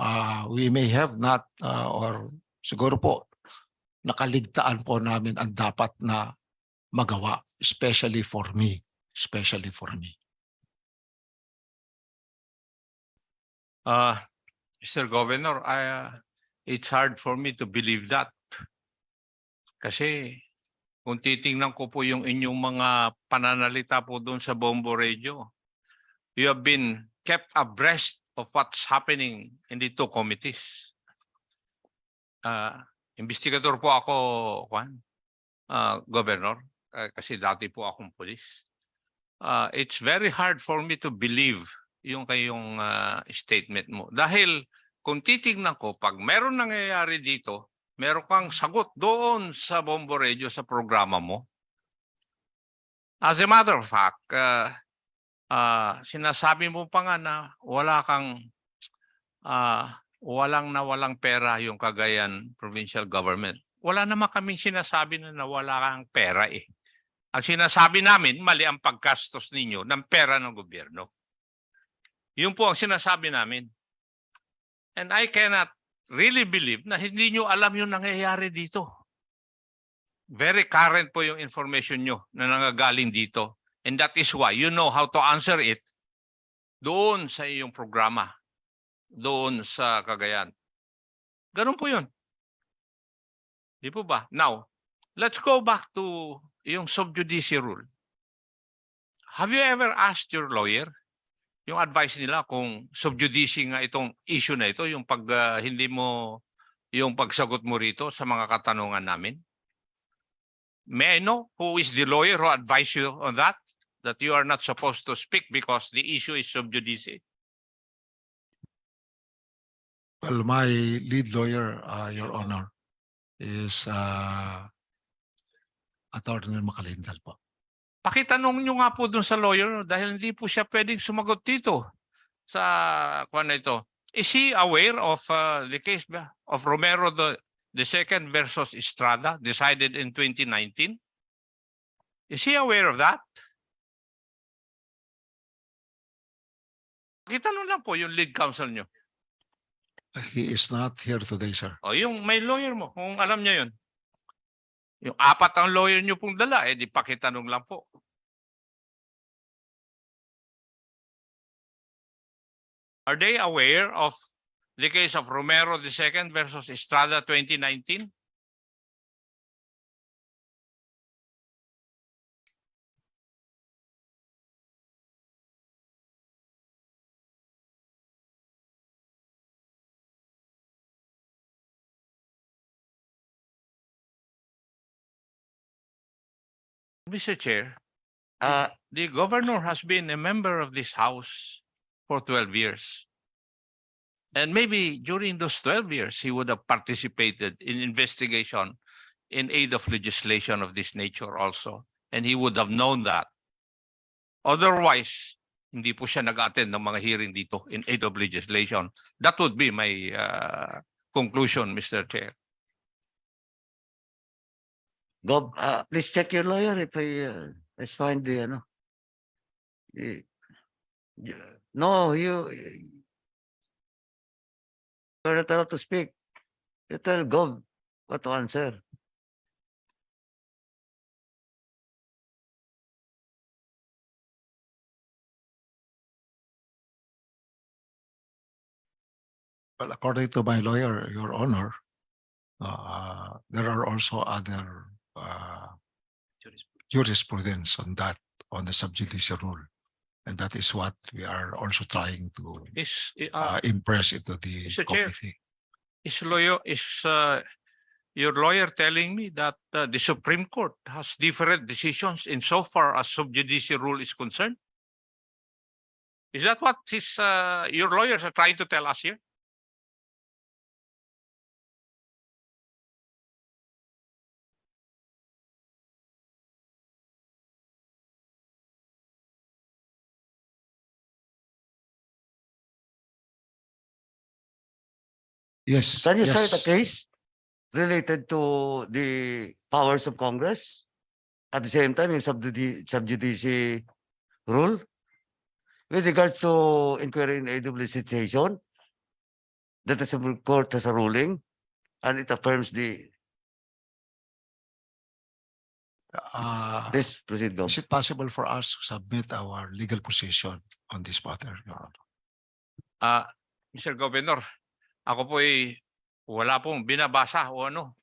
we may have not, or siguro po, nakaligtaan po namin ang dapat na magawa, especially for me. Mr. Governor, it's hard for me to believe that. Kasi kung titingnan ko po yung inyong mga pananalita po doon sa Bombo Radio, you have been kept abreast of what's happening in the two committees. Investigator po ako, Governor, kasi dati po akong pulis. It's very hard for me to believe yung kayong statement mo. Dahil kung titignan ko, pag meron nangyayari dito, meron kang sagot doon sa Bombo Radio sa programa mo. As a matter of fact, sinasabi mo pa nga na wala kang walang pera yung Cagayan Provincial Government. Wala naman kaming sinasabi na nawala kang pera eh. Ang sinasabi namin, mali ang paggastos ninyo ng pera ng gobyerno. Yun po ang sinasabi namin. And I cannot really believe na hindi nyo alam yung nangyayari dito. Very current po yung information nyo na nanggagaling dito. And that is why you know how to answer it doon sa iyong programa, doon sa Cagayan. Ganun po yun. Di po ba? Now, let's go back to yung sub judice rule. Have you ever asked your lawyer yung advice nila kung sub judice nga itong issue na ito, yung pag hindi mo, yung pagsagot mo rito sa mga katanungan namin? May I know who is the lawyer who advised you on that? That you are not supposed to speak because the issue is sub judice? Well, my lead lawyer, Your Honor, is Attorney Macalindal po. Pakitanong nyo nga po dun sa lawyer dahil hindi po siya pwedeng sumagot dito sa kwan na ito. Is he aware of the case of Romero the second versus Estrada decided in 2019? Is he aware of that? Pakitanong lang po yung lead counsel nyo. He is not here today, sir. O yung may lawyer mo, kung alam niya yun. Yung apat ang lawyer nyo pong dala, di pakitanong lang po. Are they aware of the case of Romero II versus Estrada 2019? Mr. Chair, the governor has been a member of this house for 12 years. And maybe during those 12 years, he would have participated in investigation in aid of legislation of this nature also. And he would have known that. Otherwise, hindi po siya nag-attend ng mga hearing dito in aid of legislation. That would be my conclusion, Mr. Chair. Gov, please check your lawyer if I find the, no, you're not allowed to speak. You tell Gov what to answer. Well, according to my lawyer, Your Honor, there are also other jurisprudence on that, on the sub judice rule. And that is what we are also trying to impress into the Mr. Chair. committee. Is your lawyer telling me that the Supreme Court has different decisions insofar as sub judice rule is concerned? Is that what your lawyers are trying to tell us here? Yes. Can you cite a yes. case related to the powers of Congress? At the same time, yung sub judice rule? With regards to inquiry in aid of legislation, that the Supreme Court has a ruling and it affirms the, please proceed, Gov. Is it possible for us to submit our legal position on this matter, Your Honor? Mr. Governor, ako po ay wala pong binabasa o ano.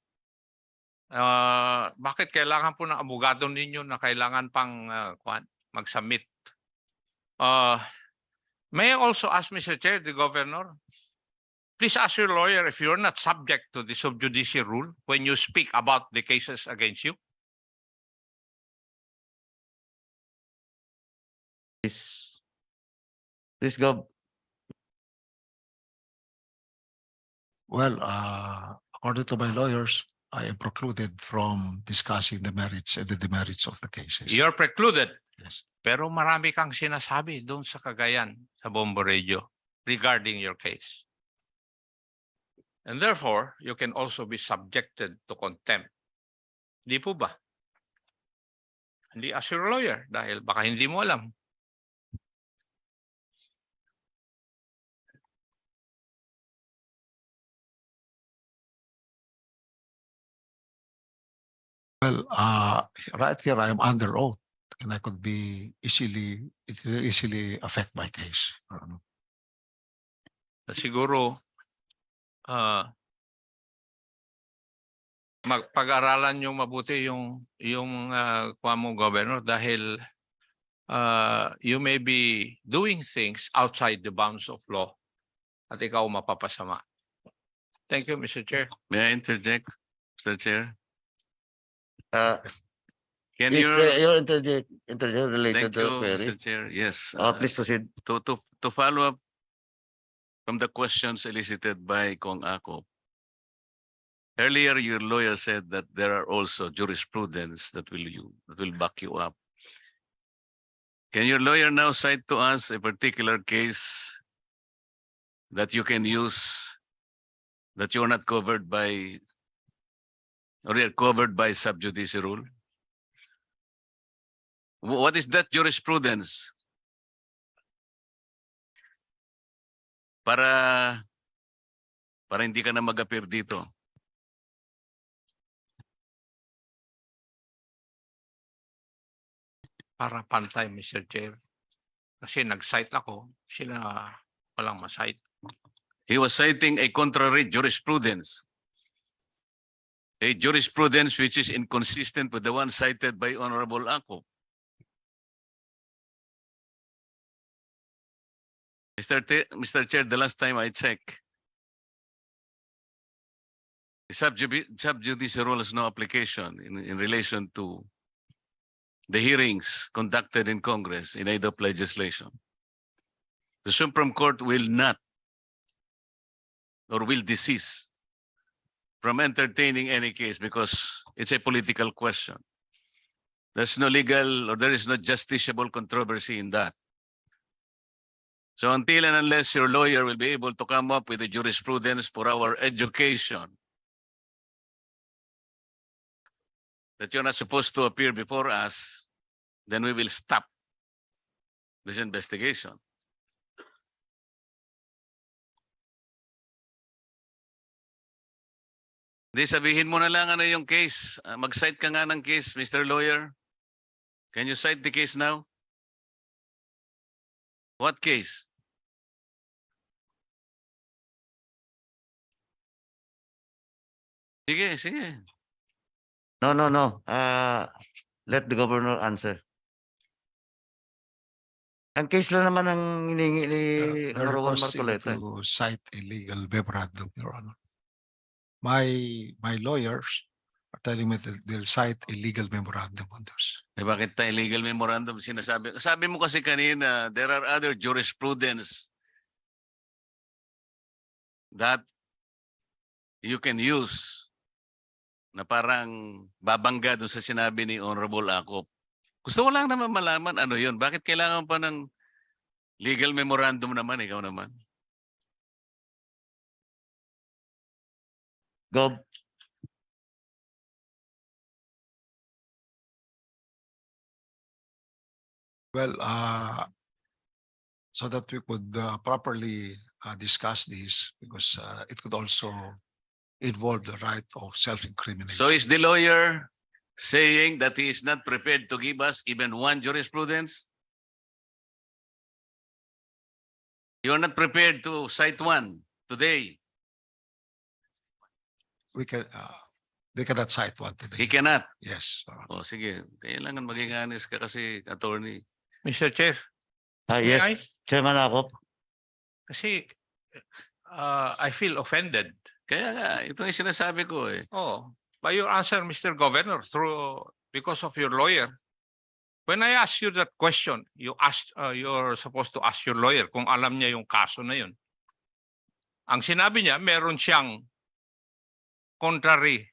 Bakit kailangan po ng abogado ninyo na kailangan pang mag-submit? May I also ask, Mr. Chair, the Governor, please ask your lawyer if you're not subject to the sub judice rule when you speak about the cases against you. Please go. Well, according to my lawyers, I am precluded from discussing the merits and the demerits of the cases. You're precluded. Yes. Pero marami kang sinasabi doon sa Cagayan, sa Bombo Radio, regarding your case. And therefore, you can also be subjected to contempt. Di po ba? Hindi as your lawyer dahil baka hindi mo alam. Well, right here I am under oath, and I could be it will easily affect my case. Siguro, pag-aralan yung mabuti yung kuha mo, Governor, dahil you may be doing things outside the bounds of law at ikaw mapapasama. Thank you, Mr. Chair. May I interject, Mr. Chair? Can Is you? your interject related Thank to you, the query? Mr. Chair. Yes. Please proceed. To follow up from the questions elicited by Kong Ako. Earlier, your lawyer said that there are also jurisprudence that will back you up. Can your lawyer now cite to us a particular case that you can use that you are not covered by or you're covered by sub judice rule? What is that jurisprudence? Para hindi ka na mag-appear dito. Para pantay, Mr. Chair. Kasi nag-cite ako, sila walang ma-cite. He was citing a contrary jurisprudence. A jurisprudence which is inconsistent with the one cited by Honorable Ako. Mr. Chair, the last time I checked, the sub judice rule has no application in relation to the hearings conducted in Congress in aid of legislation. The Supreme Court will not or will desist from entertaining any case because it's a political question. There's no legal or there is no justiciable controversy in that. So until and unless your lawyer will be able to come up with a jurisprudence for our education that you're not supposed to appear before us, then we will stop this investigation. Di sabihin mo na lang ano yung case. Mag-cite ka nga ng case, Mr. Lawyer. Can you cite the case now? What case? Sige, sige. No. Let the governor answer. Ang case lang naman ang hiningi ni They're Honorable requesting Marcoleta. to cite a legal memorandum, Your Honor. My lawyers are telling me that they'll cite a legal memorandum on this. Eh bakit tayo illegal memorandum sinasabi? Sabi mo kasi kanina, there are other jurisprudence that you can use na parang babangga dun sa sinabi ni Honorable Akop. Gusto ko lang naman malaman ano yun. Bakit kailangan pa ng legal memorandum naman, ikaw naman? Gob. Well, so that we could properly discuss this, because it could also involve the right of self-incrimination. So is the lawyer saying that he is not prepared to give us even one jurisprudence? You are not prepared to cite one today. We can, They cannot cite one He today. cannot. Yes. O sige, kailangan maging honest ka kasi, attorney. Mr. Chair, Yes, may I? Chairman Akop. Kasi I feel offended. Kaya nga, ito yung sinasabi ko eh. Oh, by your answer, Mr. Governor, because of your lawyer. When I asked you that question, you're supposed to ask your lawyer kung alam niya yung kaso na yun. Ang sinabi niya, meron siyang contrary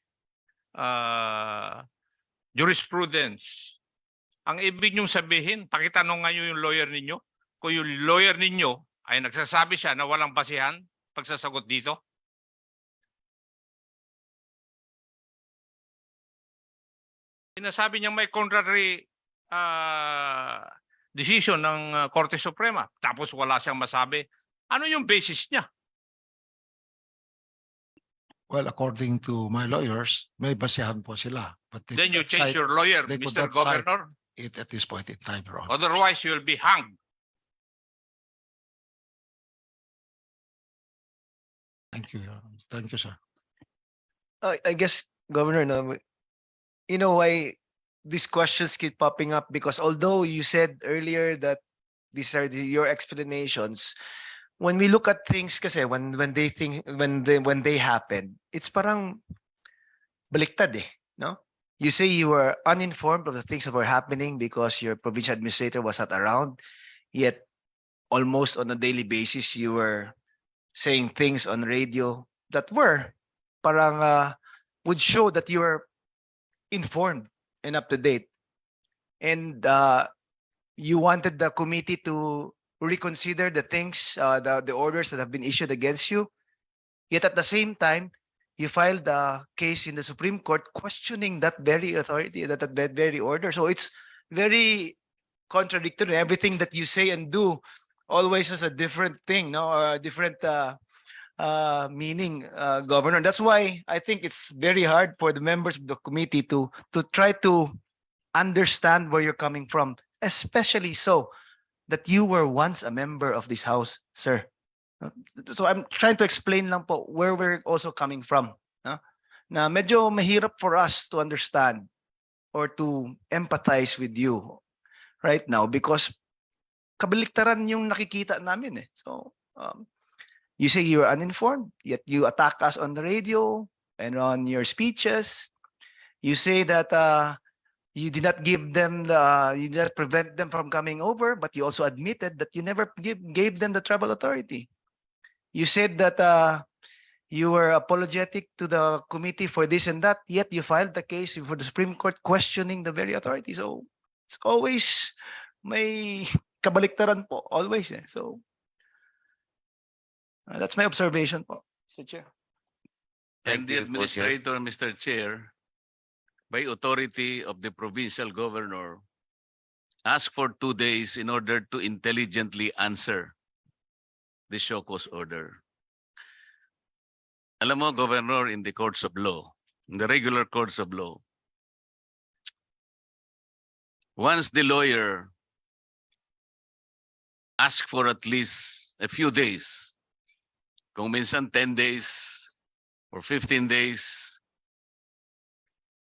jurisprudence. Ang ibig niyong sabihin, pakitanong nga yung lawyer ninyo, kung yung lawyer ninyo ay nagsasabi siya na walang basihan pagsasagot dito. Sinasabi niyang may contrary decision ng Korte Suprema, tapos wala siyang masabi. Ano yung basis niya? Well, according to my lawyers, may basihan po sila. But they Then you could change cite your lawyer, they could Mr. not cite Governor. it at this point in time, Your Honor. Otherwise, you will be hanged. Thank you, Your Honor. Thank you, sir. I guess, Governor, no, you know why these questions keep popping up? Because although you said earlier that these are your explanations, when we look at things kasi when they happen, it's parang baliktad eh, no? You say you were uninformed of the things that were happening because your provincial administrator was not around, yet almost on a daily basis you were saying things on radio that were parang would show that you were informed and up to date. And you wanted the committee to reconsider the things, the orders that have been issued against you. Yet at the same time, you filed a case in the Supreme Court questioning that very authority, that very order. So it's very contradictory. Everything that you say and do always has a different thing, no, or a different meaning, Governor. That's why I think it's very hard for the members of the committee to try to understand where you're coming from, especially so that you were once a member of this house, sir. So I'm trying to explain lang po where we're also coming from. Na medyo mahirap for us to understand or to empathize with you right now because kabaliktaran yung nakikita namin eh. So you say you're uninformed, yet you attack us on the radio and on your speeches. You say that you did not give them you did not prevent them from coming over, but you also admitted that you never gave them the tribal authority. You said that you were apologetic to the committee for this and that, yet you filed the case for the Supreme Court questioning the very authority. So it's always may kabaliktaran po, always. Eh. So that's my observation po, Mr. Chair. And the administrator, Mr. Chair, by authority of the provincial governor, asked for 2 days in order to intelligently answer the show cause order. Alam mo, Governor, in the courts of law, in the regular courts of law, once the lawyer asks for at least a few days, kung minsan 10 days or 15 days,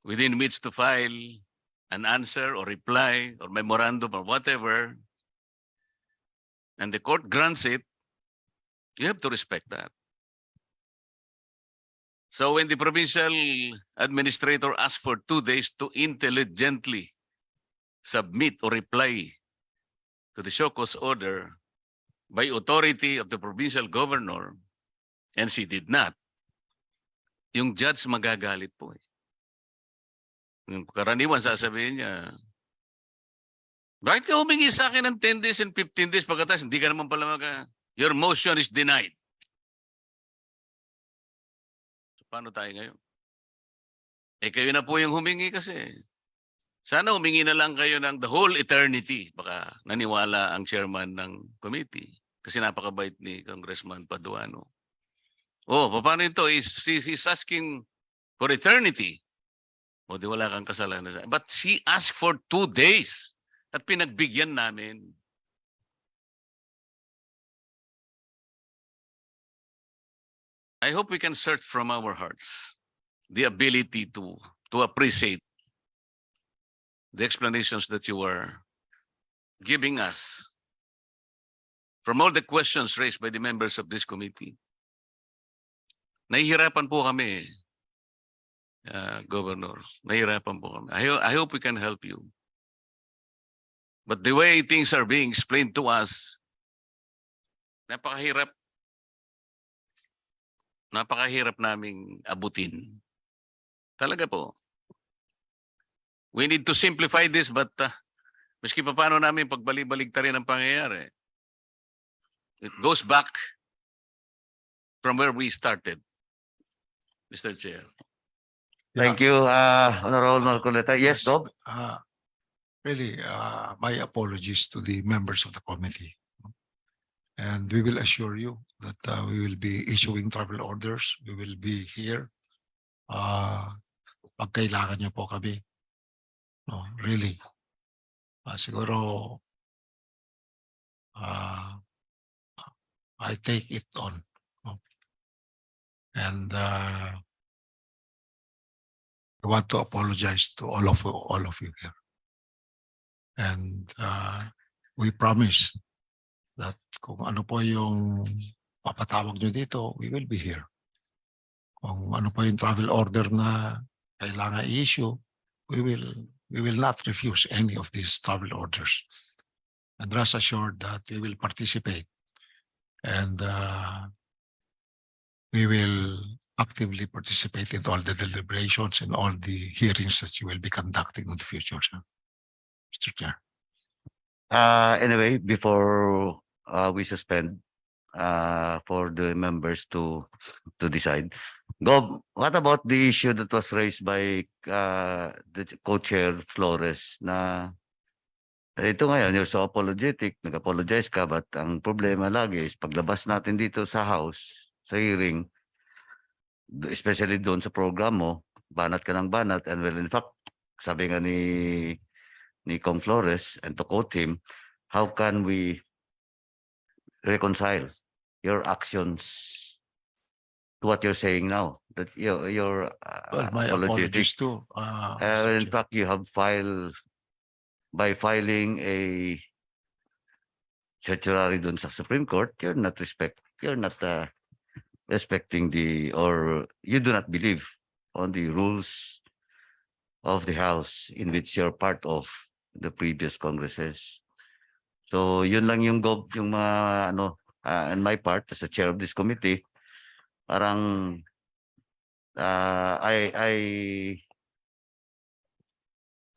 within which to file an answer or reply or memorandum or whatever, and the court grants it, you have to respect that. So when the provincial administrator asks for 2 days to intelligently submit or reply to the show cause order by authority of the provincial governor, and she did not, yung judge magagalit po eh. Yung karaniwan sasabihin niya, bakit ka humingi sa akin ng 10 days and 15 days pagkatapos hindi ka naman pala your motion is denied. So, paano tayo ngayon? Eh kayo na po yung humingi kasi. Sana humingi na lang kayo ng the whole eternity. Baka naniwala ang chairman ng committee. Kasi napakabait ni Congressman Paduano. Oh, paano ito? He's asking for eternity. O di wala kang kasalanan. But she asked for 2 days. At pinagbigyan namin. I hope we can search from our hearts the ability to appreciate the explanations that you were giving us from all the questions raised by the members of this committee. Nahihirapan po kami, Governor. Nahihirapan po kami. I hope we can help you. But the way things are being explained to us, napakahirap. Napakahirap naming abutin. Talaga po. We need to simplify this, but maski pa paano namin pagbalik-balik ta rin ang pangyayari. It goes back from where we started, Mr. Chair. Thank you, Honorable Marcoleta. Yes, Gob? Really, my apologies to the members of the committee. And we will assure you that we will be issuing travel orders. We will be here. Pag kailangan niyo po kami. No, really. Siguro, I take it on. No? And I want to apologize to all of you here. And we promise that kung ano po yung papatawag nyo dito, we will be here. Kung ano po yung travel order na kailangan i-issue, we will not refuse any of these travel orders. And rest assured that we will participate and we will actively participate in all the deliberations and all the hearings that you will be conducting in the future, sir. Mr. Chair. Anyway, before we suspend for the members to decide, Gob, what about the issue that was raised by the co-chair Flores na ito ngayon, you're so apologetic, nag-apologize ka, but ang problema lagi is paglabas natin dito sa house, sa hearing, especially doon sa program mo, banat ka ng banat, and well, in fact, sabi nga ni Kong Flores, and to quote him, how can we reconcile your actions to what you're saying now? That you're Well, my apologies too. Mr. in Chair. fact, you have filed by filing a certiorari dun sa Supreme Court, you're not respecting or you do not believe on the rules of the House in which you're part of the previous Congresses. So yun lang yung mga on my part as a chair of this committee, parang I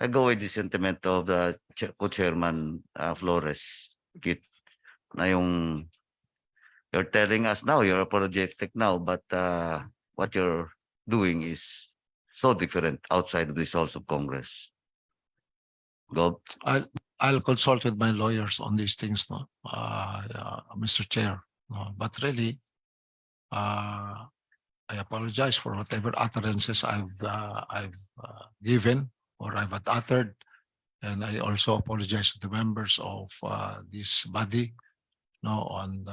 go with the sentiment of the co-chairman Flores, Kit, na yung you're telling us now you're apologetic now, but what you're doing is so different outside of this halls of Congress. Go. I'll consult with my lawyers on these things, no, Mr. Chair. No, but really, I apologize for whatever utterances I've given or I've uttered, and I also apologize to the members of this body, no, on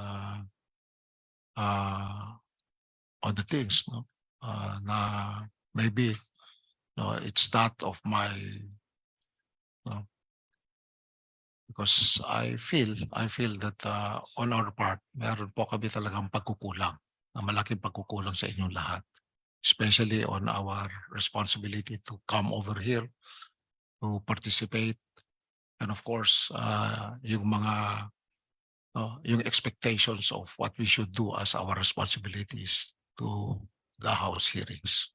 the things, no, na maybe, no, it's not of my, no, because I feel that on our part, meron po kami talagang pagkukulang, na malaking pagkukulang sa inyong lahat, especially on our responsibility to come over here to participate, and of course, yung mga yung expectations of what we should do as our responsibilities to the House hearings.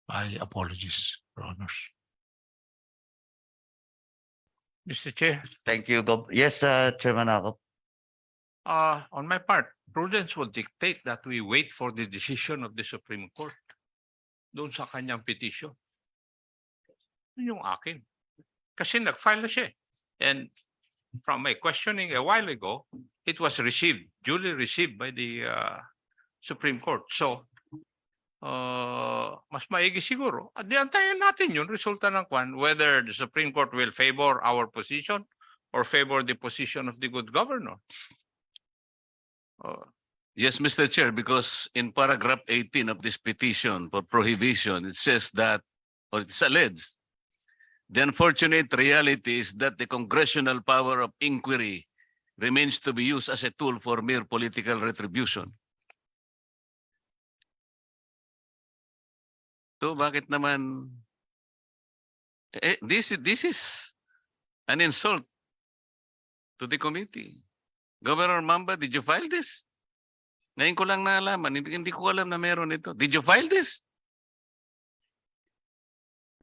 My apologies, Your Honors. Mr. Chair, Thank you, Gob. Yes, Chairman Akop. on my part, prudence would dictate that we wait for the decision of the Supreme Court doon sa kanyang petition. Yun yung akin. Kasi nag-file na siya. And from my questioning a while ago, it was duly received by the Supreme Court. So, mas maigi siguro. At diantayin natin yun, resulta ng kwan, whether the Supreme Court will favor our position or favor the position of the good governor. Yes, Mr. Chair, because in paragraph 18 of this petition for prohibition, it says that, or it's alleged, the unfortunate reality is that the congressional power of inquiry remains to be used as a tool for mere political retribution. So bakit naman this is an insult to the committee. Governor Mamba, did you file this? Ngayon ko lang naalaman, hindi ko alam na meron ito. Did you file this?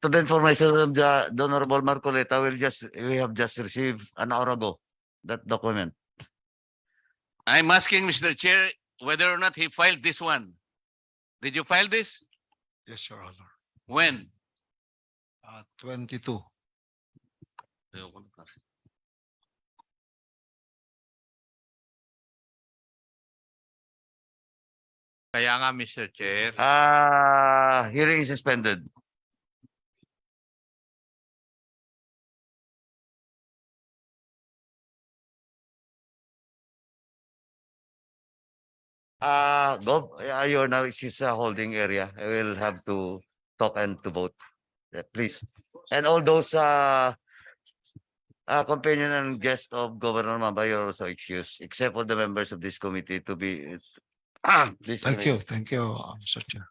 To the information of the Honorable Marcoleta, we have just received an hour ago that document. I'm asking Mr. Chair whether or not he filed this one. Did you file this? Yes, Your Honor. When? 22. Kaya nga, Mr. Chair, Hearing is suspended. You're now, she's a holding area. I will have to talk and to vote. Please. And all those companion and guest of Governor Mamba, you're also excused, except for the members of this committee to be. Please. Thank you, Mr. Chair.